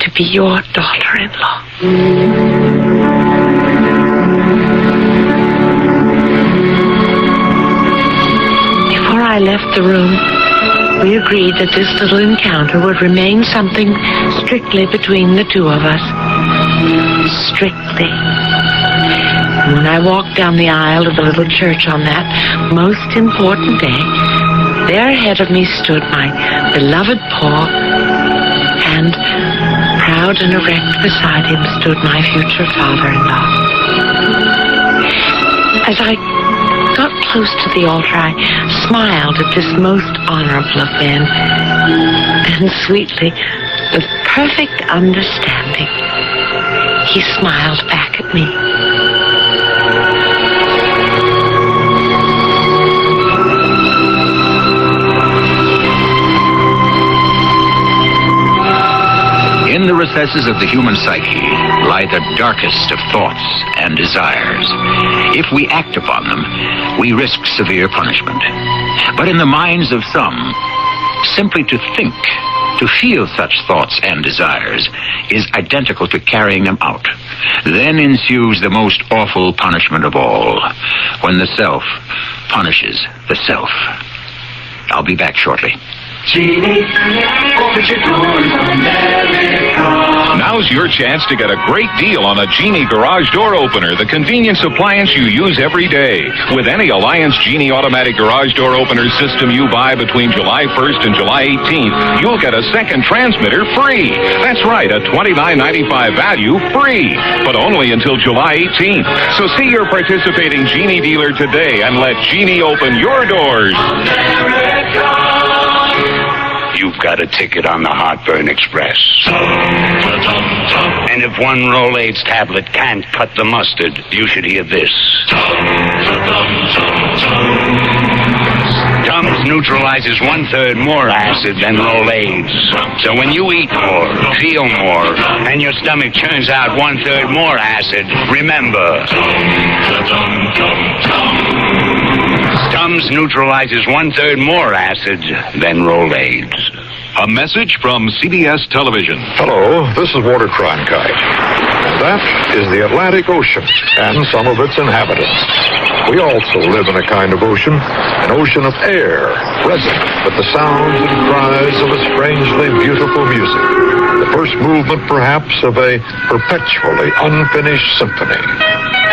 to be your daughter-in-law. Before I left the room, we agreed that this little encounter would remain something strictly between the two of us. Strictly. And when I walked down the aisle of the little church on that most important day, there ahead of me stood my beloved Paul, and proud and erect beside him stood my future father-in-law. As I got close to the altar, I smiled at this most honorable of men, and sweetly, with perfect understanding, he smiled back at me. the recesses of the human psyche lie the darkest of thoughts and desires. If we act upon them, we risk severe punishment. But in the minds of some, simply to think, to feel such thoughts and desires, is identical to carrying them out. Then ensues the most awful punishment of all, when the self punishes the self. I'll be back shortly. Genie, open your doors, America. Now's your chance to get a great deal on a Genie garage door opener, the convenience appliance you use every day. With any Alliance Genie automatic garage door opener system you buy between July 1st and July 18th, you'll get a second transmitter free. That's right, a $29.95 value free, but only until July 18th. So see your participating Genie dealer today and let Genie open your doors. You've got a ticket on the Heartburn Express. And if one Rolaids tablet can't cut the mustard, you should hear this. Tums neutralizes 1/3 more acid than Rolaids. So when you eat more, feel more, and your stomach churns out 1/3 more acid, remember. Tums neutralizes 1/3 more acid than Rolaids. A message from CBS Television. Hello, this is Walter Cronkite. And that is the Atlantic Ocean and some of its inhabitants. We also live in a kind of ocean, an ocean of air, resonant with the sounds and cries of a strangely beautiful music. The first movement, perhaps, of a perpetually unfinished symphony.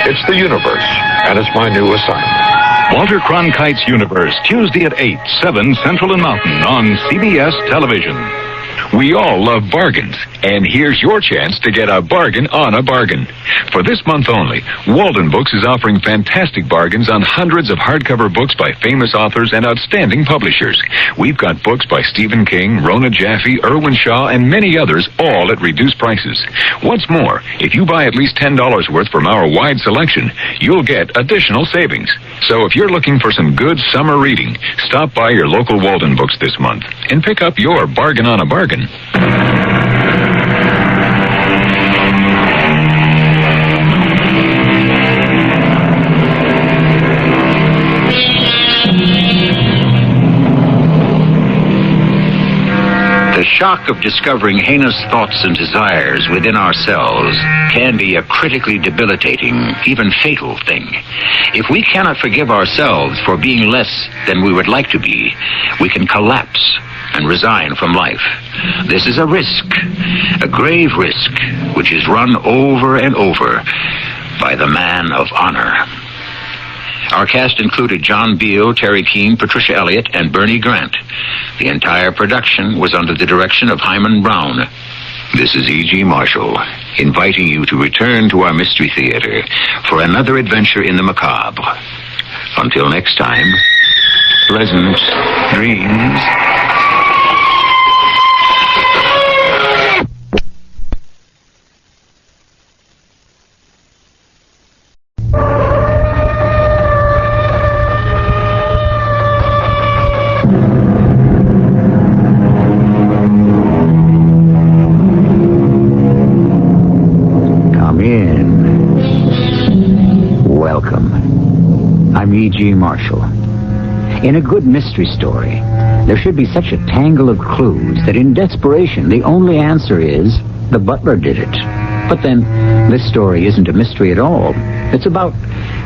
It's the universe, and it's my new assignment. Walter Cronkite's Universe, Tuesday at 8, 7 Central and Mountain on CBS Television. We all love bargains, and here's your chance to get a bargain on a bargain. For this month only, Walden Books is offering fantastic bargains on hundreds of hardcover books by famous authors and outstanding publishers. We've got books by Stephen King, Rona Jaffe, Irwin Shaw, and many others, all at reduced prices. What's more, if you buy at least $10 worth from our wide selection, you'll get additional savings. So if you're looking for some good summer reading, stop by your local Walden Books this month and pick up your bargain on a bargain. The shock of discovering heinous thoughts and desires within ourselves can be a critically debilitating, even fatal thing. If we cannot forgive ourselves for being less than we would like to be, we can collapse and resign from life. This is a risk, a grave risk, which is run over and over by the man of honor. Our cast included John Beale, Terry Keane, Patricia Elliott, and Bernie Grant. The entire production was under the direction of Hyman Brown. This is E.G. Marshall, inviting you to return to our Mystery Theater for another adventure in the macabre. Until next time, pleasant dreams. I'm E.G. Marshall. In a good mystery story, there should be such a tangle of clues that in desperation, the only answer is the butler did it. But then, this story isn't a mystery at all. It's about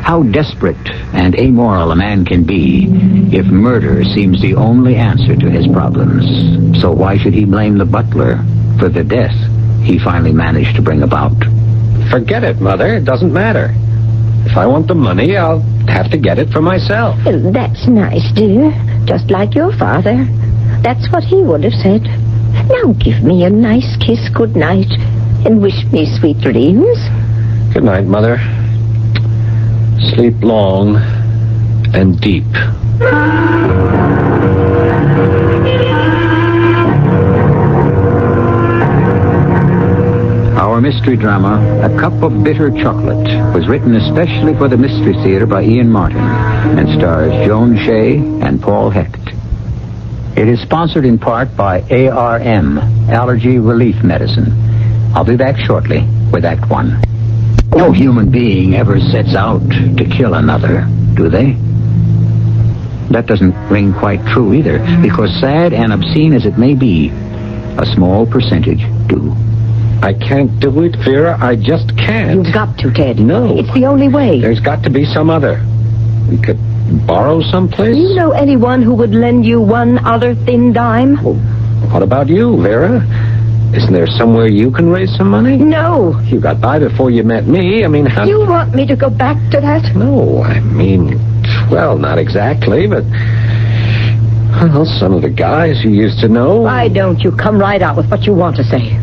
how desperate and amoral a man can be if murder seems the only answer to his problems. So why should he blame the butler for the death he finally managed to bring about? Forget it, Mother. It doesn't matter. If I want the money, I'll have to get it for myself. That's nice, dear. Just like your father. That's what he would have said. Now give me a nice kiss good night and wish me sweet dreams. Good night, Mother. Sleep long and deep. Our mystery drama, A Cup of Bitter Chocolate, was written especially for the Mystery Theater by Ian Martin and stars Joan Shea and Paul Hecht. It is sponsored in part by ARM, Allergy Relief Medicine, I'll be back shortly with Act 1. No human being ever sets out to kill another, do they? That doesn't ring quite true either, because sad and obscene as it may be, a small percentage do. I can't do it, Vera. I just can't. You've got to, Ted. No. It's the only way. There's got to be some other. We could borrow someplace. Do you know anyone who would lend you one other thin dime? Well, what about you, Vera? Isn't there somewhere you can raise some money? No. You got by before you met me. I mean, how... You want me to go back to that? No, I mean, well, not exactly, but... Well, some of the guys you used to know... Why don't you come right out with what you want to say?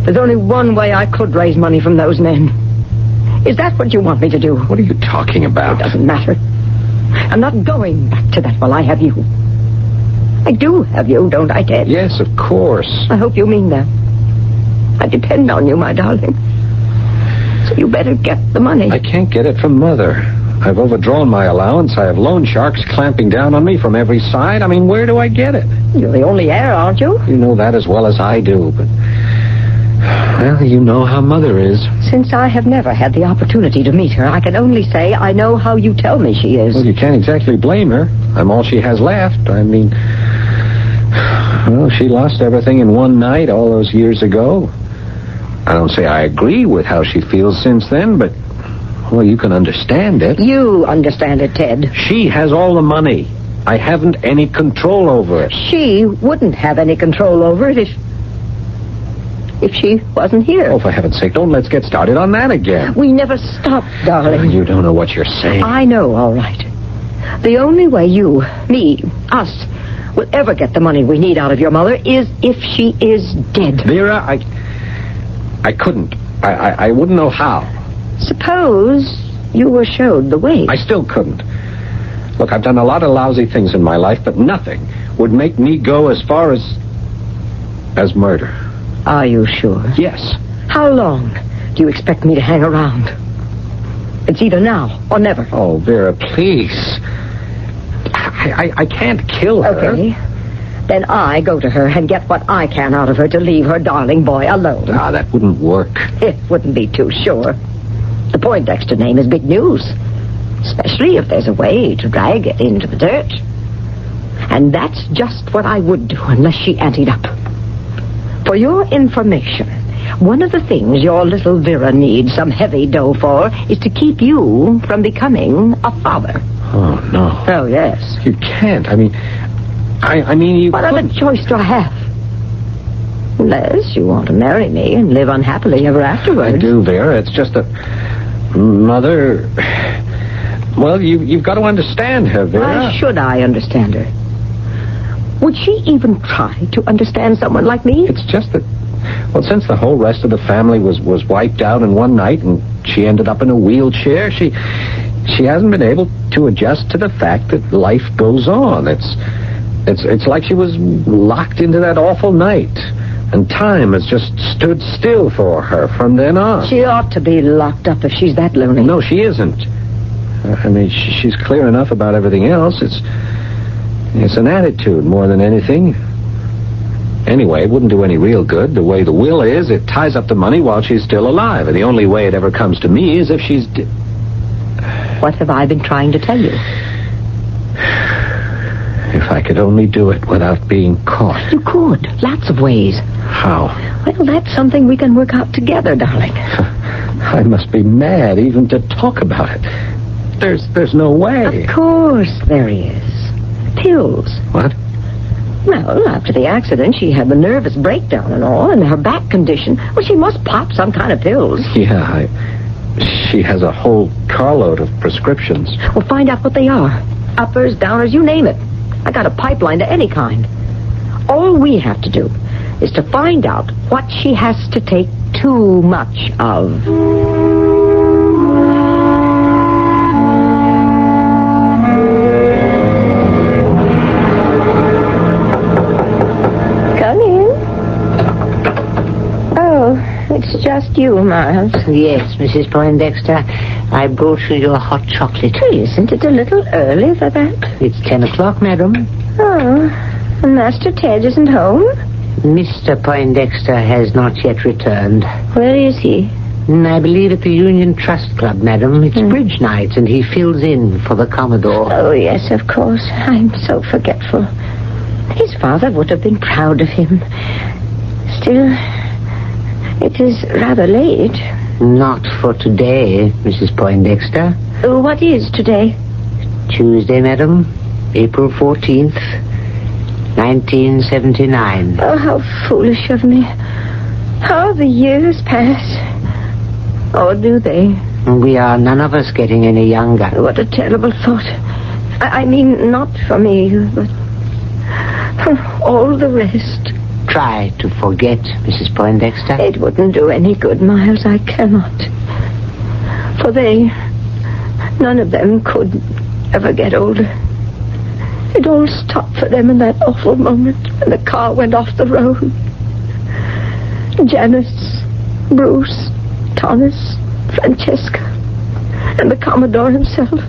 There's only one way I could raise money from those men. Is that what you want me to do? What are you talking about? It doesn't matter. I'm not going back to that while I have you. I do have you, don't I, Ted? Yes, of course. I hope you mean that. I depend on you, my darling. So you better get the money. I can't get it from Mother. I've overdrawn my allowance. I have loan sharks clamping down on me from every side. I mean, where do I get it? You're the only heir, aren't you? You know that as well as I do, but... Well, you know how Mother is. Since I have never had the opportunity to meet her, I can only say I know how you tell me she is. Well, you can't exactly blame her. I'm all she has left. I mean... Well, she lost everything in one night all those years ago. I don't say I agree with how she feels since then, but... Well, you can understand it. You understand it, Ted. She has all the money. I haven't any control over it. She wouldn't have any control over it if she wasn't here. Oh, for heaven's sake, don't let's get started on that again. We never stopped, darling. You don't know what you're saying. I know, all right. The only way you, me, us, will ever get the money we need out of your mother is if she is dead. Vera, I couldn't. I wouldn't know how. Suppose you were showed the way. I still couldn't. Look, I've done a lot of lousy things in my life, but nothing would make me go as far as murder. Are you sure? Yes. How long do you expect me to hang around? It's either now or never. Oh, Vera, please. I can't kill her. Okay. Then I go to her and get what I can out of her to leave her darling boy alone. Ah, that wouldn't work. It wouldn't be too sure. The Poindexter name is big news, especially if there's a way to drag it into the dirt. And that's just what I would do unless she anteed up. For your information, one of the things your little Vera needs some heavy dough for is to keep you from becoming a father. Oh, no. Oh, yes. You can't. I mean, you What other choice do I have? Unless you want to marry me and live unhappily ever afterwards. I do, Vera. It's just that Mother... Well, you've got to understand her, Vera. Why should I understand her? Would she even try to understand someone like me? It's just that... Well, since the whole rest of the family was wiped out in one night and she ended up in a wheelchair, she hasn't been able to adjust to the fact that life goes on. It's like she was locked into that awful night, and time has just stood still for her from then on. She ought to be locked up if she's that lonely. No, she isn't. I mean, she's clear enough about everything else. It's an attitude more than anything. Anyway, it wouldn't do any real good. The way the will is, it ties up the money while she's still alive. And the only way it ever comes to me is if she's... What have I been trying to tell you? If I could only do it without being caught. You could. Lots of ways. How? Well, that's something we can work out together, darling. I must be mad even to talk about it. There's no way. Of course there is. Pills. What? Well, after the accident, she had the nervous breakdown and all, and her back condition. Well, she must pop some kind of pills. Yeah, she has a whole carload of prescriptions. Well, find out what they are. Uppers, downers, you name it. I got a pipeline to any kind. All we have to do is to find out what she has to take too much of. It's just you, Miles. Yes, Mrs. Poindexter. I brought you your hot chocolate. Isn't it a little early for that? It's 10 o'clock, madam. Oh, and Master Ted isn't home? Mr. Poindexter has not yet returned. Where is he? I believe at the Union Trust Club, madam. It's bridge night, and he fills in for the Commodore. Oh, yes, of course. I'm so forgetful. His father would have been proud of him. Still, it is rather late. Not for today, Mrs. Poindexter. What is today? Tuesday, madam. April 14th, 1979. Oh, how foolish of me. How the years pass. Or do they? We are none of us getting any younger. What a terrible thought. I mean, not for me, but for all the rest. Try to forget, Mrs. Poindexter. It wouldn't do any good, Miles. I cannot. For none of them could ever get older. It all stopped for them in that awful moment when the car went off the road. Janice, Bruce, Thomas, Francesca, and the Commodore himself.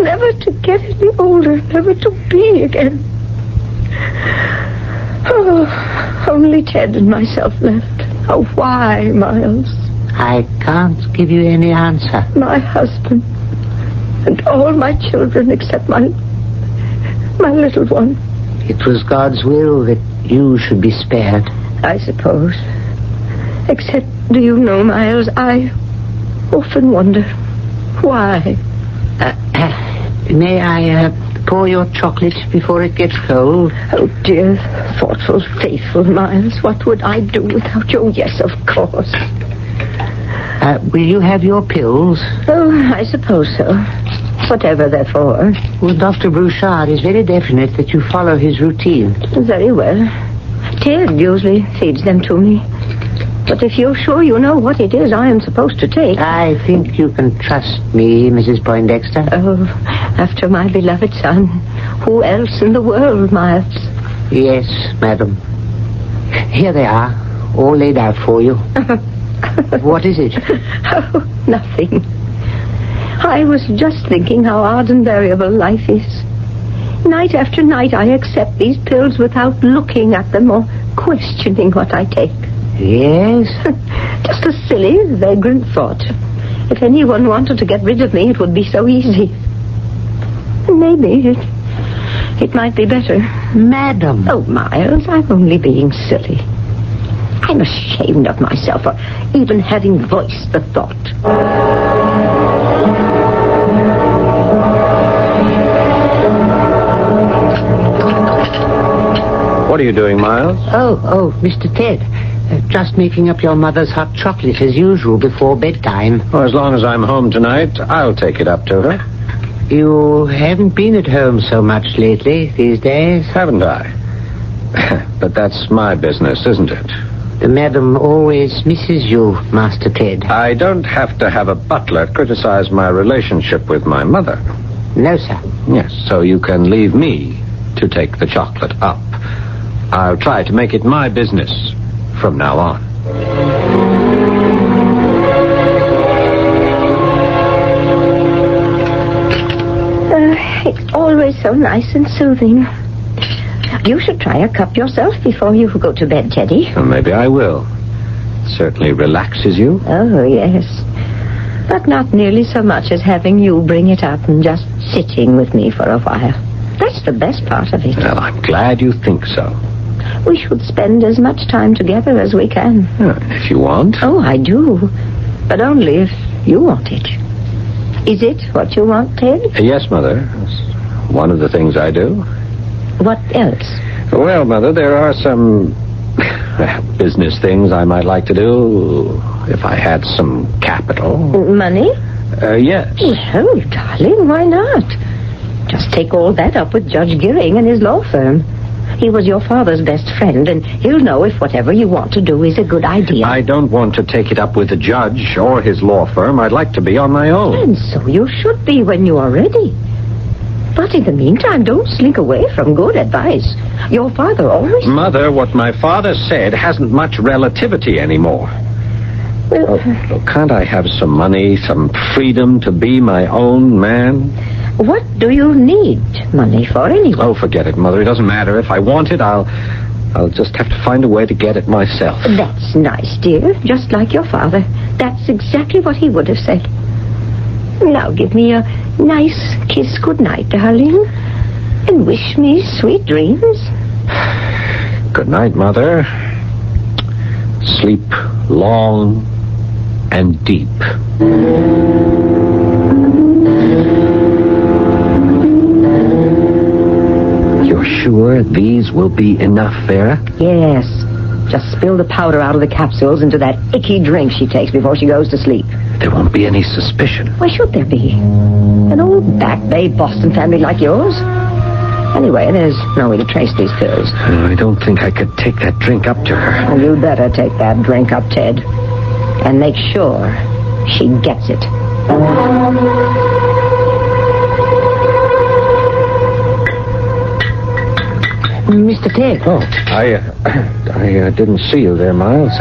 Never to get any older, never to be again. Oh, only Ted and myself left. Oh, why, Miles? I can't give you any answer. My husband and all my children except my little one. It was God's will that you should be spared. I suppose. Except, do you know, Miles, I often wonder why. May I pour your chocolate before it gets cold? Oh, dear, thoughtful, faithful Miles, what would I do without you? Yes, of course. Will you have your pills? Oh, I suppose so. Whatever they're for. Well, Dr. Broussard is very definite that you follow his routine. Very well. Ted usually feeds them to me. But if you're sure you know what it is I am supposed to take... I think you can trust me, Mrs. Poindexter. Oh, after my beloved son. Who else in the world, Miles? Yes, madam. Here they are, all laid out for you. What is it? Oh, nothing. I was just thinking how odd and variable life is. Night after night I accept these pills without looking at them or questioning what I take. Yes? Just a silly, vagrant thought. If anyone wanted to get rid of me, it would be so easy. Maybe it might be better. Madam. Oh, Miles, I'm only being silly. I'm ashamed of myself for even having voiced the thought. What are you doing, Miles? Oh, Mr. Ted. Just making up your mother's hot chocolate as usual before bedtime. Oh, as long as I'm home tonight, I'll take it up to her. You haven't been at home so much lately these days. Haven't I? But that's my business, isn't it? The madam always misses you, Master Ted. I don't have to have a butler criticize my relationship with my mother. No, sir. Yes, so you can leave me to take the chocolate up. I'll try to make it my business from now on. It's always so nice and soothing. You should try a cup yourself before you go to bed, Teddy. Well, maybe I will. It certainly relaxes you. Oh, yes. But not nearly so much as having you bring it up and just sitting with me for a while. That's the best part of it. Well, I'm glad you think so. We should spend as much time together as we can. If you want. Oh, I do. But only if you want it. Is it what you want, Ted? Yes, Mother. It's one of the things I do. What else? Well, Mother, there are some business things I might like to do if I had some capital. Money? Yes. Well, darling, why not? Just take all that up with Judge Gearing and his law firm. He was your father's best friend, and he'll know if whatever you want to do is a good idea. I don't want to take it up with the judge or his law firm. I'd like to be on my own. And so you should be when you are ready. But in the meantime, don't slink away from good advice. Your father always... Mother, what my father said hasn't much relativity anymore. Well... Look, can't I have some money, some freedom to be my own man? What do you need money for anyway? Oh, forget it, Mother. It doesn't matter. If I want it, I'll I'll just have to find a way to get it myself. That's nice, dear. Just like your father. That's exactly what he would have said. Now give me a nice kiss goodnight, darling. And wish me sweet dreams. Good night, Mother. Sleep long and deep. You're sure these will be enough, Vera? Yes. Just spill the powder out of the capsules into that icky drink she takes before she goes to sleep. There won't be any suspicion. Why should there be? An old Back Bay Boston family like yours? Anyway, there's no way to trace these pills. I don't think I could take that drink up to her. Well, you better take that drink up, Ted. And make sure she gets it. Mr. Ted. Oh, I didn't see you there, Miles.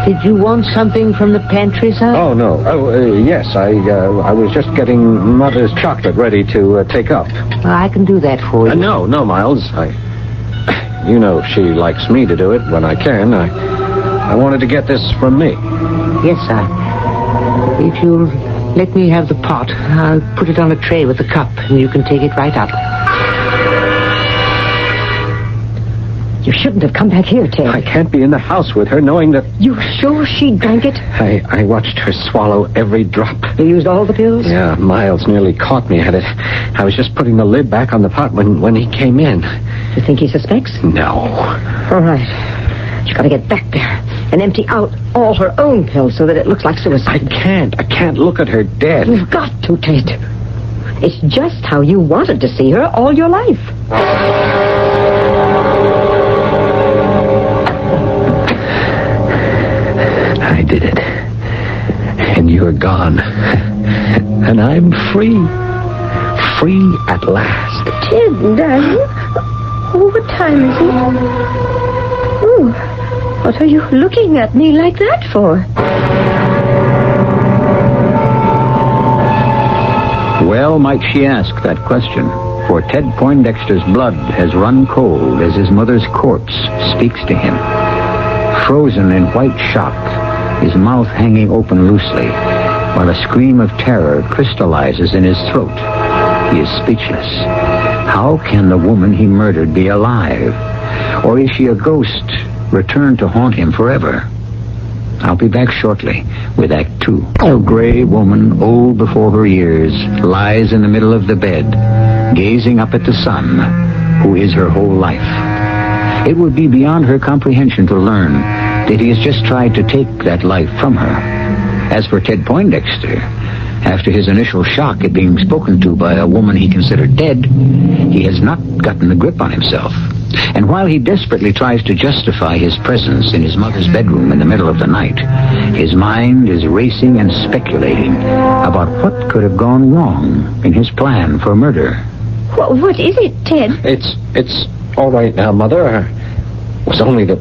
Did you want something from the pantry, sir? Oh, no. Yes, I was just getting Mother's chocolate ready to take up. Well, I can do that for you. No, Miles. You know she likes me to do it when I can. I wanted to get this from me. Yes, sir. If you'll let me have the pot, I'll put it on a tray with the cup, and you can take it right up. You shouldn't have come back here, Ted. I can't be in the house with her knowing that... You're sure she drank it? I watched her swallow every drop. You used all the pills? Yeah, Miles nearly caught me at it. I was just putting the lid back on the pot when he came in. You think he suspects? No. All right. She's got to get back there and empty out all her own pills so that it looks like suicide. I can't look at her dead. You've got to, Ted. It's just how you wanted to see her all your life. I did it. And you're gone. And I'm free. Free at last. Ted, darling. Oh, what time is it? Oh, what are you looking at me like that for? Well might she ask that question, for Ted Poindexter's blood has run cold as his mother's corpse speaks to him. Frozen in white shock, his mouth hanging open loosely, while a scream of terror crystallizes in his throat. He is speechless. How can the woman he murdered be alive? Or is she a ghost returned to haunt him forever? I'll be back shortly with Act 2. A gray woman, old before her years, lies in the middle of the bed, gazing up at the sun, who is her whole life. It would be beyond her comprehension to learn that he has just tried to take that life from her. As for Ted Poindexter, after his initial shock at being spoken to by a woman he considered dead, he has not gotten the grip on himself. And while he desperately tries to justify his presence in his mother's bedroom in the middle of the night, his mind is racing and speculating about what could have gone wrong in his plan for murder. What is it, Ted? It's all right now, Mother. It was only that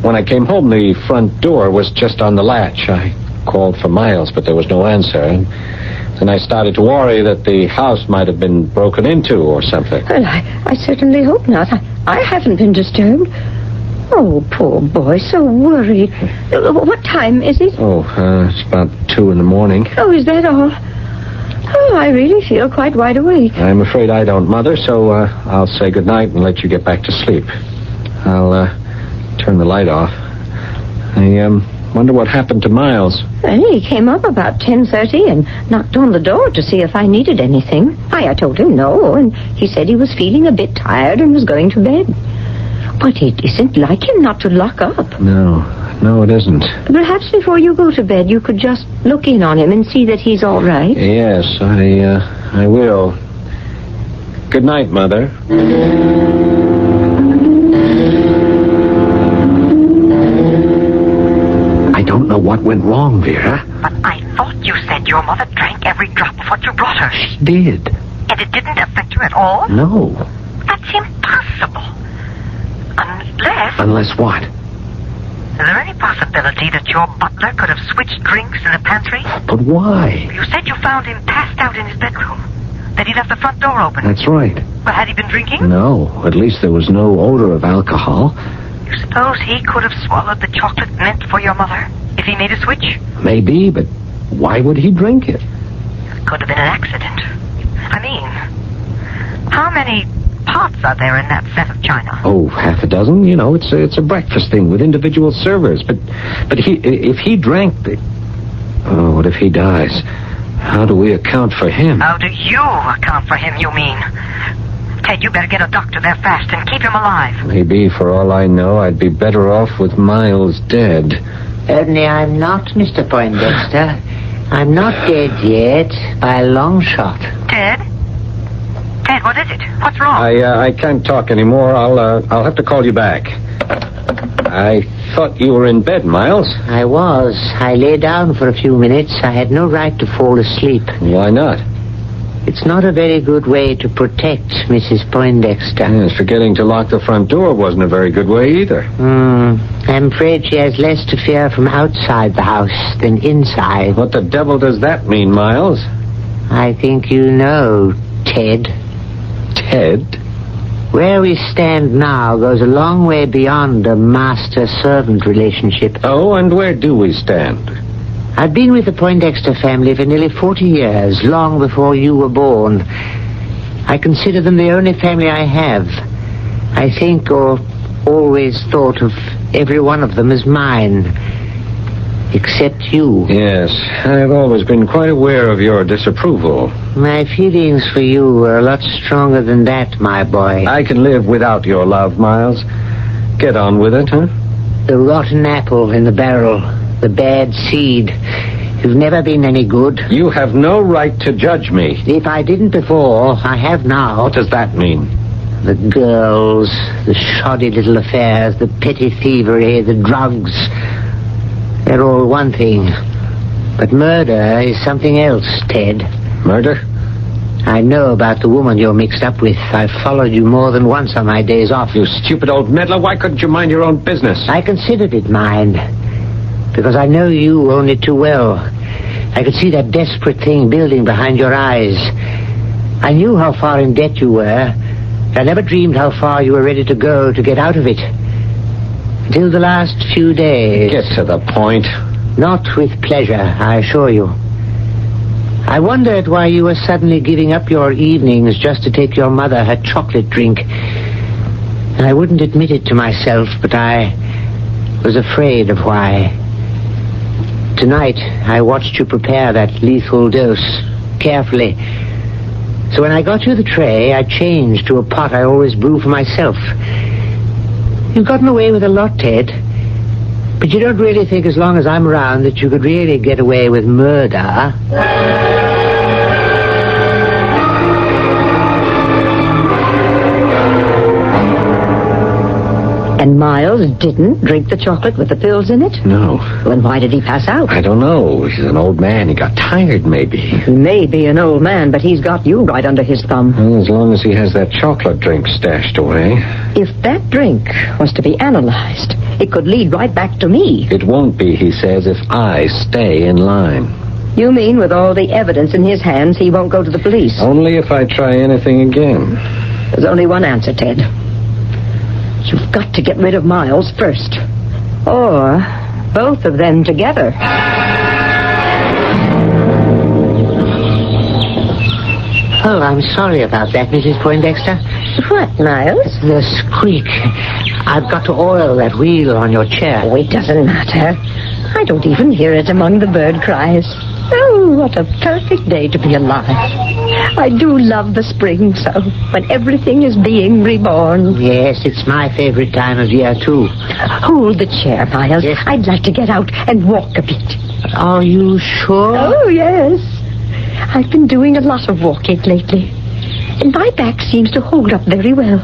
when I came home, the front door was just on the latch. I called for Miles, but there was no answer. And then I started to worry that the house might have been broken into or something. Well, I certainly hope not. I haven't been disturbed. Oh, poor boy, so worried. What time is it? It's about 2 in the morning. Oh, is that all? Oh, I really feel quite wide awake. I'm afraid I don't, Mother, so I'll say goodnight and let you get back to sleep. I'll turn the light off. I wonder what happened to Miles. Well, he came up about 10:30 and knocked on the door to see if I needed anything. I told him no, and he said he was feeling a bit tired and was going to bed. But it isn't like him not to lock up. No, it isn't. Perhaps before you go to bed, you could just look in on him and see that he's all right. Yes, I will. Good night, Mother. I don't know what went wrong, Vera. But I thought you said your mother drank every drop of what you brought her. She did. And it didn't affect you at all? No. That's impossible. Unless what? Is there any possibility that your butler could have switched drinks in the pantry? But why? You said you found him passed out in his bedroom. That he left the front door open. That's right. Well, had he been drinking? No, at least there was no odor of alcohol. You suppose he could have swallowed the chocolate meant for your mother if he made a switch? Maybe, but why would he drink it? It could have been an accident. I mean, how many pots are there in that set of china? Oh, half a dozen. You know, it's a breakfast thing with individual servers. But if he drank the... Oh, what if he dies? How do we account for him? How do you account for him, you mean? Ted, you better get a doctor there fast and keep him alive. Maybe, for all I know, I'd be better off with Miles dead. Only I'm not, Mr. Poindexter. I'm not dead yet, by a long shot. Ted? Ted, what is it? What's wrong? I can't talk anymore. I'll have to call you back. I thought you were in bed, Miles. I was. I lay down for a few minutes. I had no right to fall asleep. Why not? It's not a very good way to protect Mrs. Poindexter. Yes, forgetting to lock the front door wasn't a very good way either. I'm afraid she has less to fear from outside the house than inside. What the devil does that mean, Miles? I think you know, Ted. Ted? Where we stand now goes a long way beyond a master-servant relationship. Oh, and where do we stand? I've been with the Poindexter family for nearly 40 years, long before you were born. I consider them the only family I have. I think, or always thought of every one of them as mine. Except you. Yes, I've always been quite aware of your disapproval. My feelings for you are a lot stronger than that, my boy. I can live without your love, Miles. Get on with it, huh? The rotten apple in the barrel. The bad seed. You've never been any good. You have no right to judge me. If I didn't before, I have now. What does that mean? The girls, the shoddy little affairs, the petty thievery, the drugs. They're all one thing. But murder is something else, Ted. Murder? I know about the woman you're mixed up with. I've followed you more than once on my days off. You stupid old meddler, why couldn't you mind your own business? I considered it mine. Because I know you only too well. I could see that desperate thing building behind your eyes. I knew how far in debt you were. I never dreamed how far you were ready to go to get out of it. Until the last few days. Get to the point. Not with pleasure, I assure you. I wondered why you were suddenly giving up your evenings just to take your mother her chocolate drink. I wouldn't admit it to myself, but I was afraid of why. Tonight, I watched you prepare that lethal dose, carefully. So when I got you the tray, I changed to a pot I always brew for myself. You've gotten away with a lot, Ted. But you don't really think as long as I'm around that you could really get away with murder? And Miles didn't drink the chocolate with the pills in it? No. Then why did he pass out? I don't know. He's an old man. He got tired, maybe. He may be an old man, but he's got you right under his thumb. Well, as long as he has that chocolate drink stashed away. If that drink was to be analyzed, it could lead right back to me. It won't be, he says, if I stay in line. You mean with all the evidence in his hands, he won't go to the police? Only if I try anything again. There's only one answer, Ted. You've got to get rid of Miles first. Or both of them together. Oh, I'm sorry about that, Mrs. Poindexter. What, Miles? The squeak. I've got to oil that wheel on your chair. Oh, it doesn't matter. I don't even hear it among the bird cries. Oh, what a perfect day to be alive. I do love the spring so, when everything is being reborn. Yes, it's my favorite time of year, too. Hold the chair, Miles. Yes. I'd like to get out and walk a bit. Are you sure? Oh, yes. I've been doing a lot of walking lately, and my back seems to hold up very well.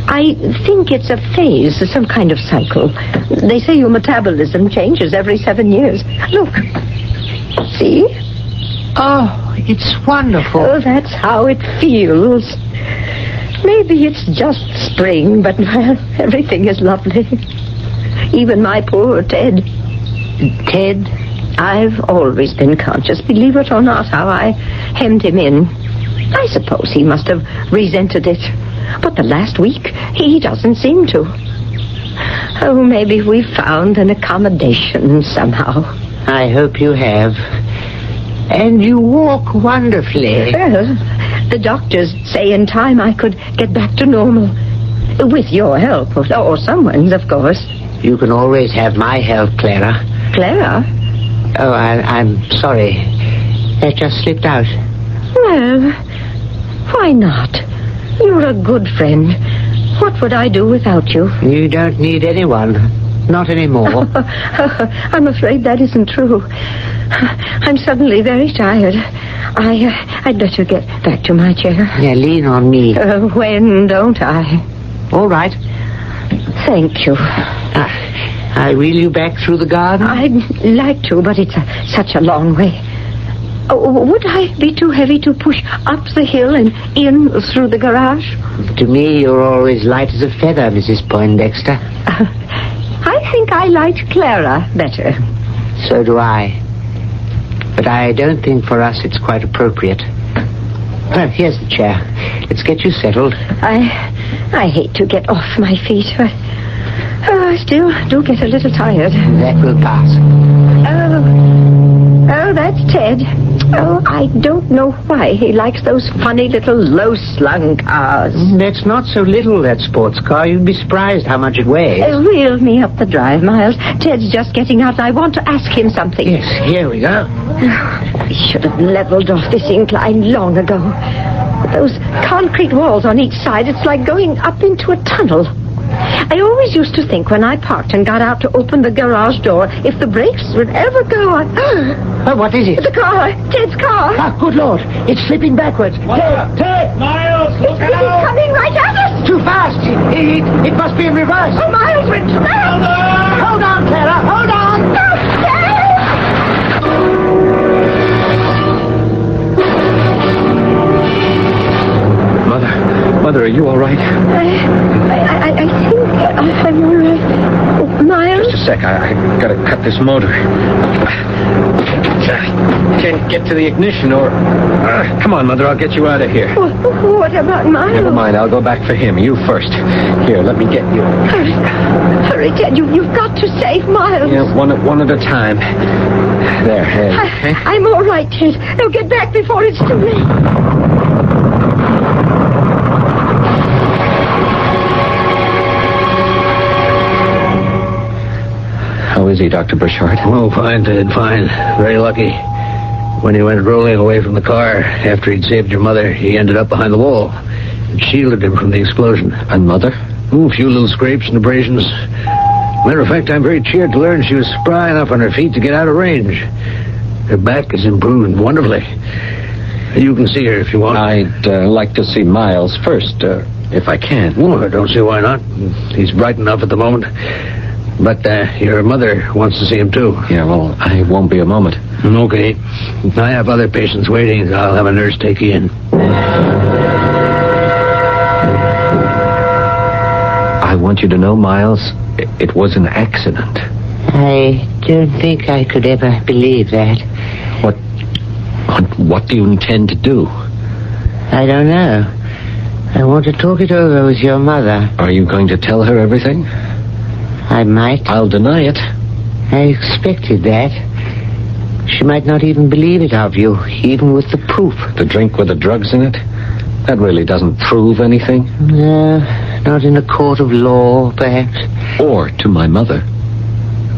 I think it's a phase, some kind of cycle. They say your metabolism changes every 7 years. Look. See? Oh, it's wonderful. Oh, that's how it feels. Maybe it's just spring, but, well, everything is lovely. Even my poor Ted. Ted, I've always been conscious, believe it or not, how I hemmed him in. I suppose he must have resented it. But the last week, he doesn't seem to. Oh, maybe we've found an accommodation somehow. I hope you have. And you walk wonderfully. Well, the doctors say in time I could get back to normal. With your help, or someone's, of course. You can always have my help, Clara. Clara? Oh, I'm sorry. That just slipped out. Well, why not? You're a good friend. What would I do without you? You don't need anyone. Not anymore. I'm afraid that isn't true. I'm suddenly very tired. I'd better get back to my chair. Yeah, lean on me. When don't I? All right. Thank you. I wheel you back through the garden? I'd like to, but it's such a long way. Would I be too heavy to push up the hill and in through the garage? To me, you're always light as a feather, Mrs. Poindexter. I think I liked Clara better. So do I. But I don't think for us it's quite appropriate. Well, here's the chair. Let's get you settled. I hate to get off my feet, but I still do get a little tired. That will pass. Oh, that's Ted. Oh, I don't know why he likes those funny little low-slung cars. That's not so little, that sports car. You'd be surprised how much it weighs. Wheel me up the drive, Miles. Ted's just getting out. I want to ask him something. Yes, here we go. We should have leveled off this incline long ago. With those concrete walls on each side, it's like going up into a tunnel. I always used to think when I parked and got out to open the garage door, if the brakes would ever go on... what is it? The car. Ted's car. Good Lord. It's slipping backwards. Ted! Miles, look It's coming right at us. Too fast. It must be in reverse. Oh, Miles went fast. Hold on, Clara. Hold on. Mother, are you all right? I think I'm all right. Miles? Just a sec. I gotta cut this motor. Can't get to the ignition or... come on, Mother, I'll get you out of here. What about Miles? Never mind, I'll go back for him. You first. Here, let me get you. Hurry, Ted, you've got to save Miles. Yeah, one at a time. There, okay? I'm all right, Ted. Now get back before it's too late. How is he, Dr. Burchard? Oh, fine, Ted, fine. Very lucky. When he went rolling away from the car after he'd saved your mother, he ended up behind the wall and shielded him from the explosion. And Mother? Oh, a few little scrapes and abrasions. Matter of fact, I'm very cheered to learn she was spry enough on her feet to get out of range. Her back is improved wonderfully. You can see her if you want. I'd like to see Miles first, if I can. Oh, I don't see why not. He's bright enough at the moment. But your mother wants to see him, too. Yeah, well, I won't be a moment. Okay. I have other patients waiting. I'll have a nurse take you in. I want you to know, Miles, it was an accident. I don't think I could ever believe that. What do you intend to do? I don't know. I want to talk it over with your mother. Are you going to tell her everything? I might. I'll deny it. I expected that. She might not even believe it of you, even with the proof. The drink with the drugs in it? That really doesn't prove anything. No, not in a court of law, perhaps. Or to my mother.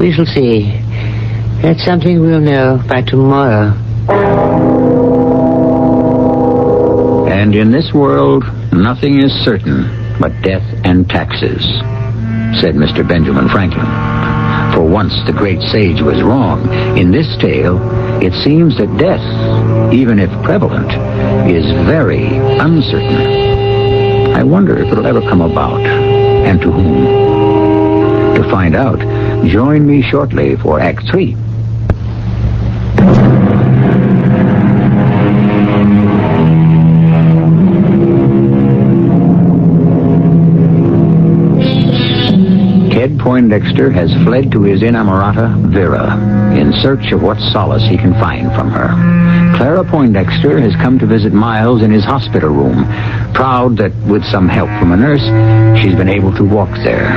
We shall see. That's something we'll know by tomorrow. And in this world, nothing is certain but death and taxes, said Mr. Benjamin Franklin. For once the great sage was wrong. In this tale, it seems that death, even if prevalent, is very uncertain. I wonder if it'll ever come about, and to whom. To find out, join me shortly for Act 3. Ted Poindexter has fled to his inamorata, Vera, in search of what solace he can find from her. Clara Poindexter has come to visit Miles in his hospital room, proud that with some help from a nurse, she's been able to walk there.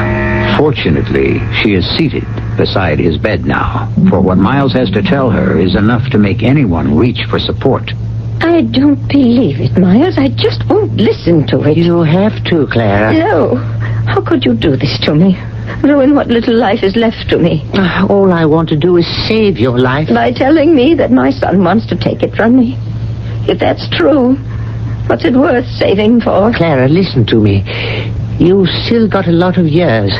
Fortunately, she is seated beside his bed now, for what Miles has to tell her is enough to make anyone reach for support. I don't believe it, Miles. I just won't listen to it. You have to, Clara. No. How could you do this to me? Ruin what little life is left to me. All I want to do is save your life. By telling me that my son wants to take it from me. If that's true, what's it worth saving for? Clara, listen to me. You've still got a lot of years.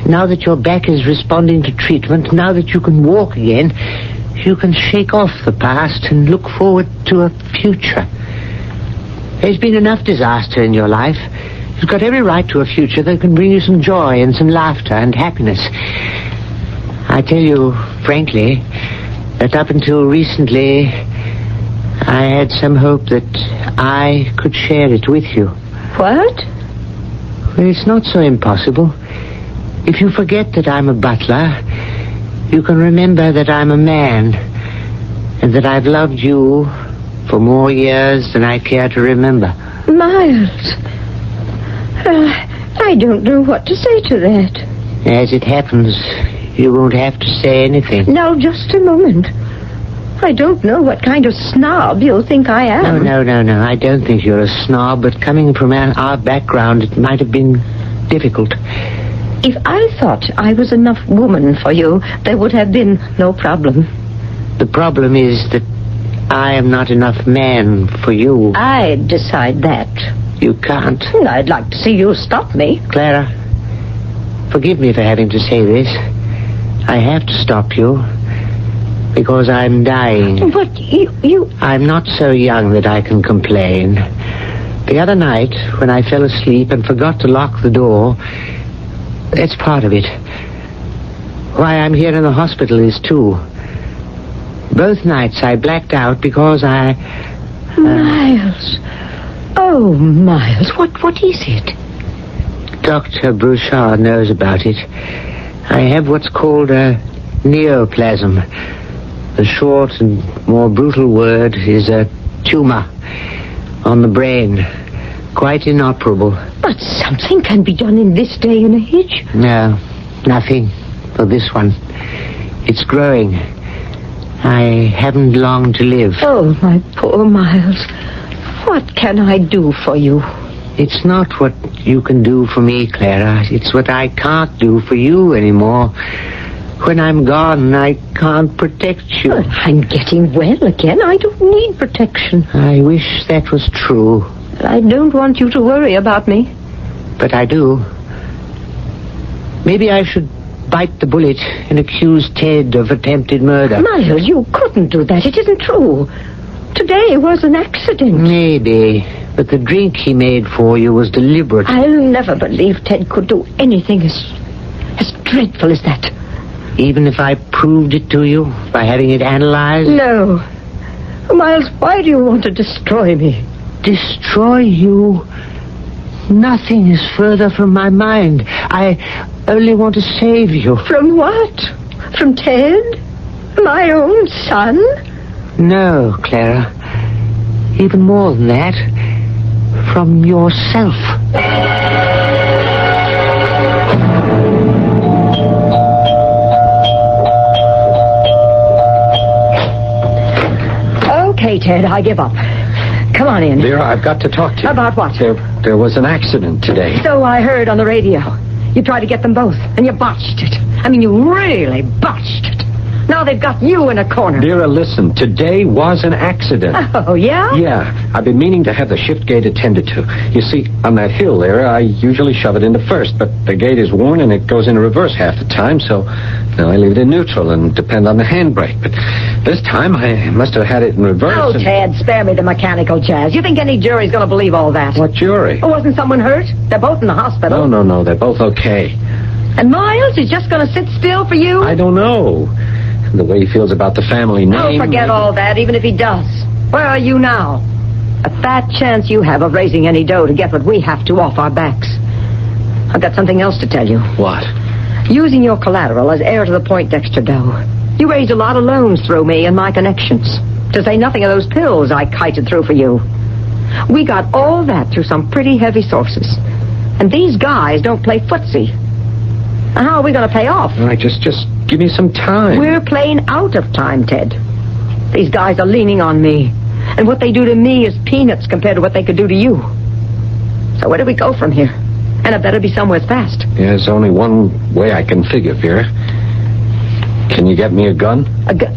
Now that your back is responding to treatment, now that you can walk again, you can shake off the past and look forward to a future. There's been enough disaster in your life. You've got every right to a future that can bring you some joy and some laughter and happiness. I tell you, frankly, that up until recently, I had some hope that I could share it with you. What? Well, it's not so impossible. If you forget that I'm a butler, you can remember that I'm a man, and that I've loved you for more years than I care to remember. Miles, I don't know what to say to that. As it happens, you won't have to say anything. Now, just a moment. I don't know what kind of snob you'll think I am. No. I don't think you're a snob, but coming from our background, it might have been difficult. If I thought I was enough woman for you, there would have been no problem. The problem is that I am not enough man for you. I'd decide that. You can't. I'd like to see you stop me. Clara, forgive me for having to say this. I have to stop you because I'm dying. But you... I'm not so young that I can complain. The other night, when I fell asleep and forgot to lock the door, that's part of it. Why I'm here in the hospital is too. Both nights I blacked out because I... Miles. Oh, Miles, what is it? Dr. Broussard knows about it. I have what's called a neoplasm. The short and more brutal word is a tumor on the brain. Quite inoperable. But something can be done in this day and age. No, nothing for this one. It's growing. I haven't long to live. Oh, my poor Miles. What can I do for you? It's not what you can do for me, Clara. It's what I can't do for you anymore. When I'm gone, I can't protect you. Well, I'm getting well again. I don't need protection. I wish that was true. I don't want you to worry about me. But I do. Maybe I should bite the bullet and accuse Ted of attempted murder. Miles, you couldn't do that. It isn't true. Today was an accident. Maybe. But the drink he made for you was deliberate. I'll never believe Ted could do anything as dreadful as that. Even if I proved it to you by having it analyzed? No. Miles, why do you want to destroy me? Destroy you? Nothing is further from my mind. I only want to save you. From what? From Ted? My own son? No, Clara. Even more than that. From yourself. Okay, Ted, I give up. Come on in. Vera, I've got to talk to you. About what? There was an accident today. So I heard on the radio. You tried to get them both, and you botched it. I mean, you really botched it. Now they've got you in a corner. Vera, listen. Today was an accident. Oh, yeah? Yeah. I've been meaning to have the shift gate attended to. You see, on that hill there, I usually shove it into first, but the gate is worn and it goes into reverse half the time, so now I leave it in neutral and depend on the handbrake. But this time I must have had it in reverse. Oh, Ted, spare me the mechanical jazz. You think any jury's going to believe all that? What jury? Oh, wasn't someone hurt? They're both in the hospital. No. They're both okay. And Miles is just going to sit still for you? I don't know. The way he feels about the family name. Oh, forget all that, even if he does. Where are you now? A fat chance you have of raising any dough to get what we have to off our backs. I've got something else to tell you. What? Using your collateral as heir to the Poindexter dough, you raised a lot of loans through me and my connections. To say nothing of those pills I kited through for you. We got all that through some pretty heavy sources. And these guys don't play footsie. How are we going to pay off? All right, just give me some time. We're playing out of time, Ted. These guys are leaning on me. And what they do to me is peanuts compared to what they could do to you. So where do we go from here? And it better be somewhere fast. Yeah, there's only one way I can figure, Vera. Can you get me a gun? A gun?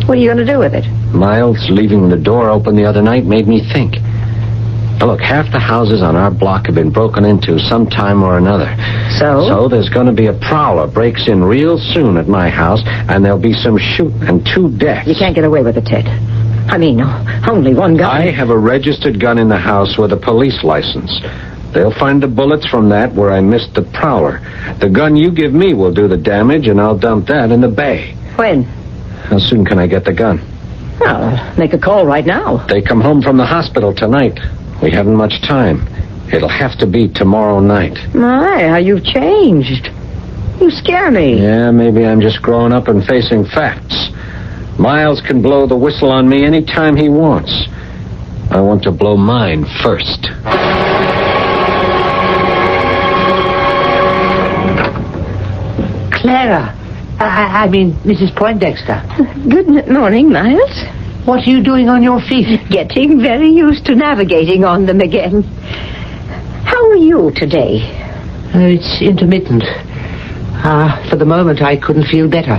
What are you going to do with it? Miles leaving the door open the other night made me think. Now, look, half the houses on our block have been broken into sometime or another. So there's going to be a prowler breaks in real soon at my house, and there'll be some shooting and 2 deaths. You can't get away with it, Ted. I mean, only one gun. I have a registered gun in the house with a police license. They'll find the bullets from that where I missed the prowler. The gun you give me will do the damage, and I'll dump that in the bay. When? How soon can I get the gun? Well, make a call right now. They come home from the hospital tonight. We haven't much time. It'll have to be tomorrow night. My, how you've changed. You scare me. Yeah, maybe I'm just growing up and facing facts. Miles can blow the whistle on me any time he wants. I want to blow mine first. Clara. I mean, Mrs. Poindexter. Good morning, Miles. What are you doing on your feet? Getting very used to navigating on them again. How are you today? It's intermittent. For the moment, I couldn't feel better.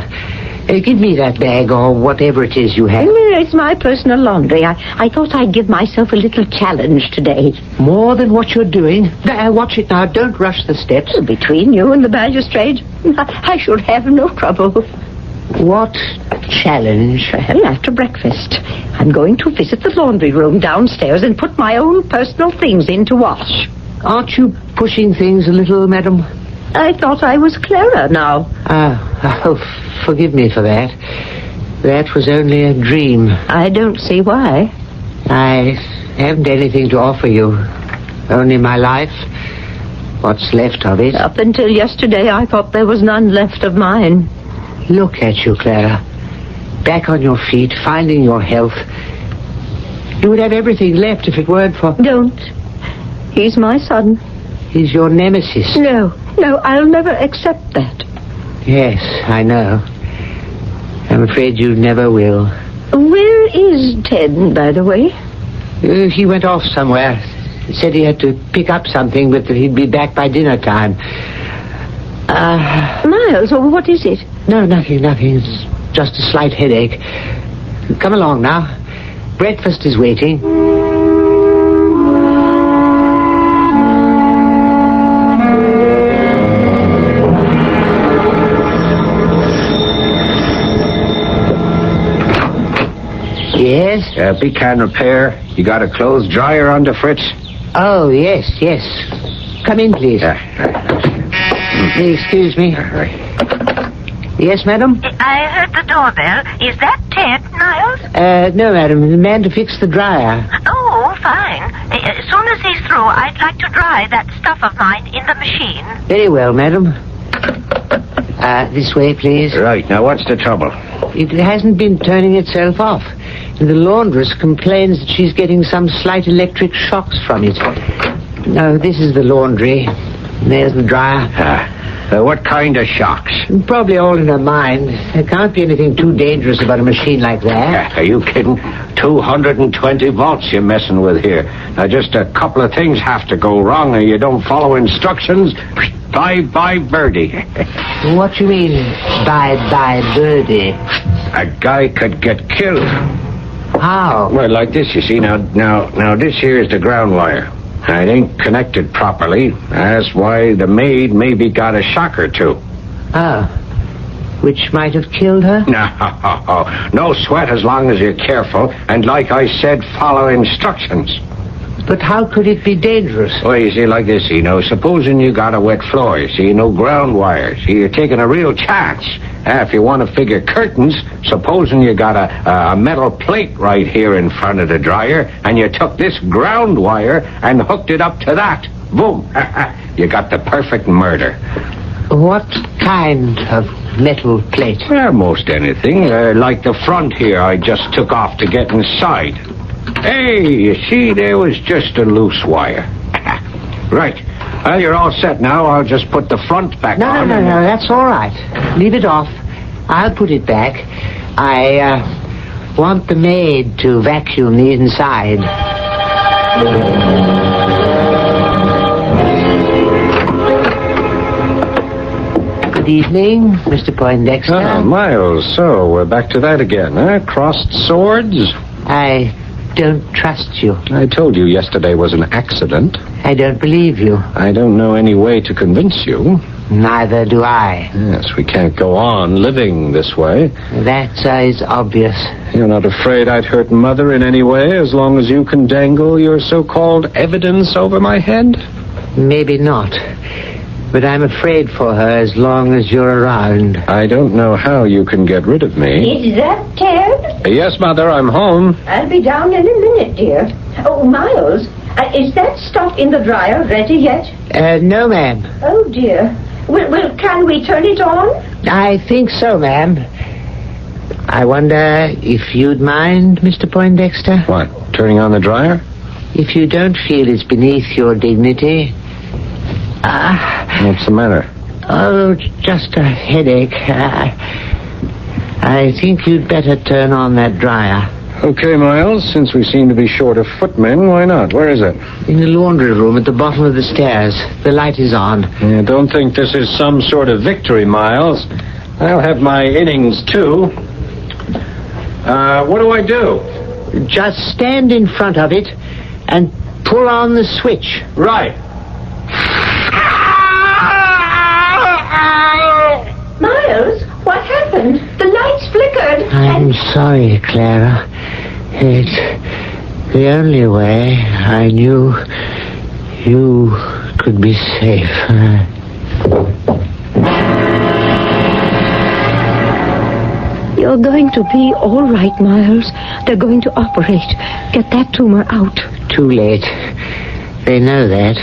Give me that bag or whatever it is you have. It's my personal laundry. I thought I'd give myself a little challenge today. More than what you're doing? Watch it now. Don't rush the steps. Between you and the magistrate, I should have no trouble. What challenge? Well, after breakfast, I'm going to visit the laundry room downstairs and put my own personal things in to wash. Aren't you pushing things a little, madam? I thought I was Clara now. Forgive me for that. That was only a dream. I don't see why. I haven't anything to offer you. Only my life. What's left of it. Up until yesterday, I thought there was none left of mine. Look at you, Clara. Back on your feet, finding your health. You would have everything left if it weren't for... Don't. He's my son. He's your nemesis. No, I'll never accept that. Yes, I know. I'm afraid you never will. Where is Ted, by the way? He went off somewhere. He said he had to pick up something, but that he'd be back by dinner time. Miles, what is it? No, nothing. It's just a slight headache. Come along now. Breakfast is waiting. Yes? Big can repair. You got a clothes dryer on the fritz? Oh, yes. Come in, please. Excuse me. Yes, madam? I heard the doorbell. Is that Ted, Niles? No, madam. The man to fix the dryer. Oh, fine. As soon as he's through, I'd like to dry that stuff of mine in the machine. Very well, madam. This way, please. Right. Now, what's the trouble? It hasn't been turning itself off. The laundress complains that she's getting some slight electric shocks from it. No, this is the laundry. There's the dryer. What kind of shocks? Probably all in her mind. There can't be anything too dangerous about a machine like that. Are you kidding? 220 volts you're messing with here. Now, just a couple of things have to go wrong, and you don't follow instructions. Bye-bye, birdie. What you mean, bye-bye, birdie? A guy could get killed. How? Well, like this, you see. Now, this here is the ground wire. It ain't connected properly. That's why the maid maybe got a shock or two. Which might have killed her? No sweat as long as you're careful. And like I said, follow instructions. But how could it be dangerous? Well, you see, like this, supposing you got a wet floor, no ground wire. You're taking a real chance. If you want to figure curtains, supposing you got a metal plate right here in front of the dryer, and you took this ground wire and hooked it up to that. Boom. You got the perfect murder. What kind of metal plate? Well, most anything. Like the front here I just took off to get inside. Hey, you see, there was just a loose wire. Right. Well, you're all set now. I'll just put the front back on. No, that's all right. Leave it off. I'll put it back. I want the maid to vacuum the inside. Good evening, Mr. Poindexter. Oh, Miles, so we're back to that again, huh? Crossed swords? I don't trust you. I told you yesterday was an accident. I don't believe you. I don't know any way to convince you. Neither do I. Yes, we can't go on living this way. That is obvious. You're not afraid I'd hurt Mother in any way as long as you can dangle your so-called evidence over my head? Maybe not. But I'm afraid for her as long as you're around. I don't know how you can get rid of me. Is that Ted? Yes, Mother, I'm home. I'll be down in a minute, dear. Oh, Miles, is that stuff in the dryer ready yet? No, ma'am. Oh, dear. Well, can we turn it on? I think so, ma'am. I wonder if you'd mind, Mr. Poindexter? What, turning on the dryer? If you don't feel it's beneath your dignity. What's the matter? Oh, just a headache. I think you'd better turn on that dryer. Okay, Miles, since we seem to be short of footmen, why not? Where is it? In the laundry room at the bottom of the stairs. The light is on. Yeah, don't think this is some sort of victory, Miles. I'll have my innings, too. What do I do? Just stand in front of it and pull on the switch. Right. Miles, what happened? The lights flickered. I'm sorry, Clara. It's the only way I knew you could be safe. You're going to be all right, Miles. They're going to operate. Get that tumor out. Too late. They know that.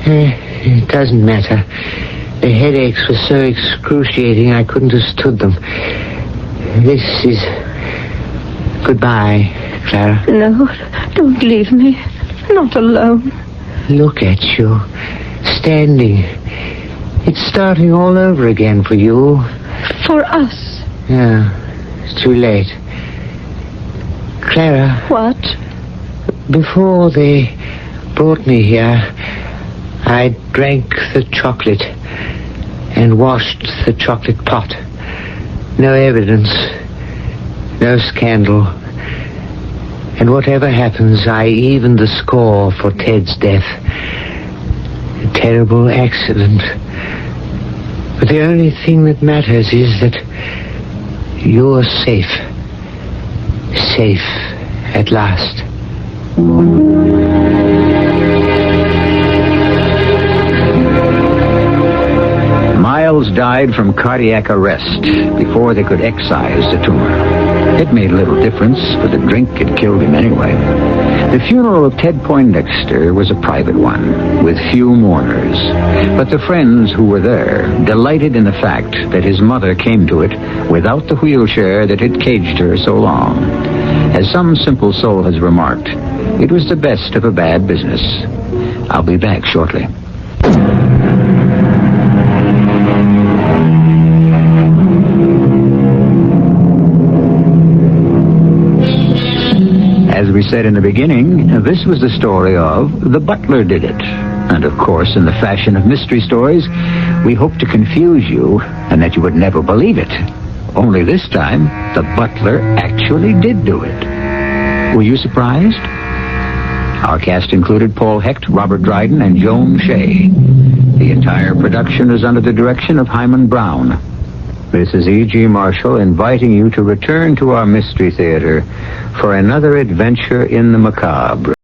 It doesn't matter. The headaches were so excruciating I couldn't have stood them. This is goodbye, Clara. No, don't leave me. Not alone. Look at you, standing. It's starting all over again for you. For us. Yeah, it's too late. Clara. What? Before they brought me here, I drank the chocolate and washed the chocolate pot. No evidence, no scandal. And whatever happens, I evened the score for Ted's death. A terrible accident. But the only thing that matters is that you're safe. Safe at last. Miles died from cardiac arrest before they could excise the tumor. It made little difference, for the drink had killed him anyway. The funeral of Ted Poindexter was a private one, with few mourners. But the friends who were there delighted in the fact that his mother came to it without the wheelchair that had caged her so long. As some simple soul has remarked, it was the best of a bad business. I'll be back shortly. As we said in the beginning, this was the story of The Butler Did It. And of course, in the fashion of mystery stories, we hope to confuse you and that you would never believe it. Only this time, the butler actually did do it. Were you surprised? Our cast included Paul Hecht, Robert Dryden, and Joan Shea. The entire production is under the direction of Hyman Brown. This is E.G. Marshall inviting you to return to our Mystery Theater for another adventure in the macabre.